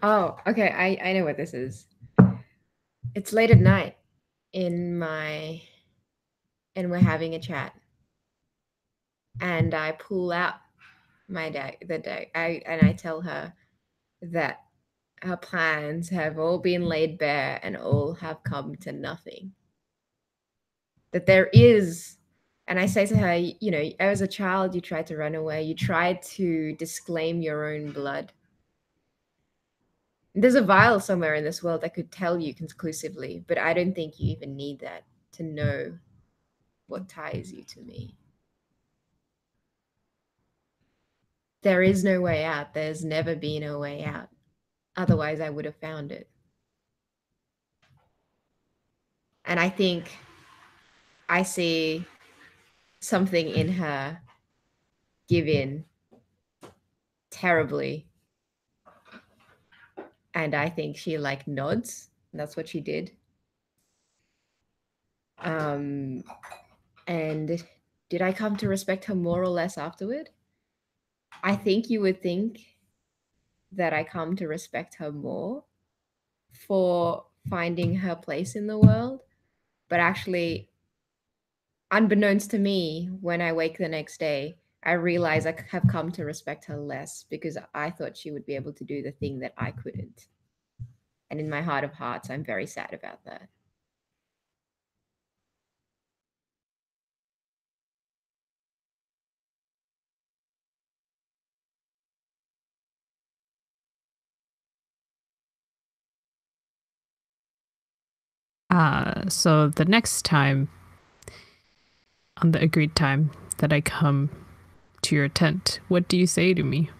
Oh, okay. I know what this is. It's late at night and we're having a chat. And I pull out my and I tell her that her plans have all been laid bare and all have come to nothing. That there is, and I say to her, you know, as a child, you tried to run away, you tried to disclaim your own blood. There's a vial somewhere in this world that could tell you conclusively, but I don't think you even need that to know what ties you to me. There is no way out. There's never been a way out. Otherwise, I would have found it. And I think I see something in her give in terribly. And I think she like nods. That's what she did. And did I come to respect her more or less afterward? I think you would think that I come to respect her more for finding her place in the world. But actually, unbeknownst to me, when I wake the next day, I realize I have come to respect her less because I thought she would be able to do the thing that I couldn't. And in my heart of hearts, I'm very sad about that. So the next time, on the agreed time that I come to your tent, what do you say to me?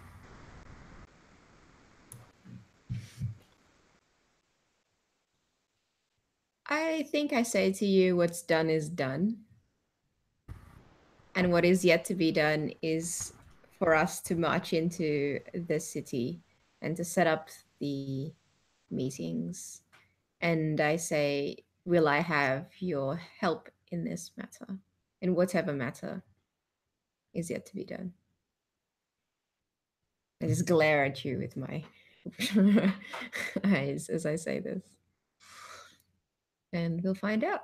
I think I say to you, what's done is done. And what is yet to be done is for us to march into the city and to set up the meetings. And I say, will I have your help in this matter? In whatever matter is yet to be done. I just glare at you with my eyes as I say this. And we'll find out.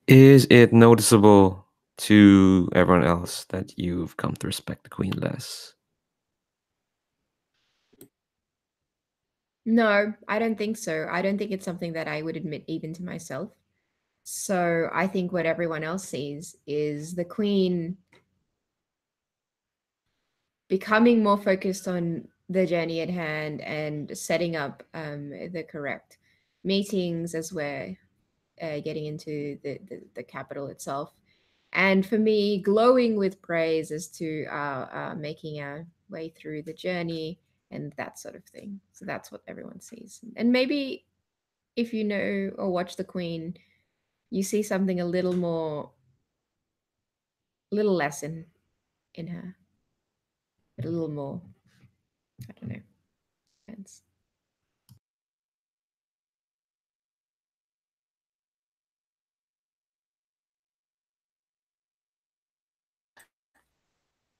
Is it noticeable to everyone else that you've come to respect the queen less? No, I don't think so. I don't think it's something that I would admit even to myself. So I think what everyone else sees is the queen becoming more focused on the journey at hand and setting up the correct meetings as we're getting into the capital itself. And for me, glowing with praise as to making our way through the journey and that sort of thing. So that's what everyone sees. And maybe if you know or watch the Queen, you see something a little less in her, but a little more. I don't know. Depends.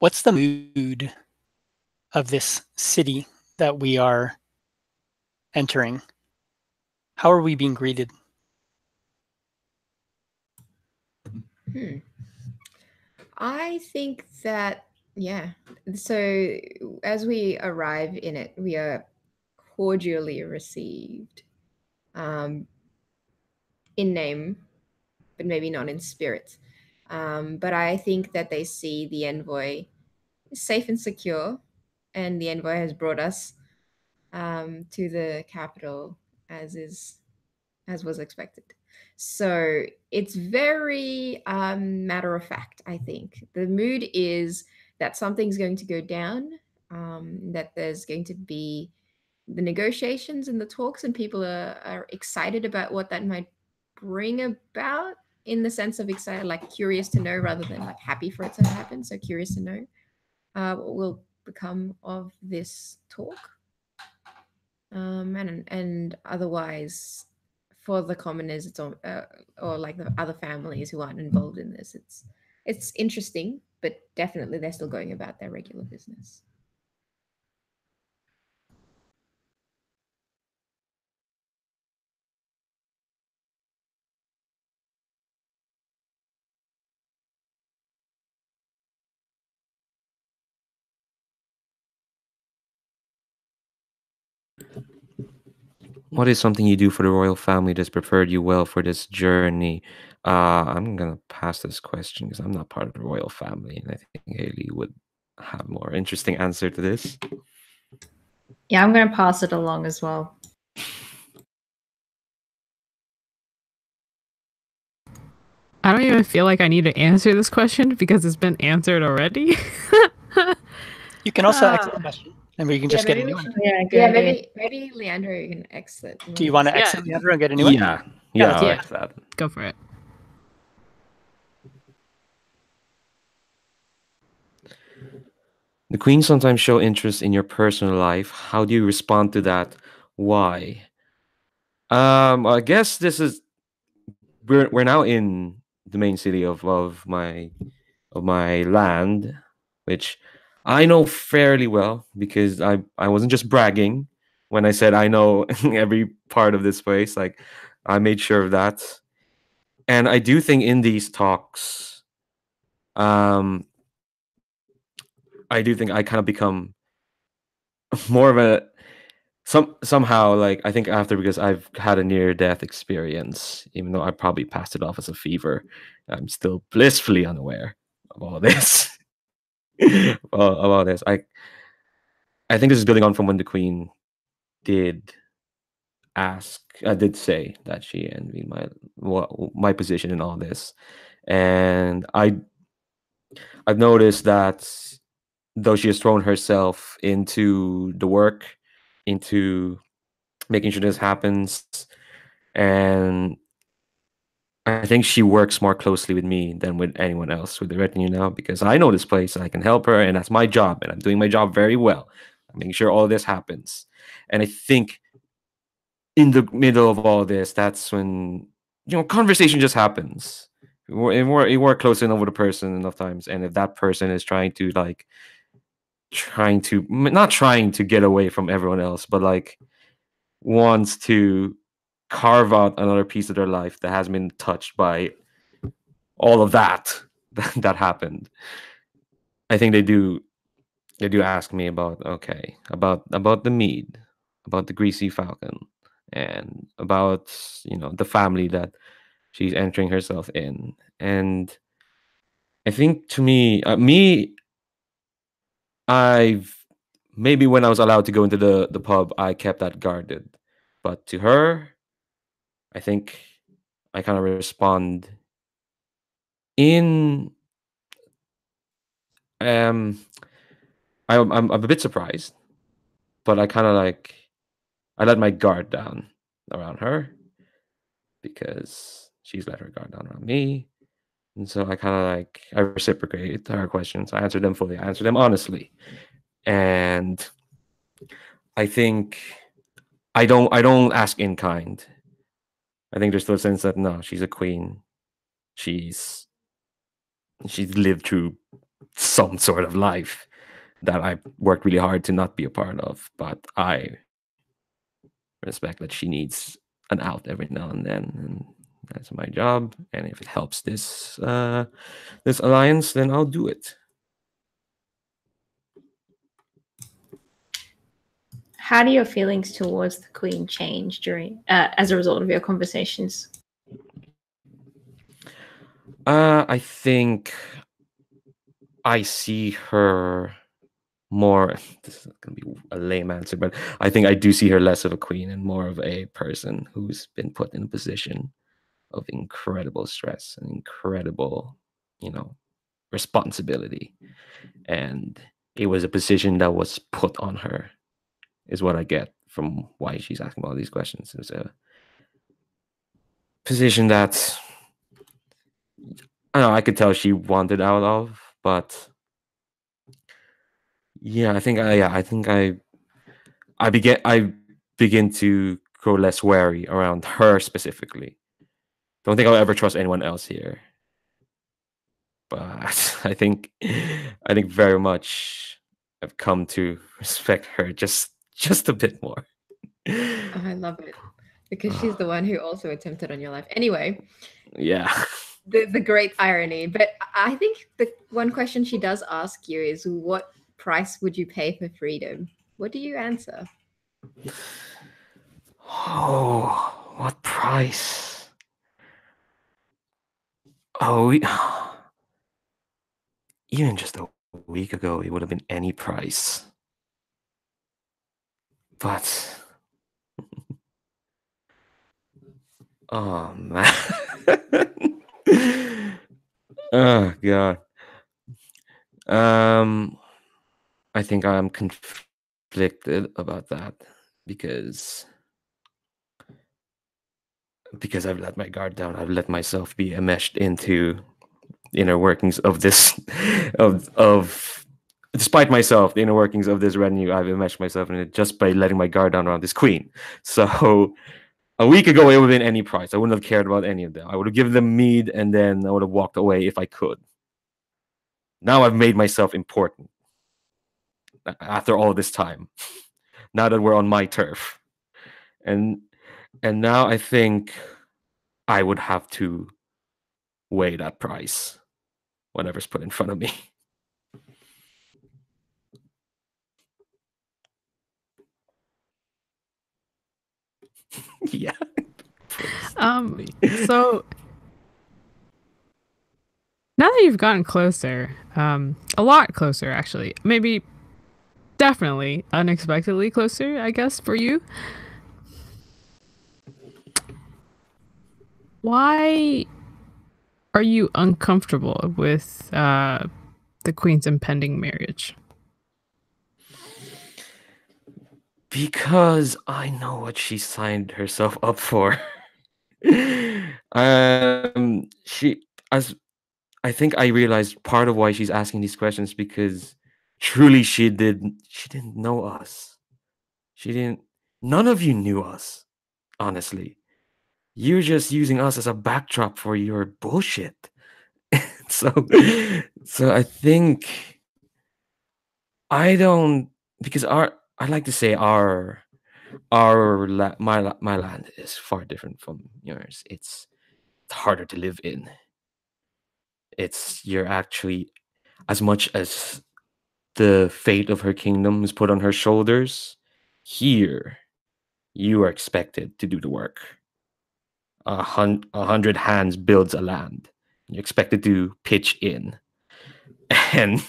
What's the mood of this city that we are entering? How are we being greeted? I think that, yeah. So as we arrive in it, we are cordially received, in name, but maybe not in spirit. But I think that they see the envoy safe and secure, and the envoy has brought us to the capital as was expected. So it's very matter of fact. I think the mood is that something's going to go down, that there's going to be the negotiations and the talks, and people are excited about what that might bring about, in the sense of excited, like curious to know rather than like happy for it to happen. So curious to know what will become of this talk. And otherwise, for the commoners, it's all, or like the other families who aren't involved in this, it's interesting, but definitely they're still going about their regular business. What is something you do for the royal family that's prepared you well for this journey? I'm gonna pass this question because I'm not part of the royal family, and I think Haley would have more interesting answer to this. Yeah, I'm going to pass it along as well. I don't even feel like I need to answer this question because it's been answered already. You can also exit the question, and we can just get a maybe new we one. should- Yeah, Yeah, good. maybe Leandro, you can exit. Do you want to Yeah. exit Leandro and get a new one? Yeah, let's I do like that. Go for it. The queen sometimes show interest in your personal life. How do you respond to that? Why? I guess this is we're now in the main city of my land, which I know fairly well because I wasn't just bragging when I said I know every part of this place. Like I made sure of that, and I do think in these talks, um, I do think I kind of become more of a somehow like I think after because I've had a near death experience, even though I probably passed it off as a fever, I'm still blissfully unaware of all this. Of all this, I think this is building on from when the queen did did say that she envied my position in all this, and I've noticed that though she has thrown herself into the work, into making sure this happens, and I think she works more closely with me than with anyone else with the retinue now because I know this place and I can help her, and that's my job, and I'm doing my job very well. I'm making sure all this happens, and I think in the middle of all this, that's when conversation just happens. You work close enough with a person enough times, and if that person is not trying to get away from everyone else, but like wants to carve out another piece of their life that has been touched by all of that that happened. I think they do ask me about the mead, about the greasy falcon, and about the family that she's entering herself in. And I think to I've maybe when I was allowed to go into the pub, I kept that guarded, but to her, I think I kind of respond in um I'm a bit surprised but I kind of like I let my guard down around her because she's let her guard down around me. And so I kind of like I reciprocated her questions. I answered them fully. I answered them honestly. And I think I don't ask in kind. I think there's still a sense that no, she's a queen. She's lived through some sort of life that I worked really hard to not be a part of. But I respect that she needs an out every now and then, and that's my job. And if it helps this this alliance, then I'll do it. How do your feelings towards the Queen change during as a result of your conversations? I think I see her more. This is gonna be a lame answer, but I think I do see her less of a queen and more of a person who's been put in a position of incredible stress and incredible, responsibility. And it was a position that was put on her, is what I get from why she's asking all these questions. It was a position that I don't know, I could tell she wanted out of, but yeah, I begin to grow less wary around her specifically. Don't think I'll ever trust anyone else here. But I think very much I've come to respect her just a bit more. Oh, I love it because she's the one who also attempted on your life. Anyway, Yeah. the great irony. But I think the one question she does ask you is, what price would you pay for freedom? What do you answer? Oh, what price? Oh, even just a week ago, it would have been any price. But oh man, oh god. I think I'm conflicted about that because I've let my guard down. I've let myself be enmeshed into inner workings of this of despite myself, the inner workings of this retinue. I've enmeshed myself in it just by letting my guard down around this queen. So a week ago, it would have been any price. I wouldn't have cared about any of them. I would have given them mead and then I would have walked away if I could. Now I've made myself important after all this time. Now that we're on my turf. And now I think I would have to weigh that price, whatever's put in front of me. Yeah. So now that you've gotten closer, a lot closer actually, maybe definitely unexpectedly closer, I guess, for you. Why are you uncomfortable with the Queen's impending marriage? Because I know what she signed herself up for. She as I think I realized part of why she's asking these questions because truly she didn't know us. She didn't None of you knew us, honestly. You're just using us as a backdrop for your bullshit. so I think I don't because I like to say my land is far different from yours. It's harder to live in. You're actually, as much as the fate of her kingdom is put on her shoulders, here you are expected to do the work. 100 hands builds a land. You're expected to pitch in. And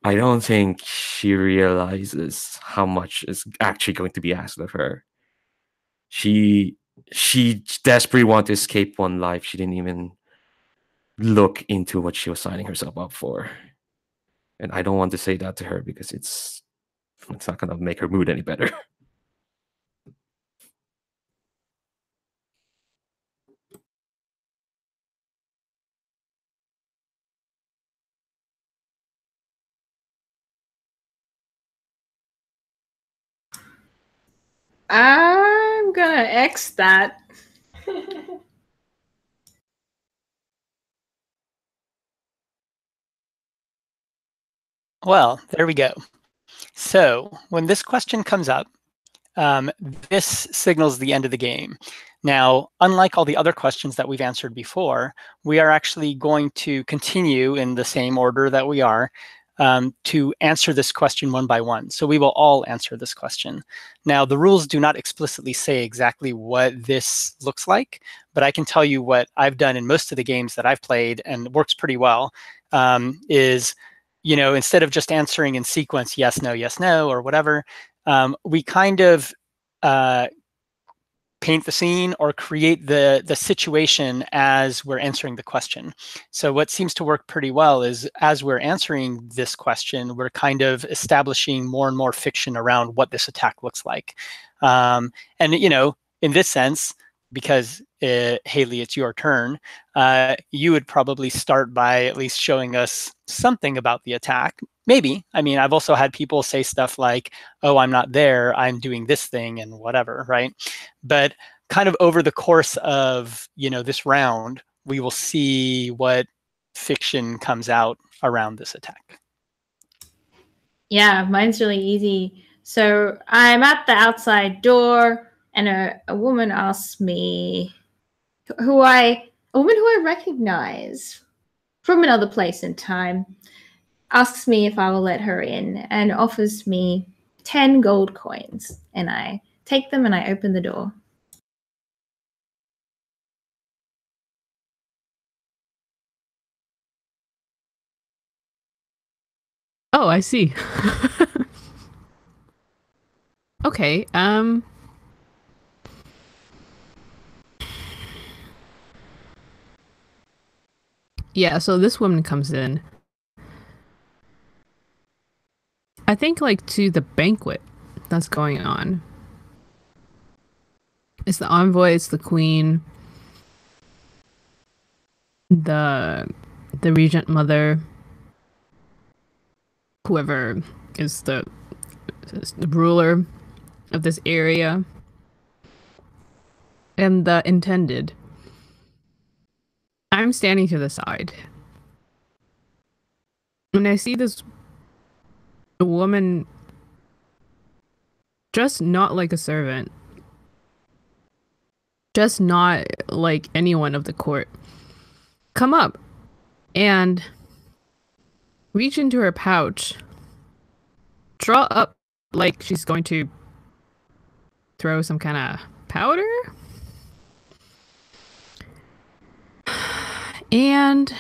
I don't think she realizes how much is actually going to be asked of her. She desperately wanted to escape one life. She didn't even look into what she was signing herself up for. And I don't want to say that to her because it's It's not gonna make her mood any better. I'm gonna X that. Well, there we go. So when this question comes up, this signals the end of the game. Now, unlike all the other questions that we've answered before, we are actually going to continue in the same order that we are to answer this question one by one. So we will all answer this question. Now, the rules do not explicitly say exactly what this looks like, but I can tell you what I've done in most of the games that I've played, and works pretty well, is, you know, instead of just answering in sequence, yes, no, or whatever, we kind of paint the scene or create the situation as we're answering the question. So what seems to work pretty well is as we're answering this question, we're kind of establishing more and more fiction around what this attack looks like. And, you know, in this sense, because Haley, it's your turn, you would probably start by at least showing us something about the attack. Maybe. I mean, I've also had people say stuff like, oh, I'm not there, I'm doing this thing and whatever, right? But kind of over the course of, you know, this round, we will see what fiction comes out around this attack. Yeah, mine's really easy. So I'm at the outside door, and a woman asks me a woman who I recognize from another place and time, asks me if I will let her in and offers me 10 gold coins. And I take them and I open the door. Oh, I see. Okay, yeah, so this woman comes in. I think like to the banquet that's going on. It's the envoy, it's the queen, the regent mother, whoever is the ruler of this area, and the intended. I'm standing to the side. And I see this woman just not like a servant. Just not like anyone of the court. Come up and reach into her pouch. Draw up like she's going to throw some kind of powder. And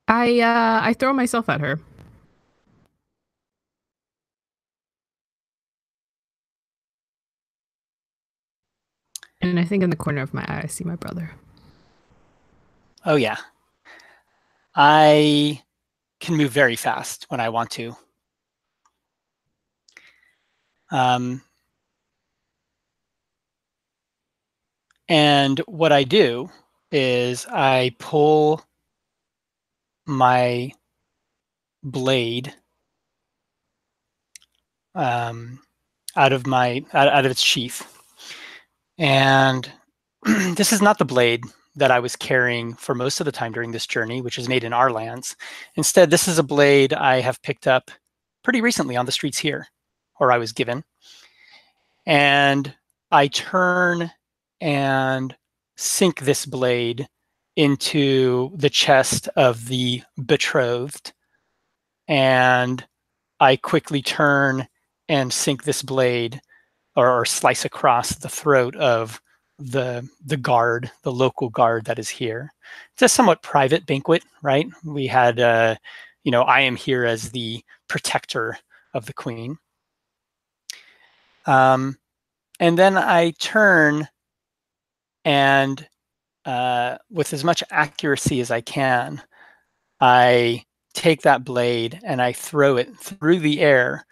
I throw myself at her. And I think in the corner of my eye, I see my brother. Oh, yeah. I can move very fast when I want to. And what I do is I pull my blade out of its sheath. And this is not the blade that I was carrying for most of the time during this journey, which is made in our lands. Instead, this is a blade I have picked up pretty recently on the streets here, or I was given. And I turn and sink this blade into the chest of the betrothed. And I quickly turn and sink this blade or slice across the throat of the guard, the local guard that is here. It's a somewhat private banquet, right? We had, you know, I am here as the protector of the queen. And then I turn and with as much accuracy as I can, I take that blade and I throw it through the air,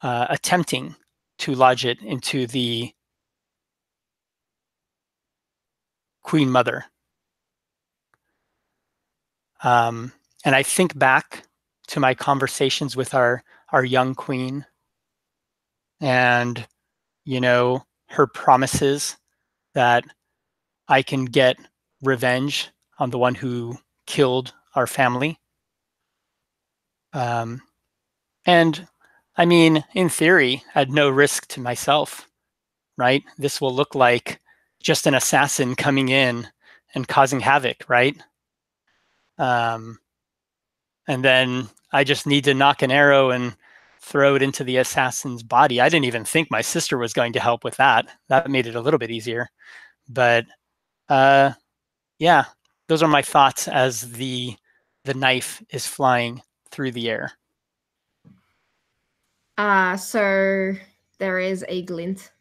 attempting to lodge it into the Queen Mother. And I think back to my conversations with our young queen, and her promises that I can get revenge on the one who killed our family. And I mean, in theory, at no risk to myself, right? This will look like just an assassin coming in and causing havoc, right? And then I just need to knock an arrow and throw it into the assassin's body. I didn't even think my sister was going to help with that. That made it a little bit easier. But yeah, those are my thoughts as the knife is flying through the air. So there is a glint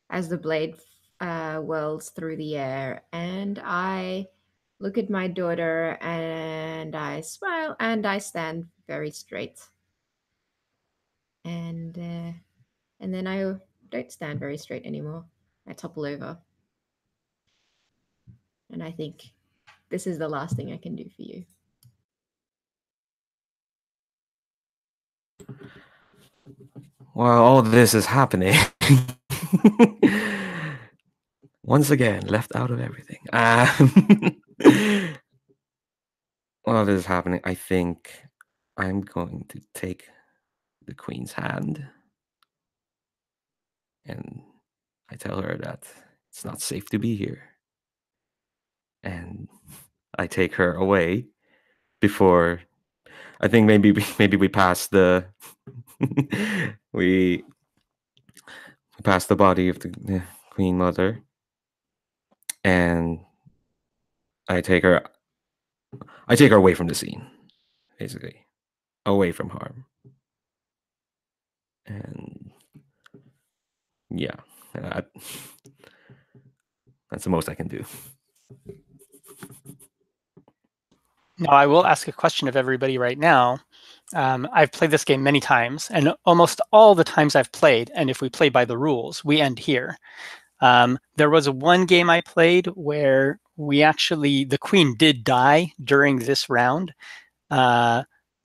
as the blade whirls through the air, and I look at my daughter and I smile and I stand very straight. And then I don't stand very straight anymore. I topple over. And I think this is the last thing I can do for you. While all this is happening, once again, left out of everything. While this is happening, I think I'm going to take the queen's hand, and I tell her that it's not safe to be here. And I take her away before, I think maybe we pass the we pass the body of the Queen Mother, and I take her away from the scene, basically, away from harm. And yeah, that's the most I can do. Now, I will ask a question of everybody right now. I've played this game many times, and almost all the times I've played, and if we play by the rules, we end here. There was one game I played where the queen did die during this round,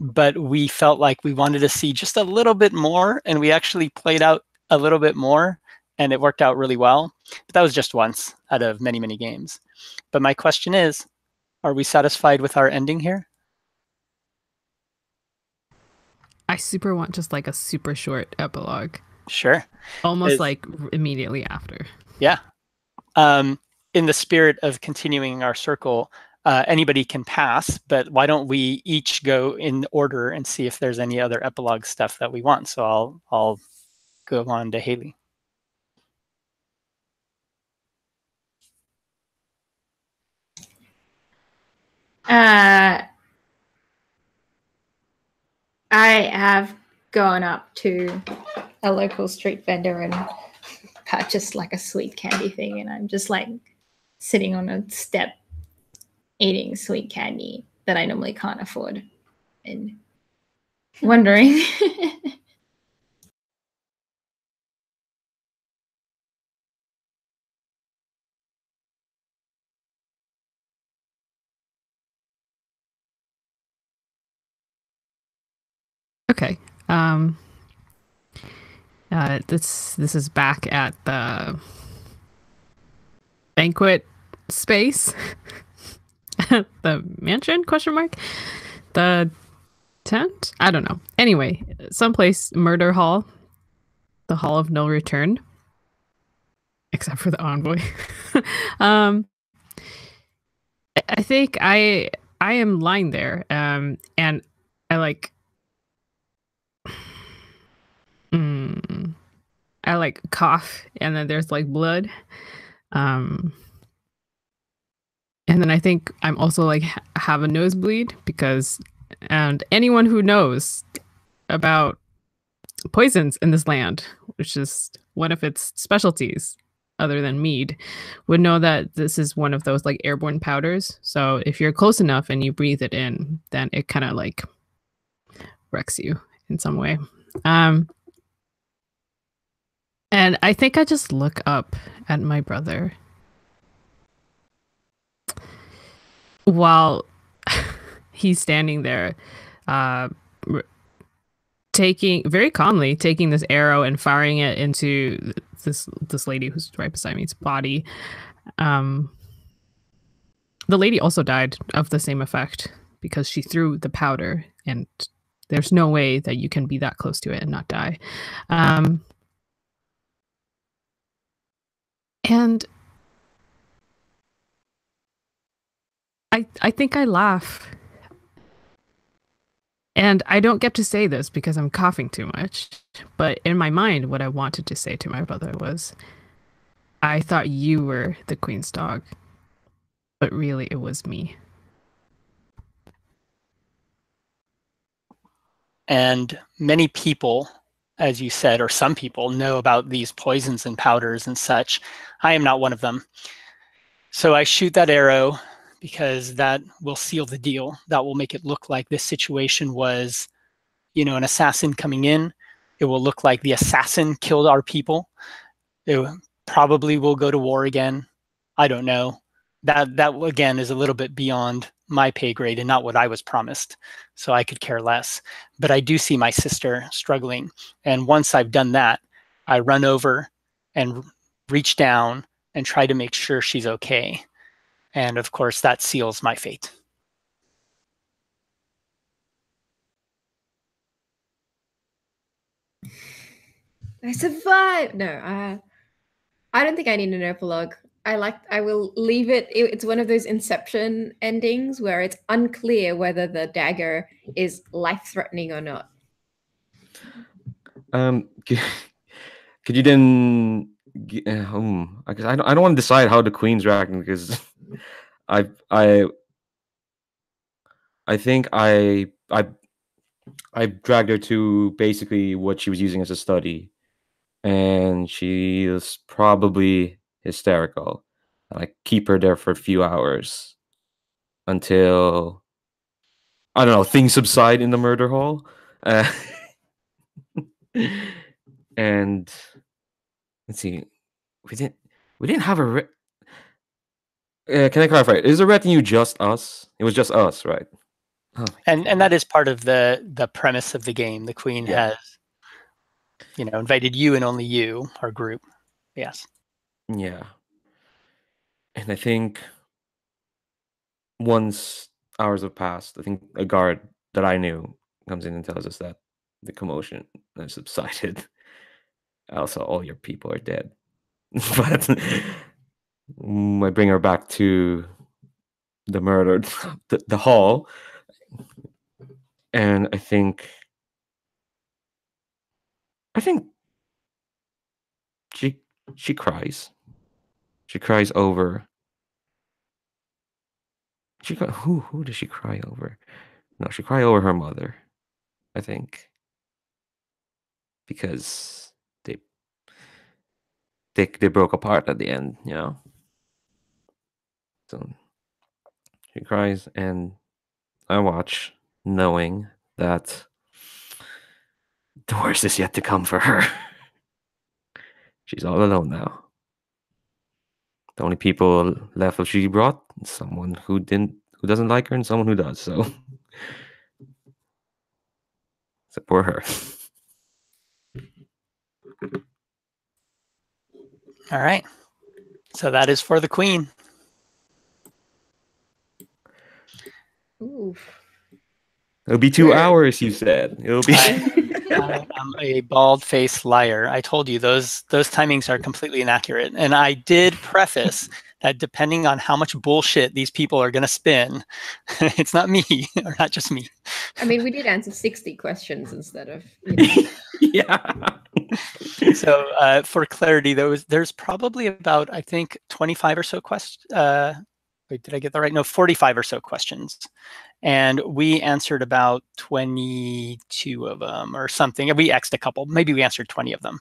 but we felt like we wanted to see just a little bit more, and we actually played out a little bit more, and it worked out really well. But that was just once out of many, many games. But my question is, are we satisfied with our ending here? I super want just like a super short epilogue. Sure. Almost like immediately after. Yeah. In the spirit of continuing our circle, anybody can pass, but why don't we each go in order and see if there's any other epilogue stuff that we want? So I'll go on to Haley. I have gone up to a local street vendor and purchased like a sweet candy thing, and I'm just like sitting on a step eating sweet candy that I normally can't afford and wondering. Okay. This is back at the banquet space. The mansion, question mark? The tent? I don't know. Anyway, someplace, murder hall. The hall of no return. Except for the envoy. I think I am lying there. And I like I like cough, and then there's like blood. And then I think I'm also like have a nosebleed and anyone who knows about poisons in this land, which is one of its specialties other than mead, would know that this is one of those like airborne powders. So if you're close enough and you breathe it in, then it kind of like wrecks you in some way. And I think I just look up at my brother while he's standing there, very calmly taking this arrow and firing it into this lady who's right beside me's body. The lady also died of the same effect because she threw the powder, and there's no way that you can be that close to it and not die. And I think I laugh. And I don't get to say this because I'm coughing too much. But in my mind, what I wanted to say to my brother was, I thought you were the queen's dog, but really it was me. And many people, as you said, or some people know about these poisons and powders and such. I am not one of them. So I shoot that arrow because that will seal the deal. That will make it look like this situation was, an assassin coming in. It will look like the assassin killed our people. It probably will go to war again. I don't know. That again is a little bit beyond my pay grade and not what I was promised. So I could care less. But I do see my sister struggling. And once I've done that, I run over and reach down and try to make sure she's okay. And of course, that seals my fate. I survived. No, I don't think I need an epilogue. I will leave it. It's one of those Inception endings where it's unclear whether the dagger is life-threatening or not. Could you then? Because I don't want to decide how the queen's reacting because I think I dragged her to basically what she was using as a study, and she is probably hysterical. I keep her there for a few hours until I don't know things subside in the murder hall, and let's see, we didn't have a. Can I clarify? Is the retinue just us? It was just us, right? Oh and that is part of the premise of the game. The queen has, invited you and only you, our group. Yes. Yeah. And I think once hours have passed, I think a guard that I knew comes in and tells us that the commotion has subsided. Also, all your people are dead. But I bring her back to the murdered, the hall, and I think she cries. She cries over. Who does she cry over? No, she cry over her mother, I think, because they broke apart at the end, So she cries, and I watch, knowing that the worst is yet to come for her. She's all alone now. The only people left that she brought, someone who doesn't like her, and someone who does. So, except for her. All right. So that is for the queen. Ooh. It'll be 2 hours, you said. It'll be. I'm a bald-faced liar. I told you those timings are completely inaccurate. And I did preface that depending on how much bullshit these people are going to spin, it's not me, or not just me. I mean, we did answer 60 questions instead of. Yeah. So for clarity, there's probably about, I think, 25 or so questions. Wait, did I get that right? No, 45 or so questions. And we answered about 22 of them or something. We X'd a couple. Maybe we answered 20 of them.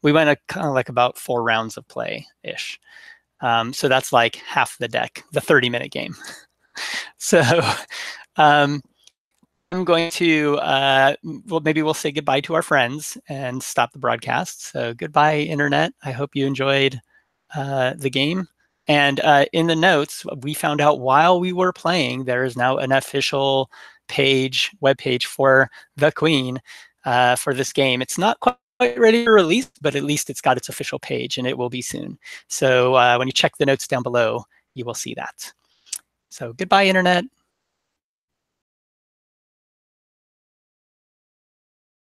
We went kind of like about 4 rounds of play-ish. So that's like half the deck, the 30-minute game. So I'm going to, well, maybe we'll say goodbye to our friends and stop the broadcast. So goodbye, Internet. I hope you enjoyed the game. And in the notes, we found out while we were playing, there is now an official page, webpage for the Queen for this game. It's not quite ready to release, but at least it's got its official page, and it will be soon. So when you check the notes down below, you will see that. So goodbye, Internet.